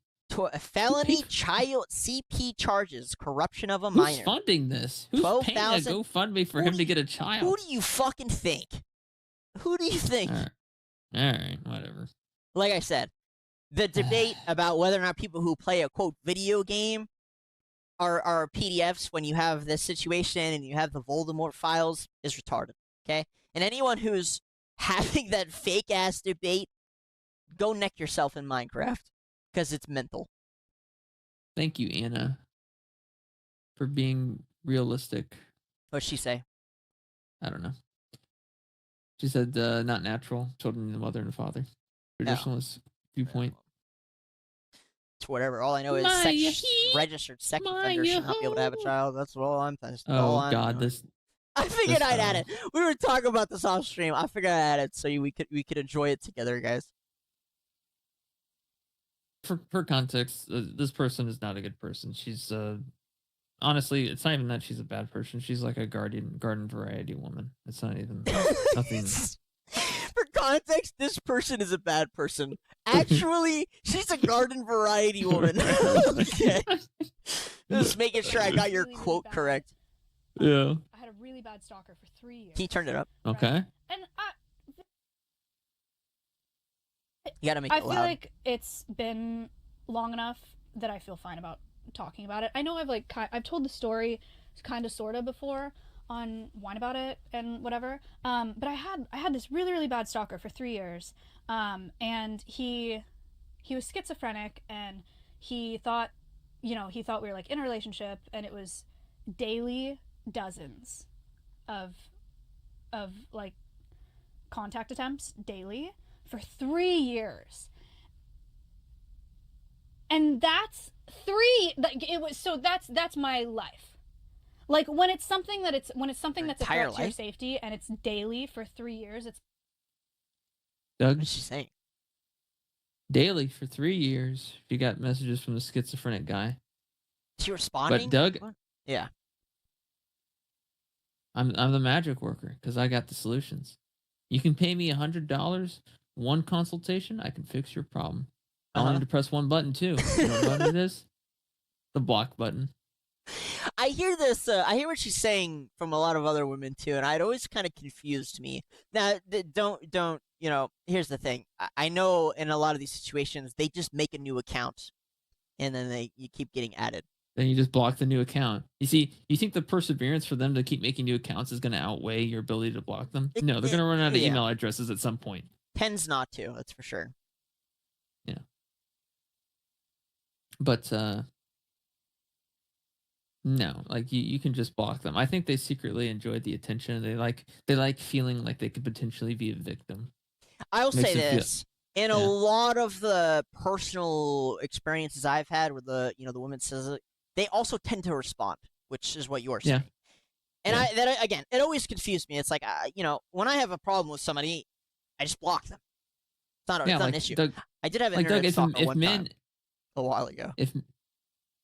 Speaker 1: Felony child CP charges, corruption of a minor.
Speaker 2: Who's funding this? Who's paying a GoFundMe for him to get a child?
Speaker 1: Who do you fucking think? Who do you think?
Speaker 2: All right, whatever.
Speaker 1: Like I said, the debate about whether or not people who play a, quote, video game are PDFs when you have this situation and you have the Voldemort files is retarded, okay? And anyone who's having that fake-ass debate, go neck yourself in Minecraft, because it's mental.
Speaker 2: Thank you, Anna, for being realistic.
Speaker 1: What'd she say?
Speaker 2: I don't know. She said, not natural. Children need the mother and the father. Traditionalist viewpoint.
Speaker 1: It's whatever. All I know is registered sex offenders should not be able to have a child. That's all I'm saying.
Speaker 2: God, this...
Speaker 1: I figured I'd add it. We were talking about this off stream. I figured I'd add it so we could enjoy it together, guys.
Speaker 2: For context, this person is not a good person. She's honestly, it's not even that she's a bad person. She's like a garden variety woman. It's not even nothing.
Speaker 1: For context, this person is a bad person. Actually, she's a garden variety woman. Okay. Just making sure I got your quote correct.
Speaker 2: Yeah.
Speaker 10: I had a really bad stalker for 3 years.
Speaker 1: He turned it up.
Speaker 2: Okay.
Speaker 10: And
Speaker 1: you gotta make it
Speaker 10: loud. I feel like it's been long enough that I feel fine about talking about it. I know I've told the story kind of sort of before on Wine About It and whatever. But I had this really, really bad stalker for 3 years. And he was schizophrenic, and he thought we were like in a relationship, and it was daily dozens of like contact attempts daily for 3 years. And that's 3. Like it was. So that's my life. Like when it's something that's a threat to your
Speaker 1: life?
Speaker 10: safety and it's daily for 3 years. It's
Speaker 2: Doug,
Speaker 1: What's she saying?
Speaker 2: daily for 3 years. You got messages from the schizophrenic guy.
Speaker 1: Is she responding?
Speaker 2: But Doug,
Speaker 1: What? Yeah.
Speaker 2: I'm the magic worker because I got the solutions. You can pay me $100, one consultation. I can fix your problem. I only need to press one button too. You know what button it is? The block button.
Speaker 1: I hear this. I hear what she's saying from a lot of other women too, and it always kind of confused me. Now, don't. You know, here's the thing. I know in a lot of these situations they just make a new account, and then you keep getting added.
Speaker 2: Then you just block the new account. You see, you think the perseverance for them to keep making new accounts is going to outweigh your ability to block them? No, they're going to run out of email addresses at some point.
Speaker 1: Tends not to. That's for sure.
Speaker 2: Yeah. But no, like you can just block them. I think they secretly enjoy the attention. They like feeling like they could potentially be a victim.
Speaker 1: I'll
Speaker 2: Makes
Speaker 1: say
Speaker 2: it feel-
Speaker 1: this. In a lot of the personal experiences I've had where the woman says it, they also tend to respond, which is what you're saying. And again, it always confused me. It's like, when I have a problem with somebody, I just block them. It's not an issue.
Speaker 2: Doug,
Speaker 1: I did have an
Speaker 2: like
Speaker 1: internet
Speaker 2: Doug,
Speaker 1: stalker
Speaker 2: if
Speaker 1: one
Speaker 2: men,
Speaker 1: time, a while ago.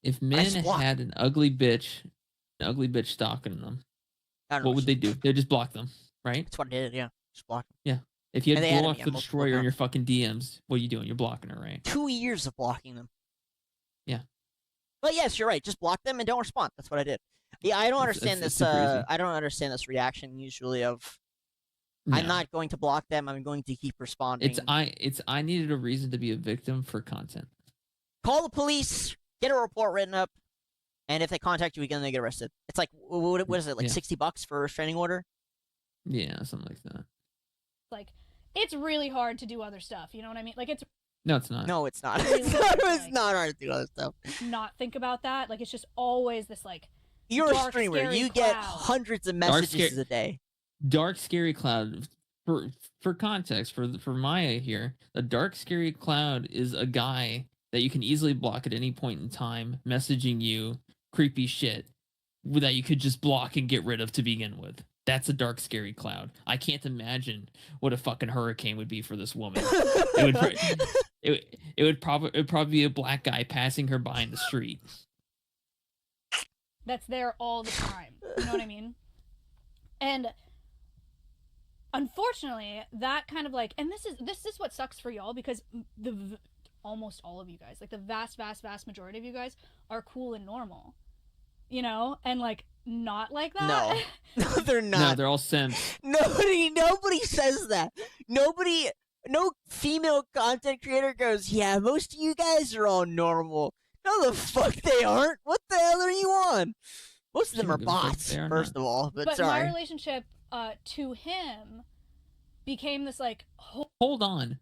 Speaker 2: If men had an ugly bitch stalking them, what would they do? They'd just block them, right?
Speaker 1: That's what I did. Yeah, just block them.
Speaker 2: Yeah. If you had
Speaker 1: And they
Speaker 2: Blow
Speaker 1: added
Speaker 2: Off
Speaker 1: me
Speaker 2: the
Speaker 1: on
Speaker 2: Destroyer in
Speaker 1: multiple
Speaker 2: your fucking DMs, what are you doing? You're blocking her, right?
Speaker 1: 2 years of blocking them.
Speaker 2: Yeah.
Speaker 1: But yes, you're right. Just block them and don't respond. That's what I did. Yeah, I don't understand this. I don't understand this reaction usually of.
Speaker 2: No.
Speaker 1: I'm not going to block them. I'm going to keep responding.
Speaker 2: I needed a reason to be a victim for content.
Speaker 1: Call the police. Get a report written up. And if they contact you again, they get arrested. It's like what is it? Like $60 for a restraining order?
Speaker 2: Yeah, something like that.
Speaker 10: like it's really hard to do other stuff. You know what I mean? Like it's.
Speaker 2: No, it's not.
Speaker 1: No, it's not.
Speaker 10: Really
Speaker 1: It's not hard to do other stuff.
Speaker 10: Not think about that. Like it's just always this like.
Speaker 1: You're
Speaker 10: dark,
Speaker 1: a streamer.
Speaker 10: scary
Speaker 1: You
Speaker 10: cloud.
Speaker 1: get hundreds of messages a day.
Speaker 2: Dark scary cloud. For context, for Maya here, a dark scary cloud is a guy that you can easily block at any point in time, messaging you creepy shit that you could just block and get rid of to begin with. That's a dark scary cloud. I can't imagine what a fucking hurricane would be for this woman. It would probably be a black guy passing her by in the street.
Speaker 10: That's there all the time. You know what I mean? And unfortunately, that kind of like, and this is what sucks for y'all because almost all of you guys, like the vast majority of you guys are cool and normal, you know, and like not like that.
Speaker 1: No, they're not.
Speaker 2: No, they're all simps.
Speaker 1: Nobody says that. No female content creator goes, yeah, most of you guys are all normal. No, the fuck they aren't. What the hell are you on? Most of them are bots, first of all. But sorry.
Speaker 10: My relationship to him became this like.
Speaker 2: Hold on.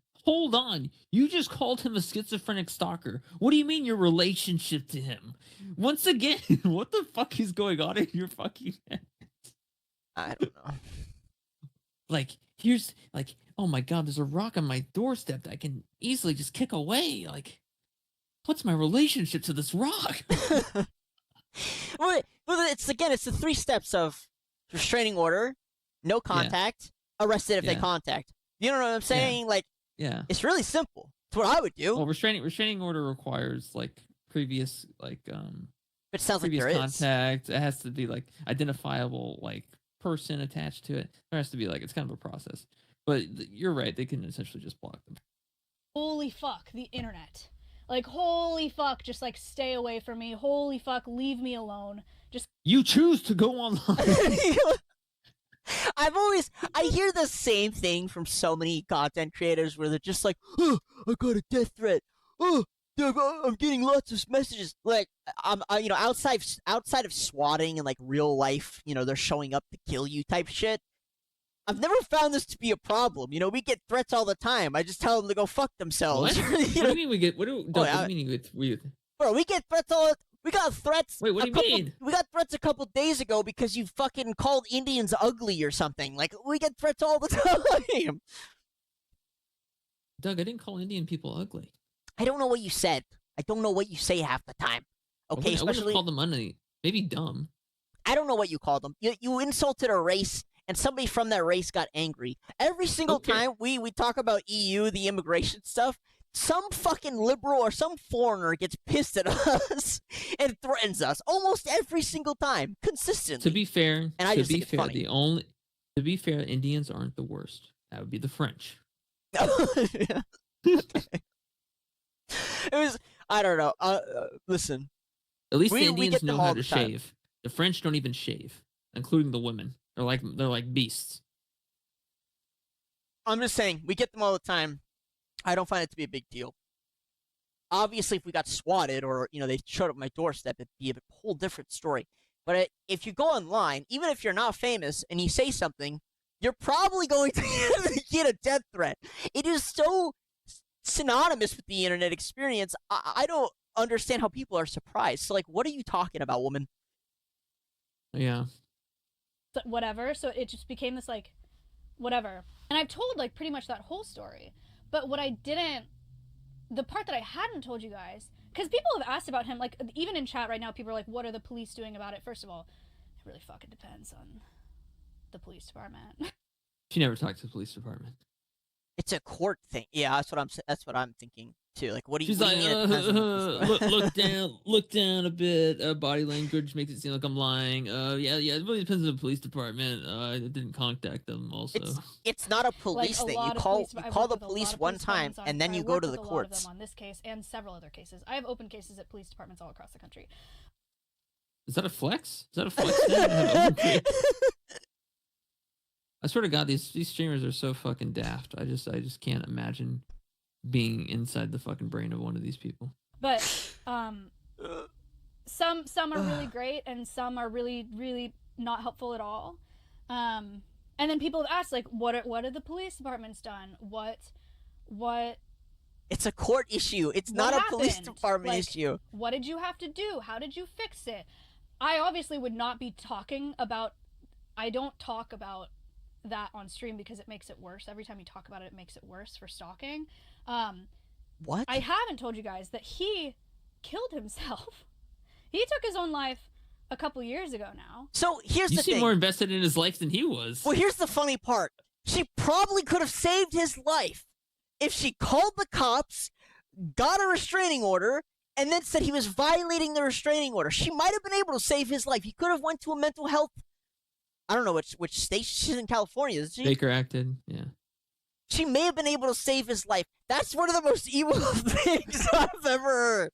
Speaker 2: You just called him a schizophrenic stalker. What do you mean your relationship to him? Once again, what the fuck is going on in your fucking head?
Speaker 1: I don't know.
Speaker 2: Like, here's like, oh my god, there's a rock on my doorstep that I can easily just kick away. Like, what's my relationship to this rock?
Speaker 1: Well, it's the 3 steps of restraining order, no contact, arrested if they contact. You know what I'm saying? Like, it's really simple. It's what I would do.
Speaker 2: Well, restraining order requires like previous
Speaker 1: It sounds like there
Speaker 2: contact. It has to be like identifiable like person attached to it. There has to be like it's kind of a process. But you're right. They can essentially just block them.
Speaker 10: Holy fuck, the internet. Like, holy fuck, just like stay away from me. Holy fuck, leave me alone. Just
Speaker 2: you choose to go online.
Speaker 1: I hear the same thing from so many content creators where they're just like, oh, I got a death threat. Oh, I'm getting lots of messages. Like, outside of swatting and like real life, they're showing up to kill you type shit. I've never found this to be a problem. We get threats all the time. I just tell them to go fuck themselves.
Speaker 2: What? What do you mean we get? What do you mean we?
Speaker 1: Bro, we get threats we got threats.
Speaker 2: Wait, what do you mean?
Speaker 1: We got threats a couple days ago because you fucking called Indians ugly or something. Like, we get threats all the time.
Speaker 2: Doug, I didn't call Indian people ugly.
Speaker 1: I don't know what you said. I don't know what you say half the time. Okay,
Speaker 2: I wouldn't
Speaker 1: especially
Speaker 2: call them maybe dumb.
Speaker 1: I don't know what you called them. You insulted a race, and somebody from that race got angry. Every single time we talk about EU, the immigration stuff, some fucking liberal or some foreigner gets pissed at us and threatens us almost every single time, consistently.
Speaker 2: To be fair,
Speaker 1: and I just think it's funny.
Speaker 2: To be fair, Indians aren't the worst. That would be the French.
Speaker 1: It was, I don't know. Listen.
Speaker 2: At least the Indians know how to
Speaker 1: time.
Speaker 2: shave. The French don't even shave, including the women. They're like beasts.
Speaker 1: I'm just saying, we get them all the time. I don't find it to be a big deal. Obviously, if we got swatted or they showed up at my doorstep, it'd be a whole different story. But if you go online, even if you're not famous and you say something, you're probably going to get a death threat. It is so synonymous with the internet experience. I don't understand how people are surprised. So, like, what are you talking about, woman?
Speaker 2: Yeah.
Speaker 10: Whatever. So it just became this, like, whatever. And I've told, like, pretty much that whole story. But what I didn't, the part that I hadn't told you guys, because people have asked about him, like, even in chat right now, people are like, what are the police doing about it? First of all, it really fucking depends on the police department.
Speaker 2: She never talked to the police department.
Speaker 1: It's a court thing. Yeah, that's what I'm thinking too. Like, what do you?
Speaker 2: She's like, look down a bit. Body language makes it seem like I'm lying. Yeah. It really depends on the police department. I didn't contact them. Also,
Speaker 1: it's not a police thing. You call the police one time and then you go to the courts.
Speaker 10: A lot of them on this case and several other cases. I have open cases at police departments all across the country.
Speaker 2: Is that a flex? Is that a flex? I swear to God, these streamers are so fucking daft. I just can't imagine being inside the fucking brain of one of these people.
Speaker 10: But some are really great and some are really, really not helpful at all. And then people have asked, like, what have the police departments done? What
Speaker 1: It's a court issue. It's not a police department issue.
Speaker 10: What did you have to do? How did you fix it? I obviously would not be talking about, I don't talk about that on stream because it makes it worse. Every time you talk about it, it makes it worse for stalking.
Speaker 1: What?
Speaker 10: I haven't told you guys that he killed himself. He took his own life a couple years ago now.
Speaker 1: So here's the thing.
Speaker 2: You seem more invested in his life than he was.
Speaker 1: Well, here's the funny part. She probably could have saved his life if she called the cops, got a restraining order, and then said he was violating the restraining order. She might have been able to save his life. He could have went to a mental health. I don't know which state she's in. California, isn't she?
Speaker 2: Baker acted, yeah.
Speaker 1: She may have been able to save his life. That's one of the most evil things I've ever heard.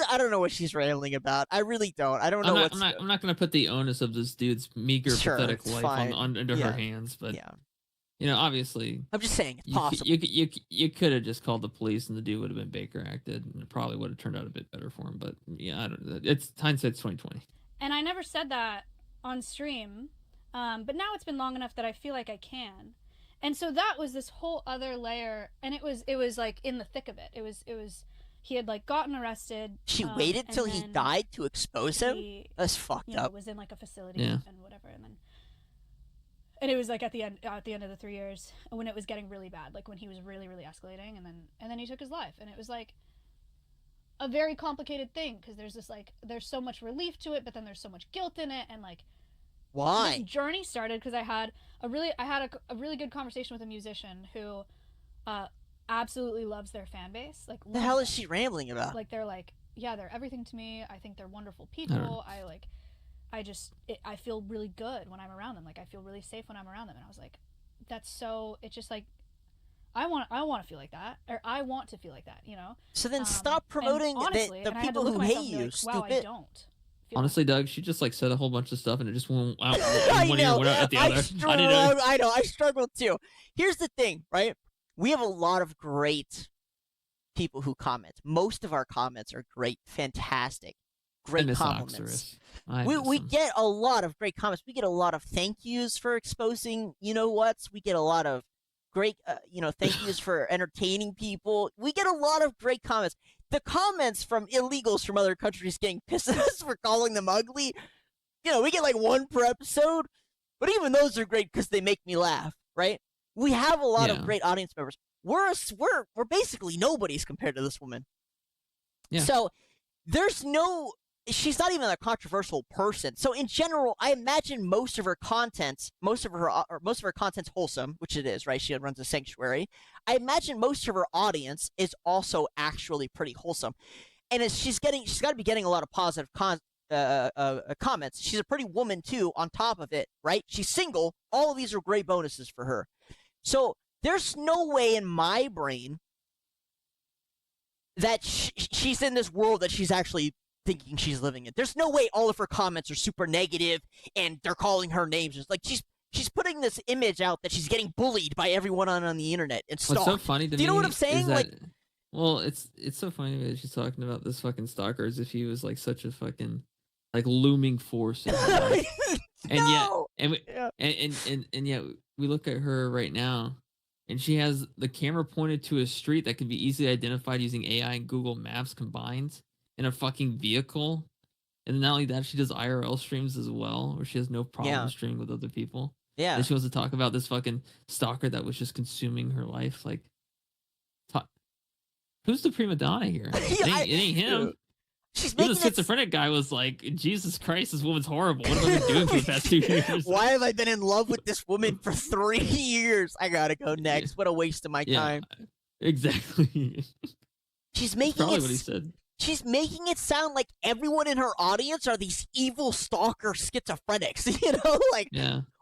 Speaker 1: I don't know what she's railing about. I really don't. I don't know what's...
Speaker 2: I'm not going to put the onus of this dude's meager, pathetic life into her hands, but obviously...
Speaker 1: I'm just saying, it's possible.
Speaker 2: You could have just called the police and the dude would have been Baker acted, and it probably would have turned out a bit better for him, but yeah, I don't know. It's hindsight's 2020.
Speaker 10: And I never said that on stream, but now it's been long enough that I feel like I can. And so that was this whole other layer, and it was like in the thick of it. It was he had like gotten arrested.
Speaker 1: She waited till he died to expose him? That's fucked up.
Speaker 10: Was in like a facility and whatever, and it was like at the end of the 3 years when it was getting really bad, like when he was really, really escalating, and then he took his life, and it was like a very complicated thing because there's so much relief to it, but then there's so much guilt in it, and like
Speaker 1: why
Speaker 10: this journey started because I had a really good conversation with a musician who absolutely loves their fan base. Like,
Speaker 1: the hell is she rambling about?
Speaker 10: Like, they're like, yeah, they're everything to me. I think they're wonderful people. I feel really good when I'm around them. Like, I feel really safe when I'm around them. And I was like, that's so, it's just like, I want to feel like that, or I want to feel like that,
Speaker 1: So then stop promoting the people who hate you,
Speaker 10: like,
Speaker 1: stupid.
Speaker 10: wow, I don't.
Speaker 2: Honestly, Doug, she just like said a whole bunch of stuff and it just went out.
Speaker 1: I know.
Speaker 2: At the other.
Speaker 1: I know. I struggle too. Here's the thing, right? We have a lot of great people who comment. Most of our comments are great, fantastic, great compliments. We get a lot of great comments. We get a lot of thank yous for exposing whats. We get a lot of great thank yous for entertaining people. We get a lot of great comments. The comments from illegals from other countries getting pissed at us for calling them ugly, we get like one per episode, but even those are great because they make me laugh, right? We have a lot of great audience members. We're basically nobodies compared to this woman.
Speaker 2: Yeah.
Speaker 1: So she's not even a controversial person. So in general, I imagine most of her content's wholesome, which it is, right? She runs a sanctuary. I imagine most of her audience is also actually pretty wholesome, and she's got to be getting a lot of positive comments. She's a pretty woman too. On top of it, right? She's single. All of these are great bonuses for her. So there's no way in my brain that she's in this world that she's actually thinking she's living in. There's no way all of her comments are super negative and they're calling her names. It's like she's putting this image out that she's getting bullied by everyone on the internet and stalked.
Speaker 2: What's so funny to me?
Speaker 1: Do you know what I'm saying?
Speaker 2: Like, well, it's so funny that she's talking about this fucking stalker as if he was like such a fucking like looming force in her life. And yet we look at her right now, and she has the camera pointed to a street that can be easily identified using AI and Google Maps combined in a fucking vehicle. And not only that, she does IRL streams as well, where she has no problem streaming with other people.
Speaker 1: Yeah.
Speaker 2: And she wants to talk about this fucking stalker that was just consuming her life. Like, who's the prima donna here? It ain't him. The schizophrenic guy was like, Jesus Christ, this woman's horrible. What have I been doing for the past 2 years?
Speaker 1: Why have I been in love with this woman for 3 years? I gotta go next. What a waste of my time.
Speaker 2: Exactly.
Speaker 1: She's making
Speaker 2: probably what he said.
Speaker 1: She's making it sound like everyone in her audience are these evil stalker schizophrenics. You know, like,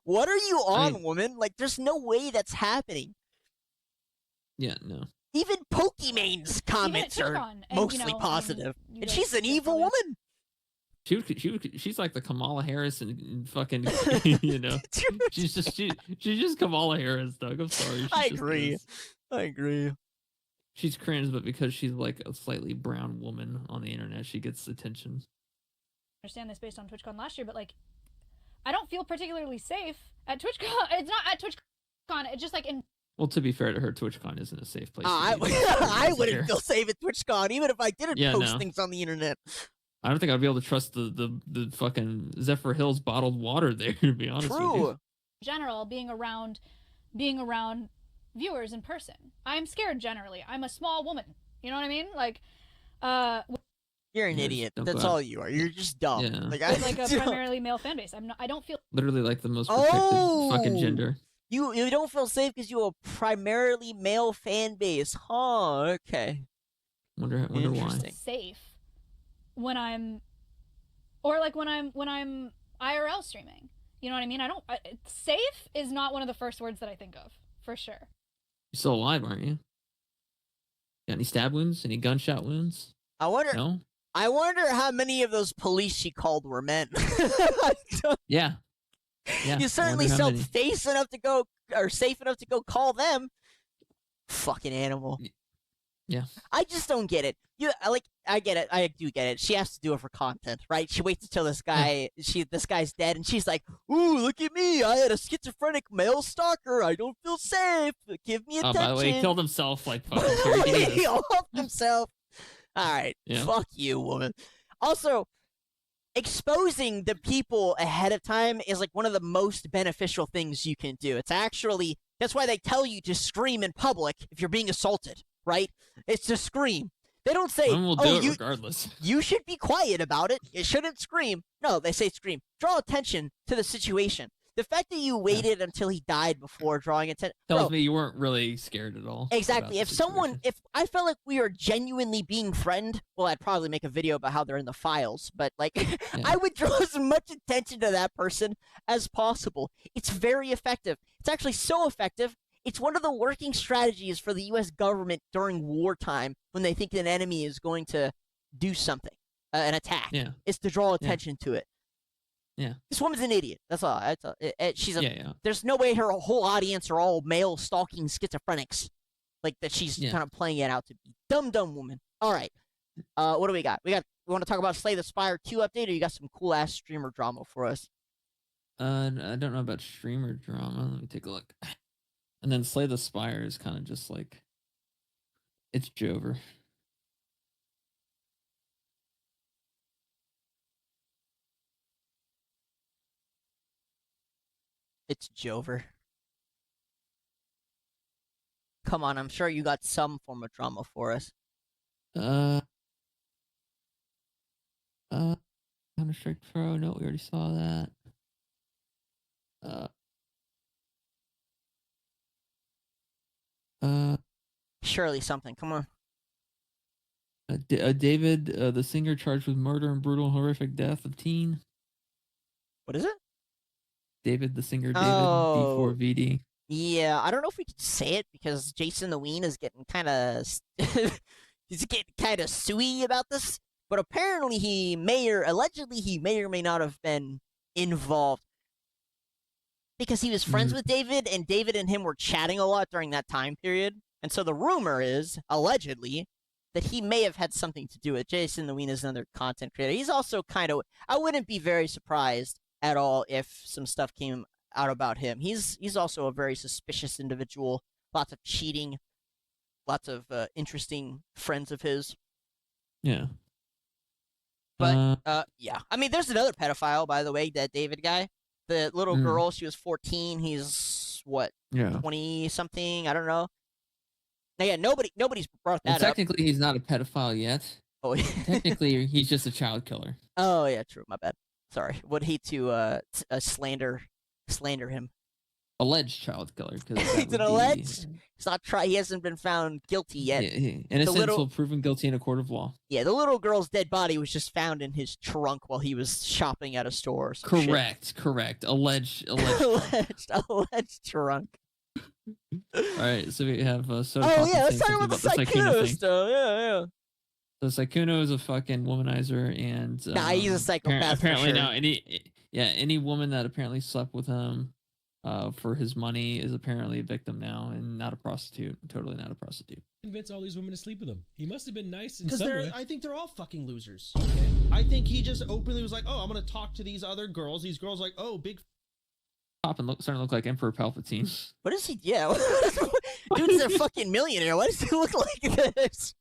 Speaker 1: what are you on, woman? Like, there's no way that's happening.
Speaker 2: Yeah, no.
Speaker 1: Even Pokemon's comments are mostly positive, and she's an evil woman.
Speaker 2: She's like the Kamala Harris and fucking, you know. she's just Kamala Harris, Doug. I'm sorry.
Speaker 1: I agree.
Speaker 2: She's cringe, but because she's like a slightly brown woman on the internet, she gets attention.
Speaker 10: I understand this based on TwitchCon last year, but like, I don't feel particularly safe at TwitchCon. It's not at TwitchCon. It's just like in.
Speaker 2: Well, to be fair to her, TwitchCon isn't a safe place.
Speaker 1: I wouldn't feel safe at TwitchCon, even if I didn't post things on the internet.
Speaker 2: I don't think I'd be able to trust the fucking Zephyr Hills bottled water there, to be honest with you.
Speaker 10: In general, being around viewers in person. I'm scared generally. I'm a small woman. You know what I mean? Like,
Speaker 1: you're an idiot. That's all you are. You're just dumb.
Speaker 2: Yeah.
Speaker 10: Like a primarily male fan base. I don't feel
Speaker 2: literally like the most protected fucking gender.
Speaker 1: You don't feel safe because you have a primarily male fan base, huh? Okay.
Speaker 2: Wonder why.
Speaker 10: Safe when I'm IRL streaming. You know what I mean? Safe is not one of the first words that I think of, for sure.
Speaker 2: You're still alive, aren't you? Got any stab wounds? Any gunshot wounds?
Speaker 1: I wonder.
Speaker 2: No?
Speaker 1: I wonder how many of those police she called were men.
Speaker 2: Yeah.
Speaker 1: You certainly felt safe enough to go call them. Fucking animal.
Speaker 2: Yeah.
Speaker 1: I just don't get it. I get it. I do get it. She has to do it for content, right? She waits until this guy's dead, and she's like, "Ooh, look at me! I had a schizophrenic male stalker. I don't feel safe. Give me attention."
Speaker 2: Oh, by the way, he killed himself like fucking.
Speaker 1: He offed himself. All right, fuck you, woman. Also, exposing the people ahead of time is like one of the most beneficial things you can do. That's why they tell you to scream in public if you're being assaulted, right? It's to scream. They don't say,
Speaker 2: regardless.
Speaker 1: You should be quiet about it. You shouldn't scream. No, they say scream. Draw attention to the situation. The fact that you waited until he died before drawing attention
Speaker 2: tells me you weren't really scared at all.
Speaker 1: Exactly. If I felt like we were genuinely being friend, well, I'd probably make a video about how they're in the files. But I would draw as much attention to that person as possible. It's very effective. It's actually so effective. It's one of the working strategies for the U.S. government during wartime when they think an enemy is going to do something, an attack.
Speaker 2: Yeah.
Speaker 1: It's to draw attention to it.
Speaker 2: Yeah.
Speaker 1: This woman's an idiot. That's all. There's no way her whole audience are all male stalking schizophrenics, like that. She's kind of playing it out to be dumb woman. All right. What do we got? We want to talk about Slay the Spire 2 update, or you got some cool ass streamer drama for us?
Speaker 2: I don't know about streamer drama. Let me take a look. And then Slay the Spire is kind of just like, it's Jover.
Speaker 1: It's Jover. Come on, I'm sure you got some form of drama for us.
Speaker 2: Counter-Strike Pro. No, we already saw that.
Speaker 1: Surely something. Come on.
Speaker 2: David, the singer charged with murder and brutal and horrific death of teen.
Speaker 1: What is it?
Speaker 2: David, the singer, David,
Speaker 1: Oh.
Speaker 2: D4VD.
Speaker 1: Yeah, I don't know if we can say it because Jason the Ween is getting kind of he's getting kind of suey about this. But apparently allegedly he may or may not have been involved because he was friends with David, and David and him were chatting a lot during that time period. And so the rumor is, allegedly, that he may have had something to do with it. Jason the Ween is another content creator. He's also kind of, I wouldn't be very surprised at all if some stuff came out about him. He's also a very suspicious individual. Lots of cheating, lots of interesting friends of his.
Speaker 2: Yeah.
Speaker 1: But yeah, I mean, there's another pedophile, by the way, that David guy. The little girl, she was 14. He's what?
Speaker 2: Yeah.
Speaker 1: 20 something. I don't know. Now, yeah, nobody's brought that up.
Speaker 2: Technically, he's not a pedophile yet.
Speaker 1: Oh,
Speaker 2: technically, he's just a child killer.
Speaker 1: Oh yeah, true. My bad. Sorry. Would hate to slander him.
Speaker 2: Alleged child killer.
Speaker 1: He's an alleged. It's not try. He hasn't been found guilty yet.
Speaker 2: Innocent until proven guilty in a court of law.
Speaker 1: Yeah, the little girl's dead body was just found in his trunk while he was shopping at a store. Or some shit.
Speaker 2: Correct. Alleged.
Speaker 1: alleged trunk.
Speaker 2: All right, so we have Soda.
Speaker 1: Oh yeah, let's talk about the Saikuno stuff. Yeah.
Speaker 2: So Saikuno is a fucking womanizer, and
Speaker 1: nah, he's a psychopath.
Speaker 2: Apparently,
Speaker 1: for sure.
Speaker 2: now any woman that apparently slept with him for his money is apparently a victim now, and not a prostitute. Totally not a prostitute.
Speaker 11: Convince all these women to sleep with him. He must have been nice in
Speaker 12: because
Speaker 11: some way.
Speaker 12: I think they're all fucking losers. Okay? I think he just openly was like, "Oh, I'm gonna talk to these other girls." These girls like, "Oh, big."
Speaker 2: Starting to look like Emperor Palpatine.
Speaker 1: What is he? Yeah, dude's a fucking millionaire. Why does he look like this?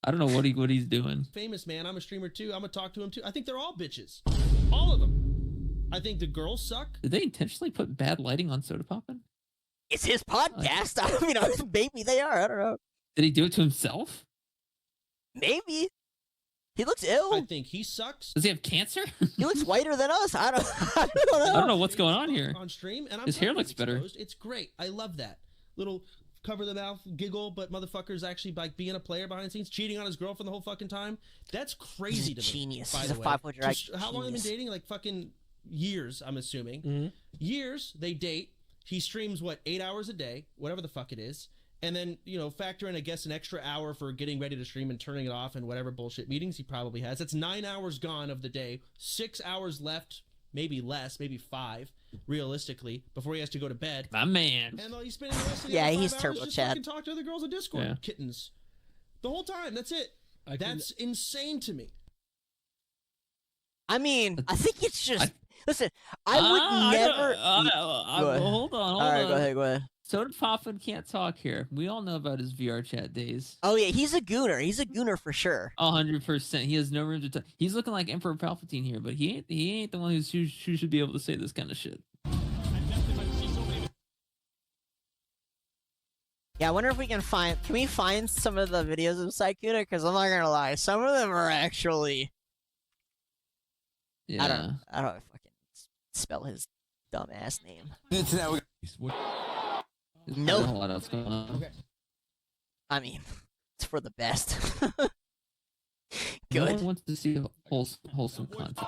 Speaker 2: I don't know what he's doing.
Speaker 12: Famous man. I'm a streamer too. I'm gonna talk to him too. I think they're all bitches. All of them. I think the girls suck.
Speaker 2: Did they intentionally put bad lighting on Soda Poppin'?
Speaker 1: It's his podcast. I mean, maybe they are. I don't know.
Speaker 2: Did he do it to himself?
Speaker 1: Maybe. He looks ill.
Speaker 12: I think he sucks.
Speaker 2: Does he have cancer?
Speaker 1: He looks whiter than us. I don't know.
Speaker 2: I don't know what's going on here.
Speaker 12: On stream, and
Speaker 2: his hair looks better.
Speaker 12: It's great. I love that little cover the mouth giggle, but motherfucker's actually like being a player behind the scenes, cheating on his girlfriend the whole fucking time. That's crazy to me.
Speaker 1: Genius.
Speaker 12: By
Speaker 1: He's
Speaker 12: the
Speaker 1: a
Speaker 12: way.
Speaker 1: 500 IQ.
Speaker 12: How long have they been dating? Like fucking years, I'm assuming.
Speaker 11: Mm-hmm.
Speaker 12: Years they date. He streams what 8 hours a day, whatever the fuck it is. And then, factor in, I guess, an extra hour for getting ready to stream and turning it off and whatever bullshit meetings he probably has. That's 9 hours gone of the day, 6 hours left, maybe less, maybe 5, realistically, before he has to go to bed.
Speaker 2: My man.
Speaker 12: And he's spending the rest of the
Speaker 1: yeah,
Speaker 12: other 5
Speaker 1: he's
Speaker 12: hours
Speaker 1: turbo
Speaker 12: just
Speaker 1: Chad.
Speaker 12: fucking talk to other girls on Discord, kittens. The whole time, that's it. That's insane to me.
Speaker 1: I mean, I think it's just... Listen, I would never...
Speaker 2: Hold on.
Speaker 1: All right, go ahead.
Speaker 2: Soda Poppin' can't talk here. We all know about his VR chat days.
Speaker 1: Oh, yeah, he's a gooner. He's a gooner for sure.
Speaker 2: 100%. He has no room to talk. He's looking like Emperor Palpatine here, but he ain't the one who should be able to say this kind of shit.
Speaker 1: Yeah, I wonder if we can we find some of the videos of Saikuno? Because I'm not gonna lie, some of them are actually...
Speaker 2: Yeah.
Speaker 1: I don't know if I can spell his dumb ass name. No.
Speaker 2: What else going on?
Speaker 1: Okay. I mean, it's for the best.
Speaker 2: No
Speaker 1: Good.
Speaker 2: one wants to see wholesome content.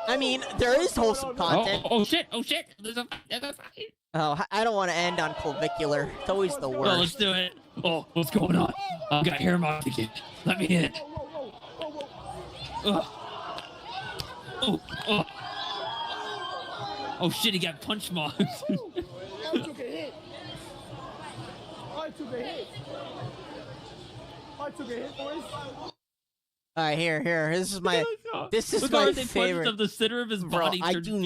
Speaker 1: I mean, there is wholesome content.
Speaker 2: Oh shit! There's a fight.
Speaker 1: Oh, I don't want to end on clavicular. It's always the worst.
Speaker 2: Well, let's do it. Oh, what's going on? I got hair modification. Let me in. Oh shit! He got punch marks.
Speaker 13: I took a hit. Boys.
Speaker 1: All right, here. This is my favorite.
Speaker 2: Of the center of his body.
Speaker 1: Bro, I do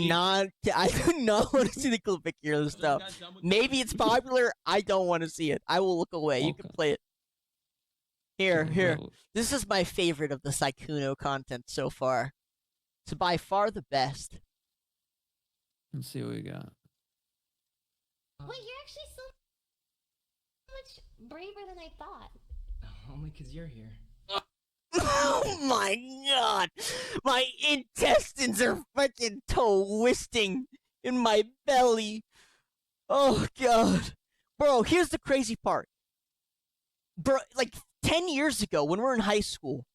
Speaker 1: not want to see the clavicular stuff. Maybe it's popular. I don't want to see it. I will look away. You can play it. Here. This is my favorite of the Saikuno content so far. It's by far the best.
Speaker 2: Let's see what we got.
Speaker 8: Wait, you're actually so much braver than I thought.
Speaker 14: Only because you're here.
Speaker 1: Oh my god! My intestines are fucking twisting in my belly. Oh god. Bro, here's the crazy part. Bro, like 10 years ago when we were in high school,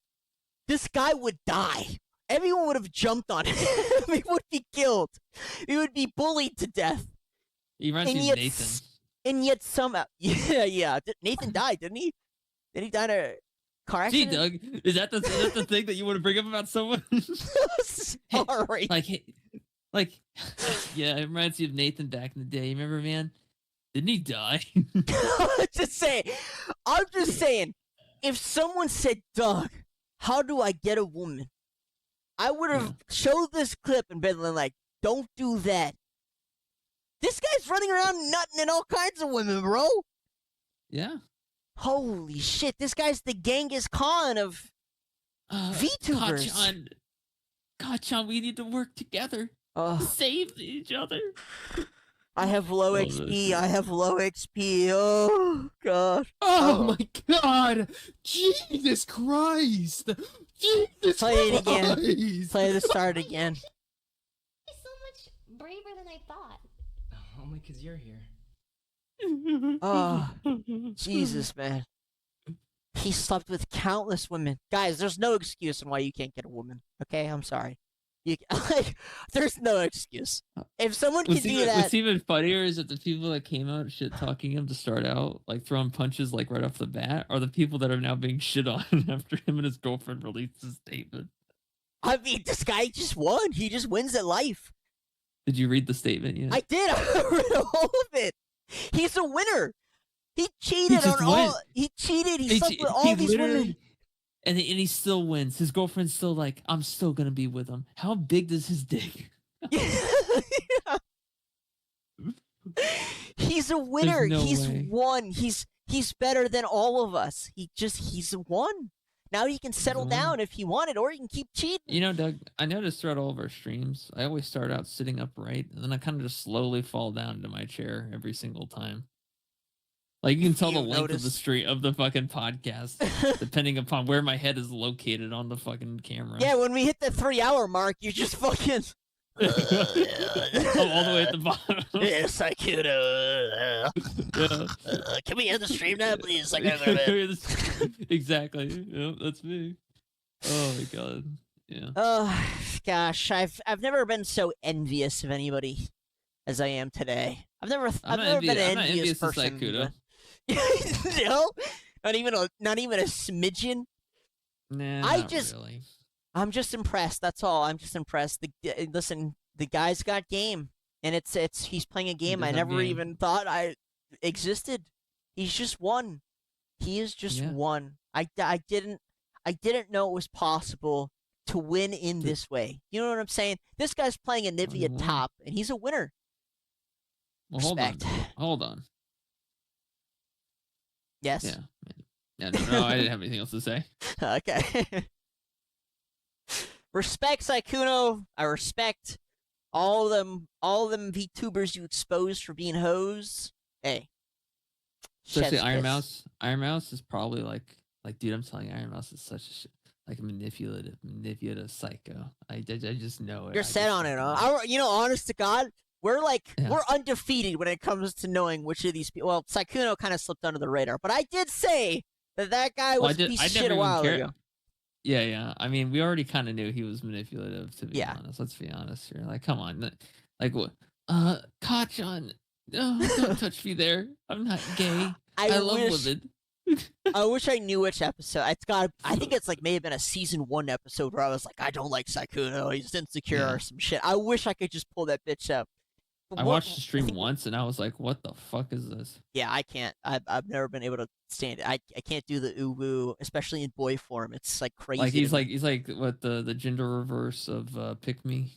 Speaker 1: this guy would die. Everyone would have jumped on him. He would be killed. He would be bullied to death.
Speaker 2: He reminds me of Nathan.
Speaker 1: And yet somehow, yeah. Nathan died, didn't he? Did he die in a car
Speaker 2: Gee,
Speaker 1: accident?
Speaker 2: Doug, is that the thing that you want to bring up about someone?
Speaker 1: Sorry.
Speaker 2: Like, yeah, it reminds you of Nathan back in the day. You remember, man? Didn't he die?
Speaker 1: I'm just saying, if someone said, Doug, how do I get a woman? I would have showed this clip and been like, don't do that. This guy's running around nutting in all kinds of women, bro.
Speaker 2: Yeah.
Speaker 1: Holy shit, this guy's the Genghis Khan of VTubers.
Speaker 2: Kachan, we need to work together to save each other.
Speaker 1: I have low XP. I have low XP. Oh, God.
Speaker 11: Oh, my God. Jesus Christ. Jesus
Speaker 1: Play it
Speaker 11: Christ.
Speaker 1: again. Play the start again.
Speaker 8: He's so much braver than I thought.
Speaker 14: Only because you're here.
Speaker 1: Oh, Jesus, man. He slept with countless women. Guys, there's no excuse on why you can't get a woman. Okay, I'm sorry. There's no excuse. If someone can do that,
Speaker 2: what's even funnier is that the people that came out shit talking him to start out, like throwing punches like right off the bat, are the people that are now being shit on after him and his girlfriend released his statement.
Speaker 1: I mean, this guy just won. He just wins at life.
Speaker 2: Did you read the statement yet?
Speaker 1: I did. I read all of it. He's a winner. He cheated on all. He cheated. He slept with all these women.
Speaker 2: And he still wins. His girlfriend's still like, I'm still gonna be with him. How big does his dick?
Speaker 1: He's a winner.
Speaker 2: No
Speaker 1: He's
Speaker 2: way.
Speaker 1: won. He's better than all of us. He's won. Now he can settle down if he wanted, or he can keep cheating.
Speaker 2: You know, Doug, I noticed throughout all of our streams, I always start out sitting upright, and then I kind of just slowly fall down into my chair every single time. Like, you can tell the length of the stream of the fucking podcast, depending upon where my head is located on the fucking camera.
Speaker 1: Yeah, when we hit the 3-hour mark, you just fucking.
Speaker 2: I'm all the way at the bottom.
Speaker 1: Yes, I could. Can we end the stream now, please?
Speaker 2: Exactly. Yep, that's me. Oh my god. Yeah.
Speaker 1: Oh gosh, I've never been so envious of anybody as I am today. I've never been an envious person. No, not even a smidgen.
Speaker 2: Nah, really.
Speaker 1: I'm just impressed. That's all. I'm just impressed. Listen, the guy's got game, and he's playing a game I never even thought I existed. He's just won. He is just won. I didn't know it was possible to win in this way. You know what I'm saying? This guy's playing a Nivea top, and he's a winner.
Speaker 2: Well,
Speaker 1: Respect.
Speaker 2: Hold on.
Speaker 1: Yes.
Speaker 2: Yeah. No, I didn't have anything else to say.
Speaker 1: Okay. Respect, Saikuno. I respect all of them VTubers you exposed for being hoes. Hey.
Speaker 2: Especially Iron Mouse. Iron Mouse is probably like, dude, I'm telling you, Iron Mouse is such a manipulative psycho. I just know it.
Speaker 1: You're set on it, huh? Honest to God, we're undefeated when it comes to knowing which of these people. Well, Saikuno kind of slipped under the radar, but I did say that guy was a piece of shit a while ago.
Speaker 2: Yeah. I mean, we already kind of knew he was manipulative, to be honest. Let's be honest here. Like, come on. Like, what? Kachan, no, don't touch me there. I'm not gay. I love women.
Speaker 1: I wish I knew which episode. I think it's may have been a season 1 episode where I was like, I don't like Saikuno. He's insecure or some shit. I wish I could just pull that bitch up.
Speaker 2: I watched the stream once and I was like, what the fuck is this?
Speaker 1: Yeah, I can't. I've never been able to stand it. I can't do the uwu, especially in boy form. It's crazy.
Speaker 2: Like he's like what the gender reverse of Pick Me.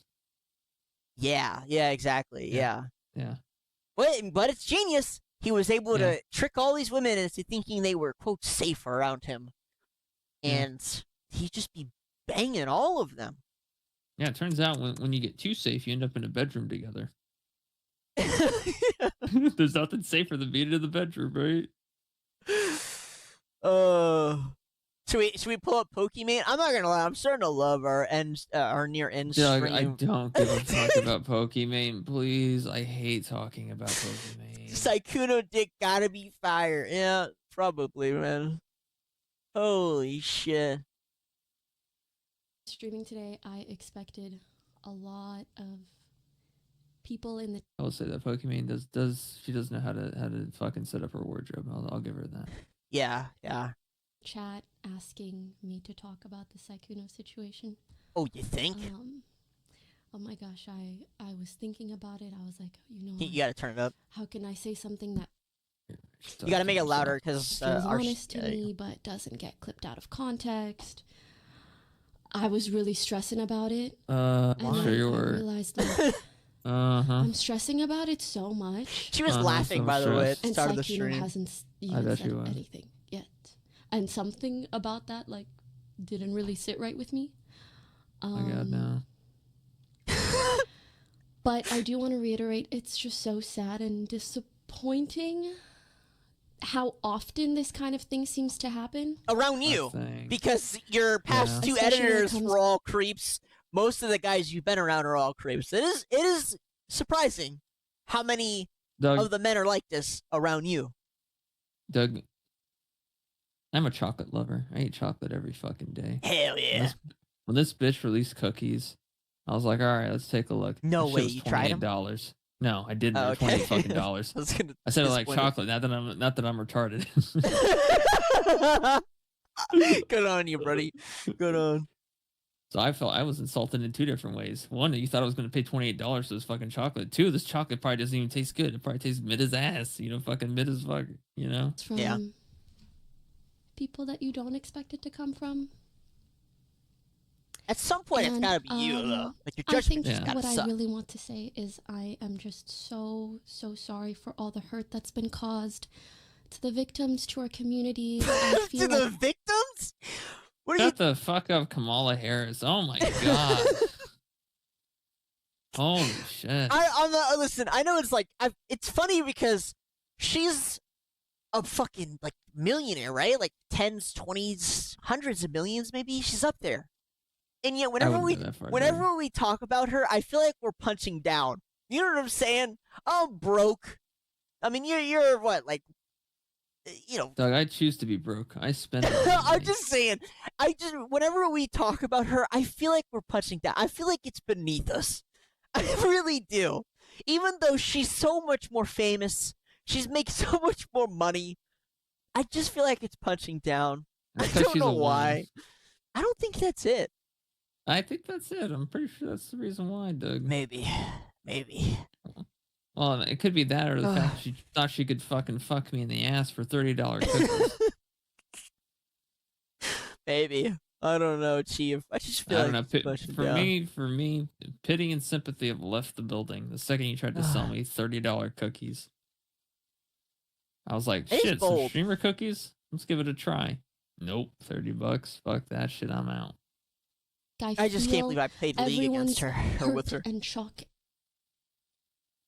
Speaker 1: Yeah, exactly. Yeah.
Speaker 2: But
Speaker 1: it's genius. He was able to trick all these women into thinking they were, quote, safe around him. And he'd just be banging all of them.
Speaker 2: Yeah, it turns out when you get too safe, you end up in a bedroom together. There's nothing safer than being in the bedroom, right?
Speaker 1: Should we pull up Pokemon? I'm not gonna lie, I'm starting to love our near end
Speaker 2: Doug,
Speaker 1: stream.
Speaker 2: I don't give a fuck about Pokemon. Please, I hate talking about Pokemon.
Speaker 1: Saikuno dick gotta be fire. Yeah, probably, man. Holy shit.
Speaker 15: Streaming today, I expected a lot of people in the
Speaker 2: I will say that Pokemon does she does know how to fucking set up her wardrobe. I'll give her that.
Speaker 1: Yeah.
Speaker 15: chat asking me to talk about the Saikuno situation.
Speaker 1: Oh, you think?
Speaker 15: Oh my gosh, I was thinking about it. I was like,
Speaker 1: You gotta turn it up.
Speaker 15: how can I say something that
Speaker 1: You gotta make it louder because
Speaker 15: feels honest to me but doesn't get clipped out of context? I was really stressing about it.
Speaker 2: I'm
Speaker 15: and
Speaker 2: sure you
Speaker 15: I
Speaker 2: were.
Speaker 15: realized like, I'm stressing about it so much.
Speaker 1: She was laughing, by the way, at the
Speaker 15: and
Speaker 1: start of the
Speaker 15: Saikuno
Speaker 1: stream.
Speaker 15: hasn't
Speaker 2: I
Speaker 15: even
Speaker 2: bet
Speaker 15: said
Speaker 2: she was.
Speaker 15: anything yet. And something about that like didn't really sit right with me.
Speaker 2: Oh my god, no.
Speaker 15: But I do want to reiterate, it's just so sad and disappointing how often this kind of thing seems to happen.
Speaker 1: Around you. Because your past two
Speaker 15: Especially when it
Speaker 1: editors
Speaker 15: comes-
Speaker 1: were all creeps. Most of the guys you've been around are all creeps. It is surprising how many
Speaker 2: Doug,
Speaker 1: of the men are like this around you.
Speaker 2: Doug, I'm a chocolate lover. I eat chocolate every fucking day.
Speaker 1: Hell yeah.
Speaker 2: When this bitch released cookies, I was like, all right, let's take a look.
Speaker 1: No
Speaker 2: That shit
Speaker 1: way,
Speaker 2: was
Speaker 1: you tried 'em?
Speaker 2: $28. No, I didn't.
Speaker 1: Oh,
Speaker 2: They're
Speaker 1: okay.
Speaker 2: $28 fucking dollars.
Speaker 1: I was gonna
Speaker 2: I said I like
Speaker 1: disappoint you.
Speaker 2: chocolate. Not that I'm retarded.
Speaker 1: Good on you, buddy. Good on.
Speaker 2: So I felt I was insulted in two different ways. One, you thought I was going to pay $28 for this fucking chocolate. Two, this chocolate probably doesn't even taste good. It probably tastes mid as ass. Fucking mid as fuck.
Speaker 15: From people that you don't expect it to come from.
Speaker 1: At some point, it's
Speaker 15: And,
Speaker 1: gotta be you, though. Like your
Speaker 15: I
Speaker 1: judgment
Speaker 15: think
Speaker 1: just gotta
Speaker 15: what
Speaker 1: suck.
Speaker 15: I really want to say is I am just so sorry for all the hurt that's been caused to the victims, to our community. I feel
Speaker 1: To the
Speaker 15: like
Speaker 1: victims? What are you?
Speaker 2: Shut the fuck up, Kamala Harris. Oh my god. Holy shit.
Speaker 1: Listen. I know it's like it's funny because she's a fucking like millionaire, right? Like tens, 20s, hundreds of millions, maybe. She's up there. And yet, whenever we talk about her, I feel like we're punching down. You know what I'm saying? I'm broke. I mean, you're what, like,
Speaker 2: Doug, I choose to be broke. I spend
Speaker 1: I'm just saying. Whenever we talk about her, I feel like we're punching down. I feel like it's beneath us. I really do. Even though she's so much more famous, she's making so much more money. I just feel like it's punching down. I don't
Speaker 2: she's
Speaker 1: know
Speaker 2: a
Speaker 1: why.
Speaker 2: woman.
Speaker 1: I don't think that's it.
Speaker 2: I think that's it. I'm pretty sure that's the reason why, Doug.
Speaker 1: Maybe.
Speaker 2: Well, it could be that or the fact she thought she could fucking fuck me in the ass for $30 cookies.
Speaker 1: Maybe. I don't know, Chief. I just feel
Speaker 2: I
Speaker 1: like
Speaker 2: don't know.
Speaker 1: it's pushing
Speaker 2: For
Speaker 1: down.
Speaker 2: me, pity and sympathy have left the building the second you tried to sell me $30 cookies. I was like,
Speaker 1: It is
Speaker 2: shit, some
Speaker 1: bold.
Speaker 2: streamer cookies? Let's give it a try. Nope, $30. Fuck that shit. I'm out.
Speaker 1: I just can't believe I played League against her or with her.
Speaker 15: And shock.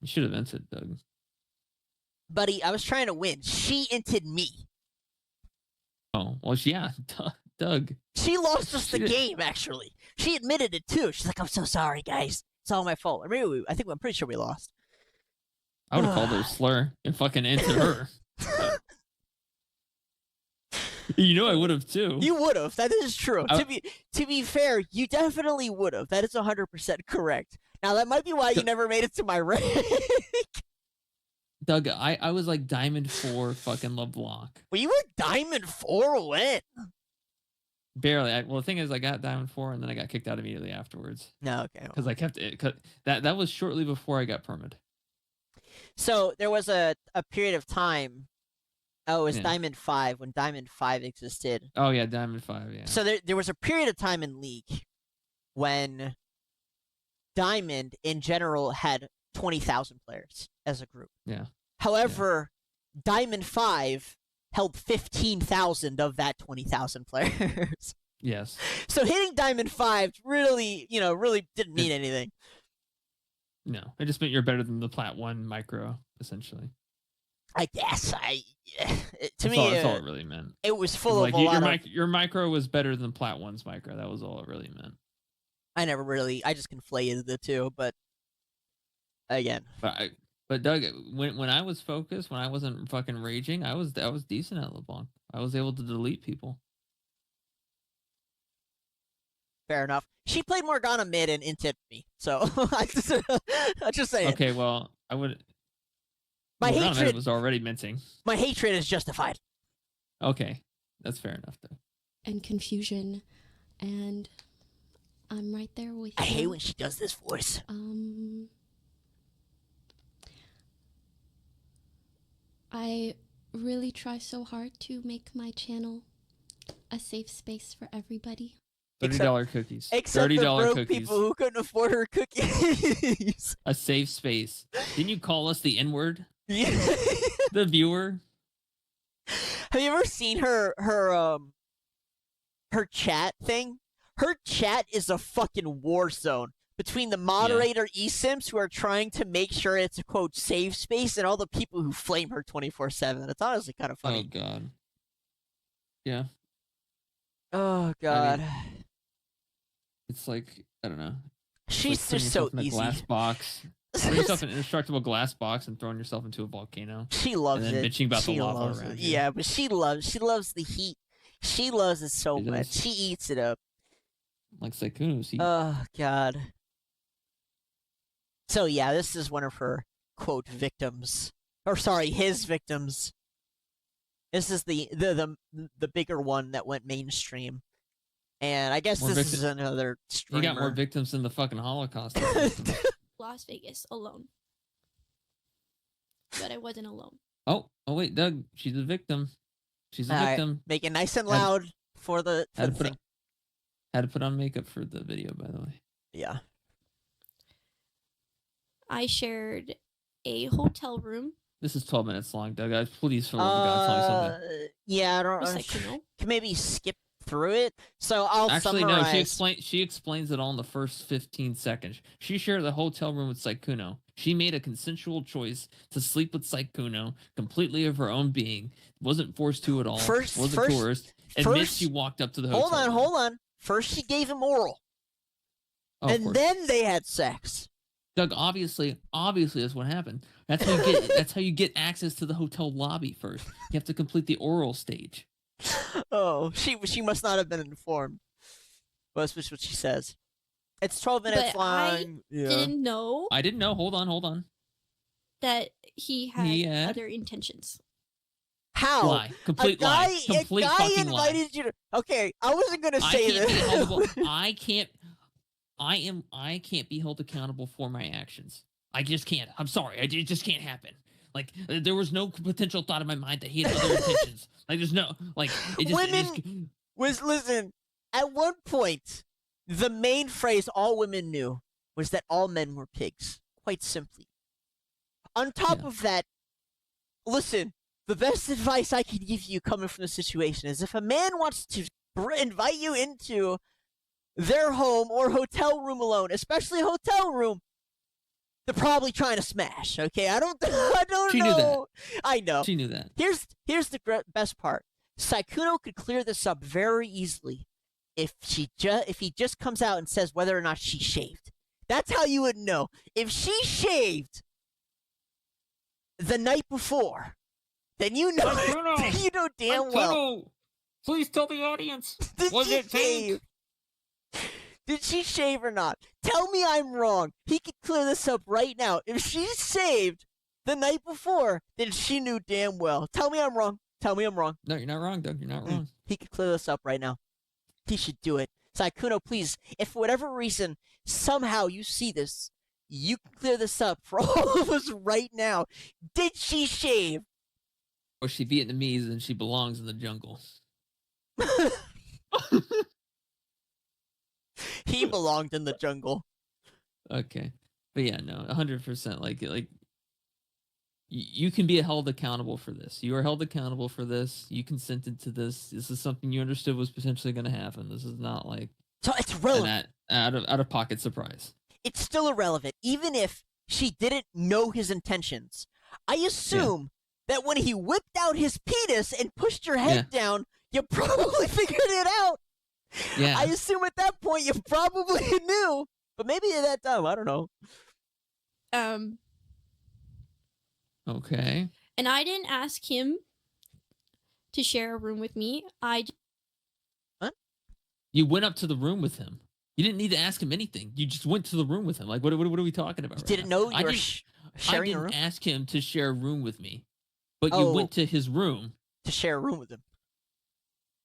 Speaker 2: You should have entered, Doug.
Speaker 1: Buddy, I was trying to win. She inted me.
Speaker 2: Oh, well, yeah, Doug.
Speaker 1: She lost us the
Speaker 2: She did-
Speaker 1: game, actually. She admitted it, too. She's like, I'm so sorry, guys. It's all my fault. Or maybe I'm pretty sure we lost.
Speaker 2: I would have called her a slur and fucking entered her. I would have too.
Speaker 1: You would have. That is true.
Speaker 2: I-
Speaker 1: To be fair, you definitely would have. That is 100% correct. Now, that might be why you never made it to my rank.
Speaker 2: Doug, I was like Diamond 4 fucking LeBlanc.
Speaker 1: Well, you were Diamond 4 when?
Speaker 2: Barely. Well, the thing is, I got Diamond 4 and then I got kicked out immediately afterwards.
Speaker 1: No, okay.
Speaker 2: Because I kept it. That was shortly before I got permit.
Speaker 1: So, there was a period of time. Oh, it was
Speaker 2: Yeah.
Speaker 1: Diamond 5 when Diamond 5 existed.
Speaker 2: Oh, yeah, Diamond 5, yeah.
Speaker 1: So there was a period of time in League when Diamond, in general, had 20,000 players as a group.
Speaker 2: Yeah.
Speaker 1: However, Diamond 5 held 15,000 of that 20,000 players.
Speaker 2: Yes.
Speaker 1: So hitting Diamond 5 really didn't mean anything.
Speaker 2: No, it just meant you're better than the Plat 1 micro, essentially.
Speaker 1: I guess to
Speaker 2: That's
Speaker 1: me,
Speaker 2: that's all it really meant.
Speaker 1: it was full of
Speaker 2: Like
Speaker 1: a lot of.
Speaker 2: your micro was better than Plat 1's micro. That was all it really meant.
Speaker 1: I just conflated the two, but again.
Speaker 2: But Doug, when I was focused, when I wasn't fucking raging, I was decent at LeBlanc. I was able to delete people.
Speaker 1: Fair enough. She played Morgana mid and inted me, so I'm just saying.
Speaker 2: Okay, well, I would.
Speaker 1: My
Speaker 2: Morgana
Speaker 1: hatred
Speaker 2: was already minting.
Speaker 1: My hatred is justified.
Speaker 2: Okay, that's fair enough, though.
Speaker 15: And confusion, and I'm right there with you.
Speaker 1: I hate when she does this voice.
Speaker 15: I really try so hard to make my channel a safe space for everybody.
Speaker 2: $30 cookies.
Speaker 1: Except the
Speaker 2: $30
Speaker 1: broke
Speaker 2: cookies.
Speaker 1: people who couldn't afford her cookies.
Speaker 2: A safe space. Didn't you call us the N-word?
Speaker 1: Yeah.
Speaker 2: The viewer.
Speaker 1: Have you ever seen her chat thing? Her chat is a fucking war zone between the moderator eSims who are trying to make sure it's a quote safe space and all the people who flame her 24/7. It's honestly kind of funny.
Speaker 2: Oh god. Yeah.
Speaker 1: Oh god.
Speaker 2: I mean, it's like I don't know. It's
Speaker 1: She's
Speaker 2: like putting
Speaker 1: just so
Speaker 2: yourself in a
Speaker 1: easy.
Speaker 2: glass box. Putting yourself in an indestructible glass box and throwing yourself into a volcano.
Speaker 1: She loves
Speaker 2: and then
Speaker 1: it.
Speaker 2: bitching about
Speaker 1: She
Speaker 2: the lava
Speaker 1: loves
Speaker 2: around
Speaker 1: it.
Speaker 2: you.
Speaker 1: Yeah, but she loves the heat. She loves it so
Speaker 2: She
Speaker 1: much.
Speaker 2: does.
Speaker 1: She eats it up.
Speaker 2: Like Saikuno's heat.
Speaker 1: Oh god. So yeah, this is one of her quote victims. Or sorry, his victims. This is the bigger one that went mainstream. And I guess
Speaker 2: More
Speaker 1: this is another
Speaker 2: You
Speaker 1: streamer.
Speaker 2: got more victims than the fucking Holocaust.
Speaker 16: Las Vegas alone. But I wasn't alone.
Speaker 2: oh wait, Doug, she's a victim. She's a
Speaker 1: All right,
Speaker 2: victim.
Speaker 1: make it nice and loud for the
Speaker 2: Had to put
Speaker 1: thing.
Speaker 2: had to put on makeup for the video, by the way.
Speaker 1: Yeah.
Speaker 16: I shared a hotel room.
Speaker 2: This is 12 minutes long, Doug. Please, for the love of God, tell me something.
Speaker 1: Yeah, I don't
Speaker 16: Just like, you know.
Speaker 1: Can maybe skip through it. So I'll
Speaker 2: Actually,
Speaker 1: summarize.
Speaker 2: no. She explains it all in the first 15 seconds. She shared the hotel room with Saikuno. She made a consensual choice to sleep with Saikuno completely of her own being. Wasn't forced to at all. Wasn't coerced. Admits she walked up to the hotel.
Speaker 1: Hold on. First, she gave him oral,
Speaker 2: Oh,
Speaker 1: and then they had sex.
Speaker 2: Doug, obviously, that's what happened. That's how you get. That's how you get access to the hotel lobby first. You have to complete the oral stage.
Speaker 1: Oh, she must not have been informed. Well, that's what she says. It's 12 minutes
Speaker 16: But
Speaker 1: long.
Speaker 16: I didn't know
Speaker 2: I didn't know. Hold on.
Speaker 16: that he had
Speaker 2: He had-
Speaker 16: other intentions.
Speaker 1: How?
Speaker 2: Lie. Complete lie. Complete
Speaker 1: a guy
Speaker 2: fucking lie.
Speaker 1: invited you to. Okay, I wasn't gonna
Speaker 2: I
Speaker 1: say
Speaker 2: can't be
Speaker 1: this.
Speaker 2: held I can't be held accountable for my actions. I just can't. I'm sorry. It just can't happen. Like there was no potential thought in my mind that he had other intentions. Like there's no like it just,
Speaker 1: Women listen. At one point, the main phrase all women knew was that all men were pigs. Quite simply. On top of that, listen. The best advice I can give you coming from the situation is if a man wants to invite you into their home or hotel room alone, especially a hotel room, they're probably trying to smash. Okay, I don't
Speaker 2: She
Speaker 1: know.
Speaker 2: knew that.
Speaker 1: I know.
Speaker 2: She knew that.
Speaker 1: Here's the best part. Saikuno could clear this up very easily if he just comes out and says whether or not she shaved. That's how you would know. If she shaved the night before, then you know you know damn well.
Speaker 2: Please tell the audience.
Speaker 1: Did she shave? Did she shave or not? Tell me I'm wrong. He could clear this up right now. If she shaved the night before, then she knew damn well. Tell me I'm wrong. Tell me I'm wrong.
Speaker 2: No, you're not wrong, Doug. You're not wrong.
Speaker 1: He could clear this up right now. He should do it. Saikuno, please, if for whatever reason, somehow you see this, you can clear this up for all of us right now. Did she shave?
Speaker 2: Or she Vietnamese and she belongs in the jungle.
Speaker 1: He belonged in the jungle.
Speaker 2: Okay. But yeah, no, 100%. Like you can be held accountable for this. You are held accountable for this. You consented to this. This is something you understood was potentially going to happen. This is not like
Speaker 1: so it's relevant.
Speaker 2: Out of pocket surprise.
Speaker 1: It's still irrelevant, even if she didn't know his intentions. I assume that when he whipped out his penis and pushed your head down, you probably figured it out.
Speaker 2: Yeah.
Speaker 1: I assume at that point you probably knew, but maybe at that time, I don't know.
Speaker 2: Okay.
Speaker 16: And I didn't ask him to share a room with me.
Speaker 2: You went up to the room with him. You didn't need to ask him anything. You just went to the room with him. Like, what are we talking about?
Speaker 1: You didn't know you were sharing a room?
Speaker 2: I didn't ask him to share a room with me, but you went to his room
Speaker 1: to share a room with him.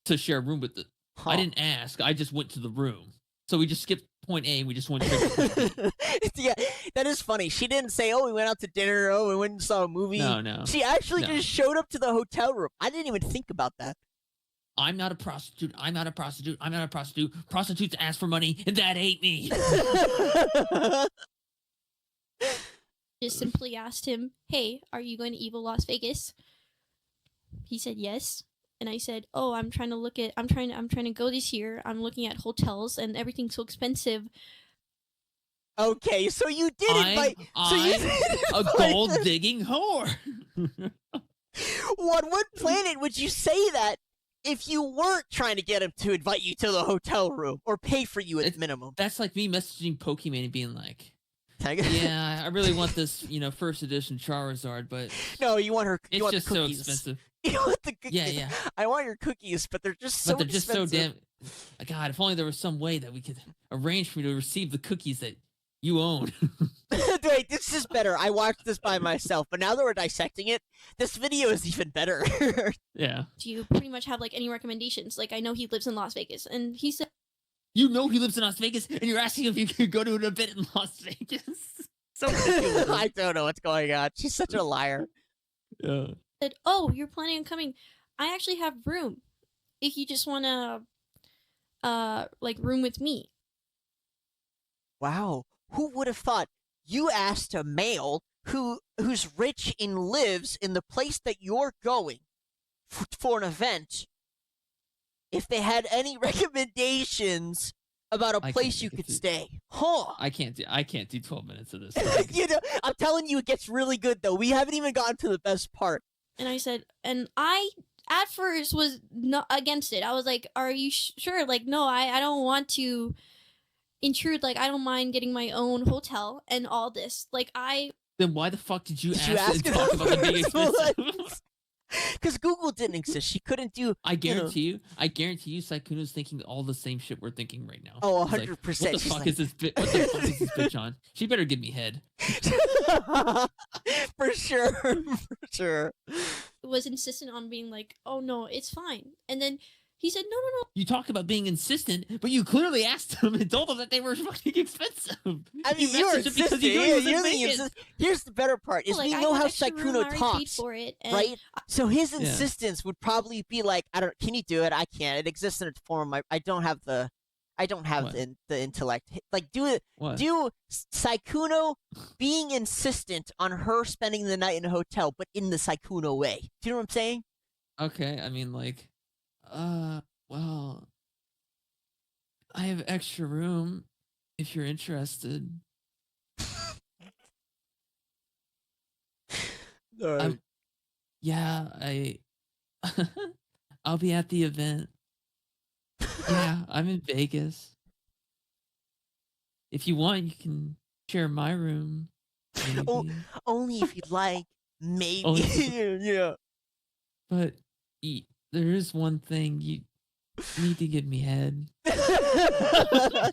Speaker 2: To share a room with the. Huh. I didn't ask. I just went to the room. So we just skipped point A and we just went straight to
Speaker 1: Yeah, that is funny. She didn't say, "Oh, we went out to dinner. Oh, we went and saw a movie."
Speaker 2: No.
Speaker 1: She actually just showed up to the hotel room. I didn't even think about that.
Speaker 2: I'm not a prostitute. I'm not a prostitute. I'm not a prostitute. Prostitutes ask for money, and that ain't me.
Speaker 16: Just simply asked him, "Hey, are you going to Evil Las Vegas?" He said yes, and I said, "Oh, I'm trying to go this year. I'm looking at hotels, and everything's so expensive."
Speaker 1: Okay, so you did invite.
Speaker 2: I'm a gold digging whore.
Speaker 1: On what planet would you say that? If you weren't trying to get him to invite you to the hotel room or pay for you at minimum.
Speaker 2: That's like me messaging Pokemon and being like, yeah, I really want this, first edition Charizard, but
Speaker 1: no, you want her.
Speaker 2: It's
Speaker 1: want
Speaker 2: just
Speaker 1: the
Speaker 2: so
Speaker 1: cookies.
Speaker 2: expensive.
Speaker 1: You want the cookies.
Speaker 2: Yeah.
Speaker 1: I want your cookies, but they're just so expensive.
Speaker 2: damn. God, if only there was some way that we could arrange for me to receive the cookies that you own.
Speaker 1: Wait, this is better. I watched this by myself, but now that we're dissecting it, this video is even better.
Speaker 2: Yeah.
Speaker 16: Do you pretty much have any recommendations? Like, I know he lives in Las Vegas, and he said,
Speaker 2: "You know he lives in Las Vegas, and you're asking if you could go to an event in Las Vegas." So ridiculous.
Speaker 1: I don't know what's going on. She's such a liar.
Speaker 2: Yeah.
Speaker 16: Said, "Oh, you're planning on coming? I actually have room. If you just wanna, room with me."
Speaker 1: Wow. Who would have thought you asked a male who's rich and lives in the place that you're going for an event if they had any recommendations about a place you could stay? Huh?
Speaker 2: I can't do 12 minutes of this.
Speaker 1: I'm telling you, it gets really good though. We haven't even gotten to the best part.
Speaker 16: And I said, and I at first was not against it. I was like, "Are you sure?" Like, no, I don't want to intrude. Like, I don't mind getting my own hotel and all this.
Speaker 2: Then why the fuck did you ask to talk about the big expensive?
Speaker 1: Because Google didn't exist. She couldn't do.
Speaker 2: I guarantee you, Saikuno's thinking all the same shit we're thinking right now.
Speaker 1: Oh, 100%.
Speaker 2: What the fuck is this? What the fuck is this bitch on? She better give me head.
Speaker 1: For sure.
Speaker 16: Was insistent on being like, "Oh no, it's fine." And then he said, "No.
Speaker 2: You talk about being insistent, but you clearly asked them and told them that they were fucking expensive."
Speaker 1: I mean, you're insistent. Here's the better part: is we know how Saikuno talks, right? So his insistence would probably be like, "I don't. Can you do it? I can't. It exists in a form. I don't have the intellect. Like, do it.
Speaker 2: What?
Speaker 1: Do Saikuno being insistent on her spending the night in a hotel, but in the Saikuno way. Do you know what I'm saying?
Speaker 2: Okay, I mean, well, I have extra room if you're interested. I'll be at the event. Yeah, I'm in Vegas. If you want, you can share my room.
Speaker 1: Oh, only if you'd like. Maybe. Yeah.
Speaker 2: But there is one thing. You need to give me head.
Speaker 16: I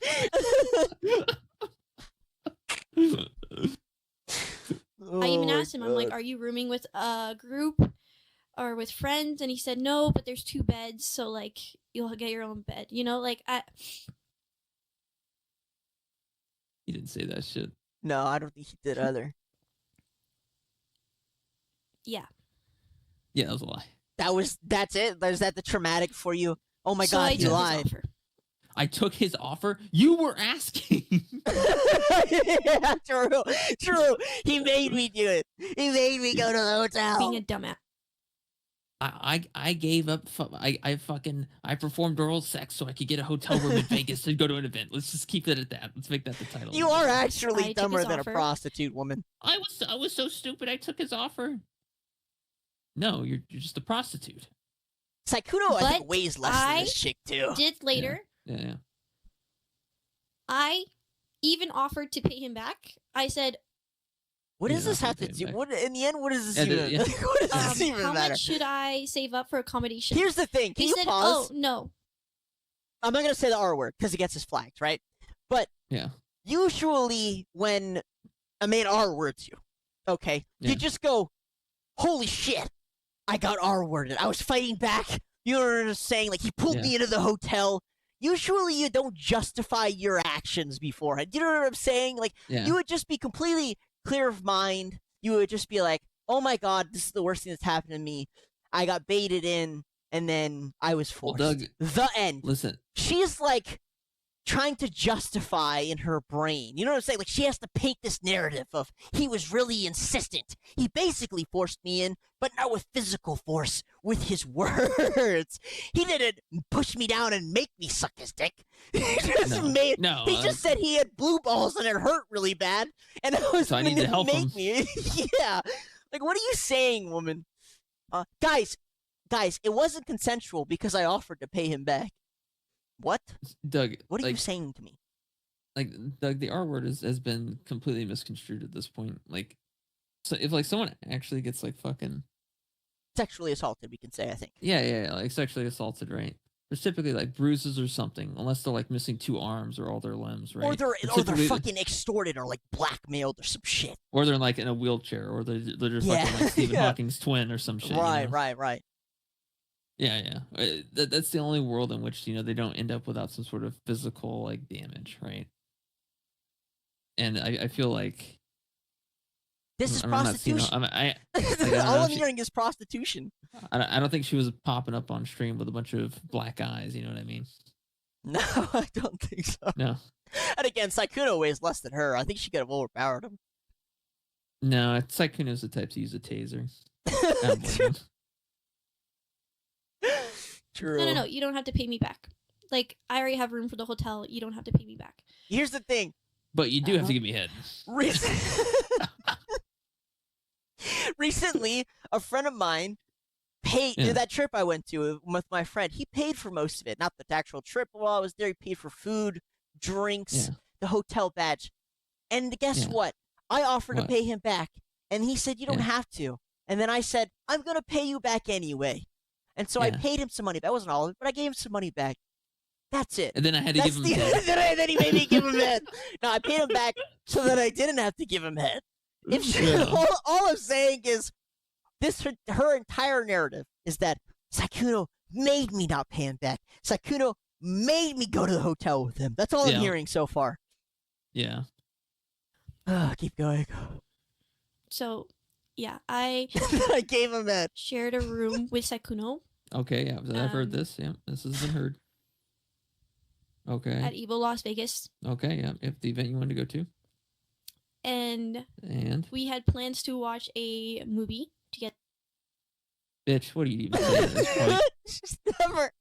Speaker 16: even asked him, I'm like, "Are you rooming with a group or with friends?" And he said, "No, but there's 2 beds, so you'll get your own bed." You know,
Speaker 2: He didn't say that shit.
Speaker 1: No, I don't think he did either.
Speaker 16: Yeah.
Speaker 2: Yeah, that was a lie.
Speaker 1: That's it? Is that the traumatic for you? Oh my
Speaker 16: So
Speaker 1: god,
Speaker 16: I
Speaker 1: you
Speaker 16: took his
Speaker 1: lied.
Speaker 16: offer.
Speaker 2: I took his offer? You were asking.
Speaker 1: Yeah, true. He made me do it. He made me go to the hotel.
Speaker 16: Being a dumbass.
Speaker 2: I gave up. I performed oral sex so I could get a hotel room in Vegas and go to an event. Let's just keep it at that. Let's make that the title.
Speaker 1: You are actually
Speaker 16: I took
Speaker 1: dumber
Speaker 16: his
Speaker 1: than
Speaker 16: offer.
Speaker 1: a prostitute woman.
Speaker 2: I was so stupid. I took his offer. no, you're just a prostitute.
Speaker 1: Saikuno, I think,
Speaker 16: But
Speaker 1: weighs less than
Speaker 16: I
Speaker 1: this chick, too.
Speaker 16: did later.
Speaker 2: Yeah.
Speaker 16: I even offered to pay him back. I said,
Speaker 1: What does this have to do? What in the end? What does this even? What does this even
Speaker 16: how
Speaker 1: matter?
Speaker 16: much should I save up for accommodation?
Speaker 1: Here's the thing. Can
Speaker 16: He
Speaker 1: you
Speaker 16: said,
Speaker 1: pause?
Speaker 16: oh, no.
Speaker 1: I'm not gonna say the R word because it gets us flagged, right? But usually when a man R words you, okay, you just go, "Holy shit, I got R worded. I was fighting back." You know what I'm saying? Like he pulled me into the hotel. Usually you don't justify your actions beforehand. You know what I'm saying? Like you would just be completely clear of mind. You would just be like, "Oh my god, this is the worst thing that's happened to me. I got baited in, and then I was forced."
Speaker 2: Well, Doug,
Speaker 1: the end.
Speaker 2: Listen,
Speaker 1: she's like trying to justify in her brain. You know what I'm saying? Like she has to paint this narrative of he was really insistent. He basically forced me in, but not with physical force, with his words. He didn't push me down and make me suck his dick. He just he just said he had blue balls and it hurt really bad, and I was
Speaker 2: so I need to help him.
Speaker 1: me. Yeah, like what are you saying, woman? Guys, it wasn't consensual because I offered to pay him back. What?
Speaker 2: Doug,
Speaker 1: what are you saying to me?
Speaker 2: Like, Doug, the R word has been completely misconstrued at this point. Like, so if like someone actually gets like fucking
Speaker 1: sexually assaulted, we can say, I think.
Speaker 2: Yeah, like sexually assaulted, right? There's typically like bruises or something, unless they're like missing 2 arms or all their limbs, right?
Speaker 1: Or they're fucking extorted or like blackmailed or some shit.
Speaker 2: Or they're like in a wheelchair, or they're just fucking like Stephen Hawking's twin or some shit.
Speaker 1: Right,
Speaker 2: you know?
Speaker 1: right.
Speaker 2: Yeah. That's the only world in which, they don't end up without some sort of physical like damage, right? And I feel like
Speaker 1: this is prostitution. All I'm hearing is prostitution.
Speaker 2: I don't think she was popping up on stream with a bunch of black eyes. You know what I mean?
Speaker 1: No, I don't think so.
Speaker 2: No.
Speaker 1: And again, Saikuno weighs less than her. I think she could have overpowered him.
Speaker 2: No, Saikuno's the type to use a taser.
Speaker 1: True.
Speaker 16: No. You don't have to pay me back. Like, I already have room for the hotel. You don't have to pay me back.
Speaker 1: Here's the thing.
Speaker 2: But you do have to give me head.
Speaker 1: Recently, a friend of mine paid that trip I went to with my friend. He paid for most of it, not the actual trip. While I was there, he paid for food, drinks, the hotel badge. And guess what? I offered to pay him back, and he said, "You don't have to." And then I said, "I'm going to pay you back anyway." And so I paid him some money. That wasn't all of it, but I gave him some money back. That's it.
Speaker 2: And then I had to give him head.
Speaker 1: Then he made me give him head. No, I paid him back so that I didn't have to give him head. All I'm saying is, her entire narrative is that Saikuno made me not pay him back. Saikuno made me go to the hotel with him. That's all I'm hearing so far.
Speaker 2: Yeah.
Speaker 1: Keep going.
Speaker 16: So, yeah, I
Speaker 1: gave him that.
Speaker 16: Shared a room with Saikuno.
Speaker 2: Okay, yeah, I've heard this. Yeah, this has been heard. Okay.
Speaker 16: At Evo Las Vegas.
Speaker 2: Okay, yeah, if the event you wanted to go to.
Speaker 16: And we had plans to watch a movie together.
Speaker 2: Bitch, what are you even saying at this point?
Speaker 1: Just never.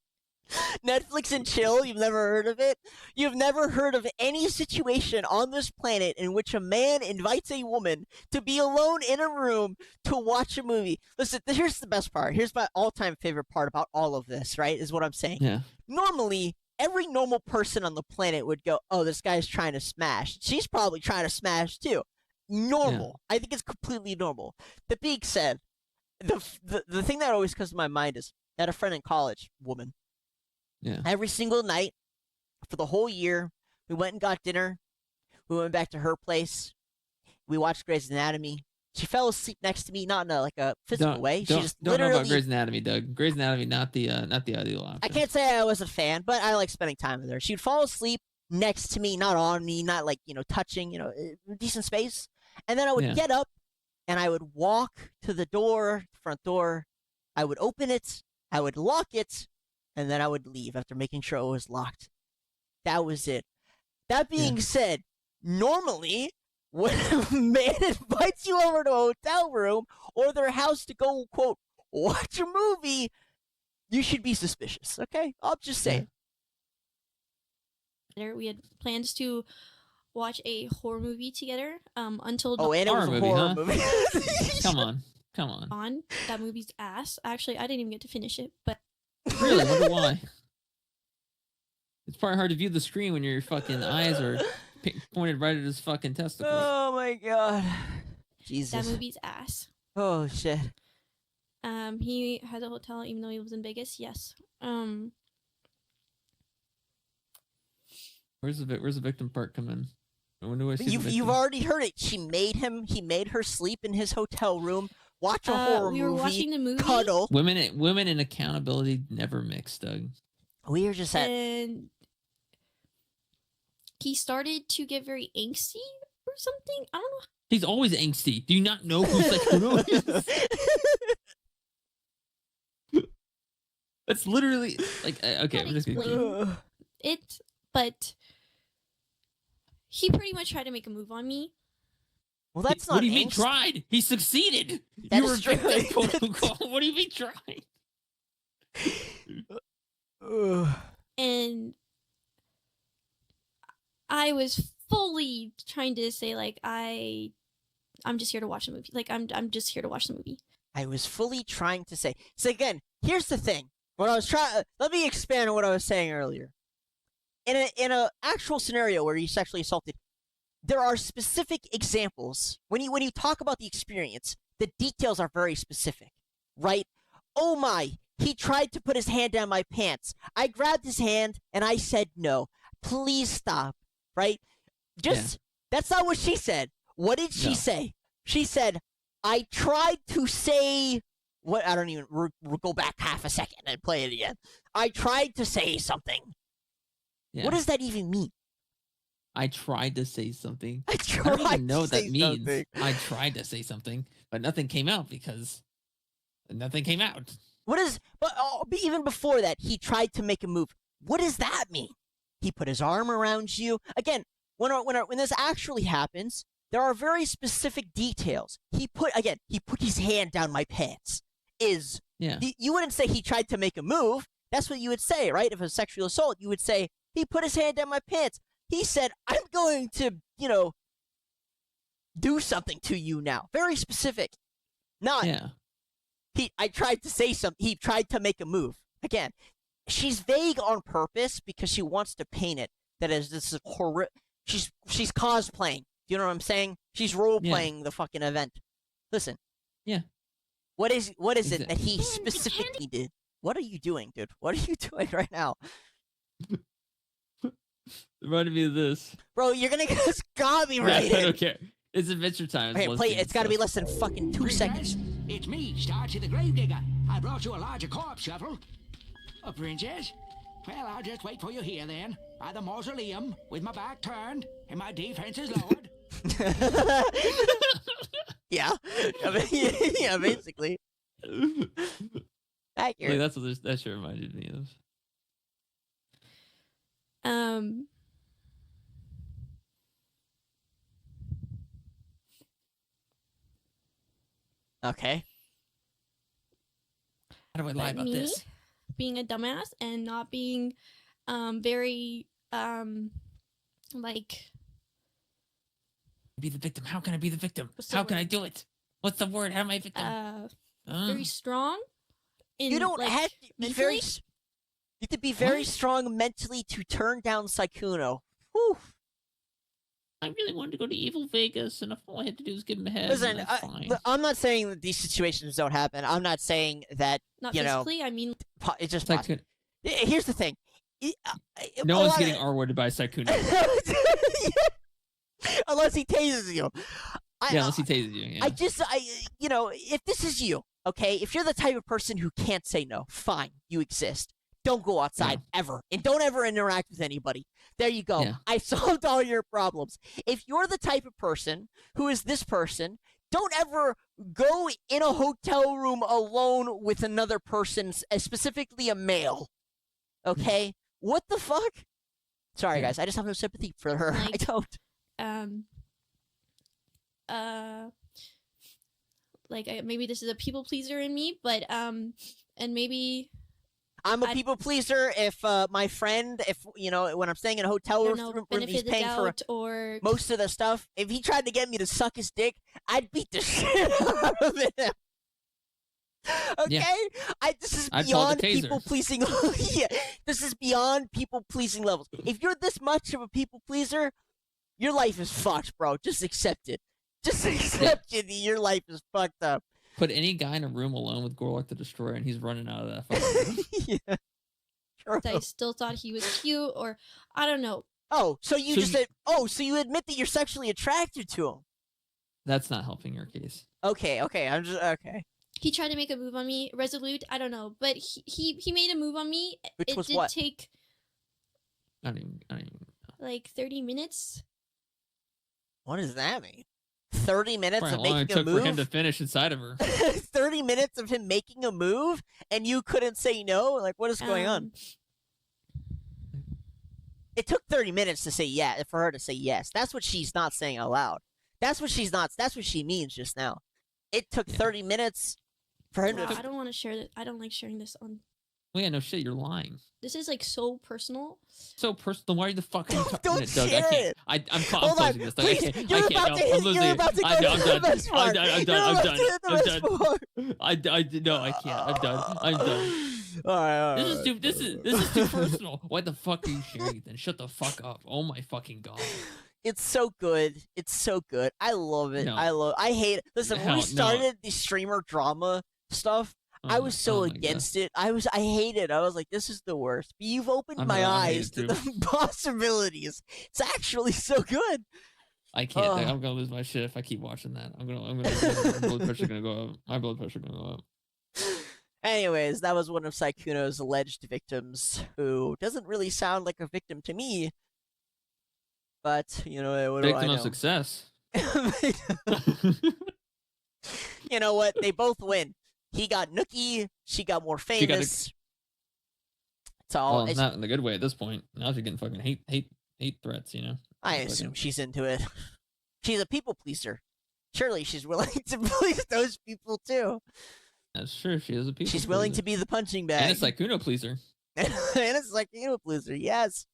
Speaker 1: Netflix and chill, you've never heard of it? You've never heard of any situation on this planet in which a man invites a woman to be alone in a room to watch a movie. Listen, here's the best part. Here's my all-time favorite part about all of this, right, is what I'm saying.
Speaker 2: Yeah.
Speaker 1: Normally, every normal person on the planet would go, "Oh, this guy's trying to smash." She's probably trying to smash, too. Normal. Yeah. I think it's completely normal. That being said, the thing that always comes to my mind is I had a friend in college, woman.
Speaker 2: Yeah.
Speaker 1: Every single night for the whole year, we went and got dinner. We went back to her place. We watched Grey's Anatomy. She fell asleep next to me, not in a physical way. She just
Speaker 2: don't
Speaker 1: literally
Speaker 2: know about Grey's Anatomy, Doug. Grey's Anatomy, not the ideal option.
Speaker 1: I can't say I was a fan, but I like spending time with her. She'd fall asleep next to me, not on me, not like touching, decent space. And then I would get up and I would walk to the front door. I would open it. I would lock it. And then I would leave after making sure it was locked. That was it. That being said, normally, when a man invites you over to a hotel room or their house to go, quote, watch a movie, you should be suspicious, okay? I'll just say.
Speaker 16: We had plans to watch a horror movie together until...
Speaker 1: Oh, and it was a horror movie.
Speaker 2: Come on. Come on.
Speaker 16: That movie's ass. Actually, I didn't even get to finish it, but
Speaker 2: Really? Wonder why? It's probably hard to view the screen when your fucking eyes are pointed right at his fucking testicles.
Speaker 1: Oh my god. Jesus.
Speaker 16: that movie's ass.
Speaker 1: Oh shit.
Speaker 16: He has a hotel even though he lives in Vegas. Yes.
Speaker 2: Where's the victim part come in? When do I see the
Speaker 1: You've
Speaker 2: victim?
Speaker 1: already heard it. He made her sleep in his hotel room, watch a horror
Speaker 16: we were
Speaker 1: movie,
Speaker 16: watching the movie.
Speaker 1: cuddle.
Speaker 2: Women and accountability never mix, Doug.
Speaker 1: We were just at
Speaker 16: And he started to get very angsty or something. I don't know.
Speaker 2: He's always angsty. Do you not know who Sekuno is? That's literally like okay. I'm just gonna
Speaker 16: It, but he pretty much tried to make a move on me.
Speaker 1: Well, that's
Speaker 2: What
Speaker 1: not
Speaker 2: do you mean
Speaker 1: angst.
Speaker 2: tried? He succeeded.
Speaker 1: That
Speaker 2: You were
Speaker 1: is true.
Speaker 2: victim, quote unquote. What do you mean tried?
Speaker 16: And I was fully trying to say like I'm just here to watch the movie. Like I'm just here to watch the movie.
Speaker 1: I was fully trying to say. So again, here's the thing. What I was trying. Let me expand on what I was saying earlier. In a actual scenario where you're sexually assaulted, there are specific examples. When you talk about the experience, the details are very specific, right? Oh my, he tried to put his hand down my pants. I grabbed his hand and I said no. Please stop, right? That's not what she said. What did she say? She said, I tried to say what? I don't even go back half a second and play it again. I tried to say something.
Speaker 2: Yeah.
Speaker 1: What does that even mean?
Speaker 2: I tried to say something.
Speaker 1: I
Speaker 2: don't even know
Speaker 1: to
Speaker 2: what that
Speaker 1: say
Speaker 2: means.
Speaker 1: something.
Speaker 2: I tried to say something, but nothing came out because nothing came out.
Speaker 1: But even before that, he tried to make a move. What does that mean? He put his arm around you. Again, when this actually happens, there are very specific details. He put his hand down my pants. You wouldn't say he tried to make a move. That's what you would say, right? If it was sexual assault, you would say he put his hand down my pants. He said, I'm going to, do something to you now. Very specific. I tried to say something. He tried to make a move. Again, she's vague on purpose because she wants to paint it that as this is horrific. She's cosplaying. Do you know what I'm saying? She's role-playing the fucking event. Listen.
Speaker 2: Yeah.
Speaker 1: What is it that he specifically did? What are you doing, dude? What are you doing right now?
Speaker 2: Reminded me of this.
Speaker 1: Bro, you're gonna get this copyrighted.
Speaker 2: I don't care. It's Adventure Time.
Speaker 1: Okay, play it. It's gotta be less than fucking 2 seconds.
Speaker 17: It's me, Starchy the Gravedigger. I brought you a larger corpse shovel. A princess? Well, I'll just wait for you here then, by the mausoleum, with my back turned and my defenses lowered.
Speaker 1: Yeah. Yeah, basically. Accurate.
Speaker 2: Like, that sure reminded me of. Okay. How do I lie about
Speaker 16: me
Speaker 2: this?
Speaker 16: Being a dumbass and not being very like
Speaker 2: Be the victim. How can I be the victim? How can I do it? What's the word? How am I a victim?
Speaker 16: very strong.
Speaker 1: You don't have to be very.
Speaker 16: mentally.
Speaker 1: You have to be very strong mentally to turn down Saikuno. Whew.
Speaker 2: I really wanted to go to Evil Vegas, and if all I had to do was give him a head,
Speaker 1: Listen,
Speaker 2: that's fine.
Speaker 1: I'm not saying that these situations don't happen. I'm not saying that
Speaker 16: Not
Speaker 1: you know.
Speaker 16: physically. I mean,
Speaker 1: It's just
Speaker 2: Like,
Speaker 1: possible. Here's the thing.
Speaker 2: no one's getting R-worded by Saikuno.
Speaker 1: Unless he tases you.
Speaker 2: Unless he tases you. Yeah.
Speaker 1: If this is you, okay, if you're the type of person who can't say no, fine, you exist. Don't go outside ever. And don't ever interact with anybody. There you go.
Speaker 2: Yeah.
Speaker 1: I solved all your problems. If you're the type of person who is this person, don't ever go in a hotel room alone with another person, specifically a male. Okay? What the fuck? Sorry, guys. I just have no sympathy for her. I don't.
Speaker 16: Maybe this is a people pleaser in me, but and maybe
Speaker 1: I'm a people pleaser if my friend, when I'm staying in a hotel room, he's paying for
Speaker 16: or
Speaker 1: most of the stuff. If he tried to get me to suck his dick, I'd beat the shit out of him. Okay, this is
Speaker 2: I'd call it
Speaker 1: beyond
Speaker 2: a taser.
Speaker 1: people pleasing. Yeah, this is beyond people pleasing levels. If you're this much of a people pleaser, your life is fucked, bro. Just accept it. Just accept it. Your life is fucked up.
Speaker 2: Put any guy in a room alone with Gorlock the Destroyer, and he's running out of that fucking room.
Speaker 1: Yeah.
Speaker 16: I still thought he was cute, or I don't know.
Speaker 1: Oh, so you just said, so you admit that you're sexually attracted to him.
Speaker 2: That's not helping your case.
Speaker 1: Okay, I'm just okay.
Speaker 16: He tried to make a move on me, resolute. I don't know, but he made a move on me.
Speaker 1: Which
Speaker 16: it
Speaker 1: was
Speaker 16: did
Speaker 1: what?
Speaker 16: take
Speaker 2: I don't even know.
Speaker 16: like 30 minutes.
Speaker 1: What does that mean? 30 minutes
Speaker 2: Probably
Speaker 1: of
Speaker 2: how long it
Speaker 1: making a
Speaker 2: took for him
Speaker 1: move?
Speaker 2: to finish inside of her.
Speaker 1: 30 minutes of him making a move, and you couldn't say no? Like, what is going on? It took 30 minutes to say yeah, for her to say yes. That's what she's not saying out loud. That's what she means just now. It took 30 minutes for him
Speaker 16: Wow,
Speaker 1: to...
Speaker 16: I don't want to share that. I don't like sharing this on.
Speaker 2: Well, yeah, no shit, you're lying.
Speaker 16: This is like so personal.
Speaker 2: So personal. Why the fuck are you talking
Speaker 1: Don't
Speaker 2: it, Doug?
Speaker 1: share
Speaker 2: I can't.
Speaker 1: it.
Speaker 2: I'm
Speaker 1: Hold on,
Speaker 2: closing this. Doug.
Speaker 1: please.
Speaker 2: I can't.
Speaker 1: You're
Speaker 2: I can't.
Speaker 1: about
Speaker 2: No,
Speaker 1: to hit-
Speaker 2: I'm losing
Speaker 1: you're
Speaker 2: it.
Speaker 1: about to go
Speaker 2: I'm
Speaker 1: to the best part.
Speaker 2: I'm
Speaker 1: You're about to
Speaker 2: done.
Speaker 1: hit the best part.
Speaker 2: No, I can't. I'm done.
Speaker 1: All right.
Speaker 2: This is too personal. Why the fuck are you sharing it then? Shut the fuck up. Oh my fucking god.
Speaker 1: It's so good. It's so good. I love it.
Speaker 2: No.
Speaker 1: I hate it. Listen, when
Speaker 2: Hell,
Speaker 1: we
Speaker 2: no.
Speaker 1: started the streamer drama stuff, I was so against it. I hate it. I was like, this is the worst. But you've opened my eyes to the possibilities. It's actually so good.
Speaker 2: I can't. I'm gonna lose my shit if I keep watching that. I'm gonna my blood pressure gonna go up. My blood pressure gonna go up.
Speaker 1: Anyways, that was one of Saikuno's alleged victims, who doesn't really sound like a victim to me. But, you know, what do I
Speaker 2: Victim
Speaker 1: know?
Speaker 2: of success.
Speaker 1: You know what? They both win. He got nookie. She got more famous. It's all.
Speaker 2: Well, not in the good way at this point. Now she's getting fucking hate threats. You know.
Speaker 1: I assume she's into it. She's a people pleaser. Surely she's willing to please those people too.
Speaker 2: That's true. She is a people.
Speaker 1: She's willing to be the punching bag.
Speaker 2: And it's like Kuno pleaser.
Speaker 1: And it's like Kuno pleaser. Yes,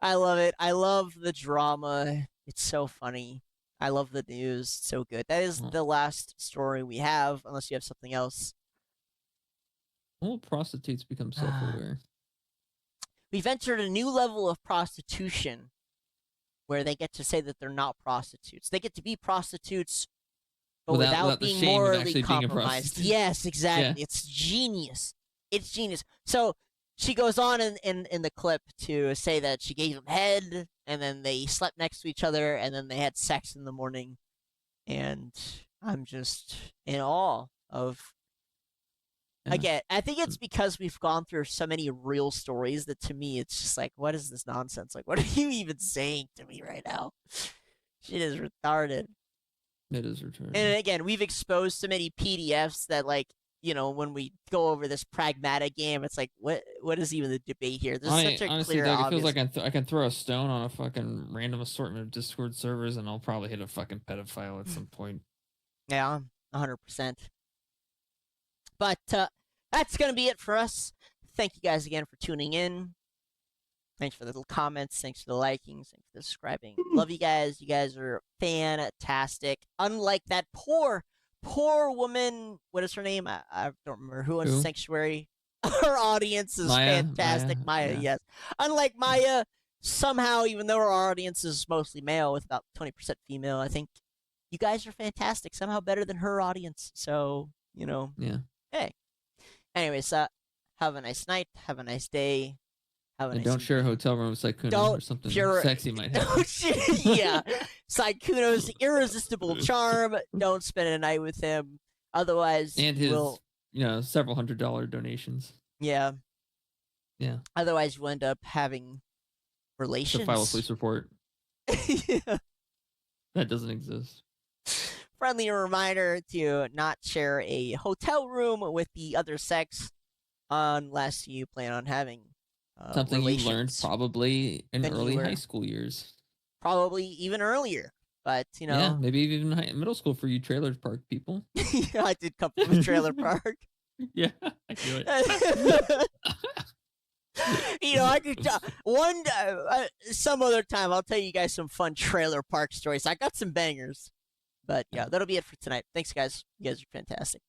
Speaker 1: I love it. I love the drama. It's so funny. I love the news. It's so good. That is the last story we have, unless you have something else.
Speaker 2: All prostitutes become self-aware.
Speaker 1: We've entered a new level of prostitution where they get to say that they're not prostitutes. They get to be prostitutes, but without
Speaker 2: the
Speaker 1: being
Speaker 2: shame of
Speaker 1: morally
Speaker 2: actually being a
Speaker 1: compromised.
Speaker 2: prostitute.
Speaker 1: Yes, exactly.
Speaker 2: Yeah.
Speaker 1: It's genius. It's genius. So she goes on in the clip to say that she gave him head, and then they slept next to each other, and then they had sex in the morning. And I'm just in awe of... Again, I think it's because we've gone through so many real stories that to me it's just like, what is this nonsense? Like, what are you even saying to me right now? Shit is retarded.
Speaker 2: It is retarded.
Speaker 1: And again, we've exposed so many PDFs that, like, you know, when we go over this Pragmata game, it's like, what is even the debate here? There's such a
Speaker 2: honestly,
Speaker 1: clear,
Speaker 2: Doug, it
Speaker 1: obvious...
Speaker 2: feels like I can throw a stone on a fucking random assortment of Discord servers, and I'll probably hit a fucking pedophile at some point.
Speaker 1: Yeah, 100%. But that's going to be it for us. Thank you guys again for tuning in. Thanks for the little comments. Thanks for the likings. Thanks for the subscribing. Love you guys. You guys are fantastic. Unlike that poor woman. What is her name? I don't remember. Who owns Sanctuary? Her audience is fantastic. Maya,
Speaker 2: yeah.
Speaker 1: yes. Unlike Maya, somehow, even though her audience is mostly male with about 20% female, I think you guys are fantastic. Somehow better than her audience. So, you know.
Speaker 2: Yeah.
Speaker 1: Hey. Anyways, have a nice night. Have a nice day. Have a
Speaker 2: And
Speaker 1: nice
Speaker 2: don't share a hotel room with Saikuno or something sexy might happen.
Speaker 1: Yeah. Saikuno's irresistible charm. Don't spend a night with him. Otherwise,
Speaker 2: And his,
Speaker 1: will...
Speaker 2: several $100 donations.
Speaker 1: Yeah.
Speaker 2: Yeah.
Speaker 1: Otherwise, you end up having relations.
Speaker 2: To file a police report.
Speaker 1: Yeah.
Speaker 2: That doesn't exist.
Speaker 1: Friendly reminder to not share a hotel room with the other sex unless you plan on having
Speaker 2: something
Speaker 1: relations.
Speaker 2: you learned probably in
Speaker 1: Then you
Speaker 2: early
Speaker 1: learn.
Speaker 2: high school years.
Speaker 1: Probably even earlier. But, you know.
Speaker 2: Yeah, maybe even middle school for you trailer park people.
Speaker 1: Yeah, I did come from a trailer park.
Speaker 2: Yeah, I do it.
Speaker 1: You know, I could some other time I'll tell you guys some fun trailer park stories. I got some bangers. But yeah, that'll be it for tonight. Thanks, guys. You guys are fantastic.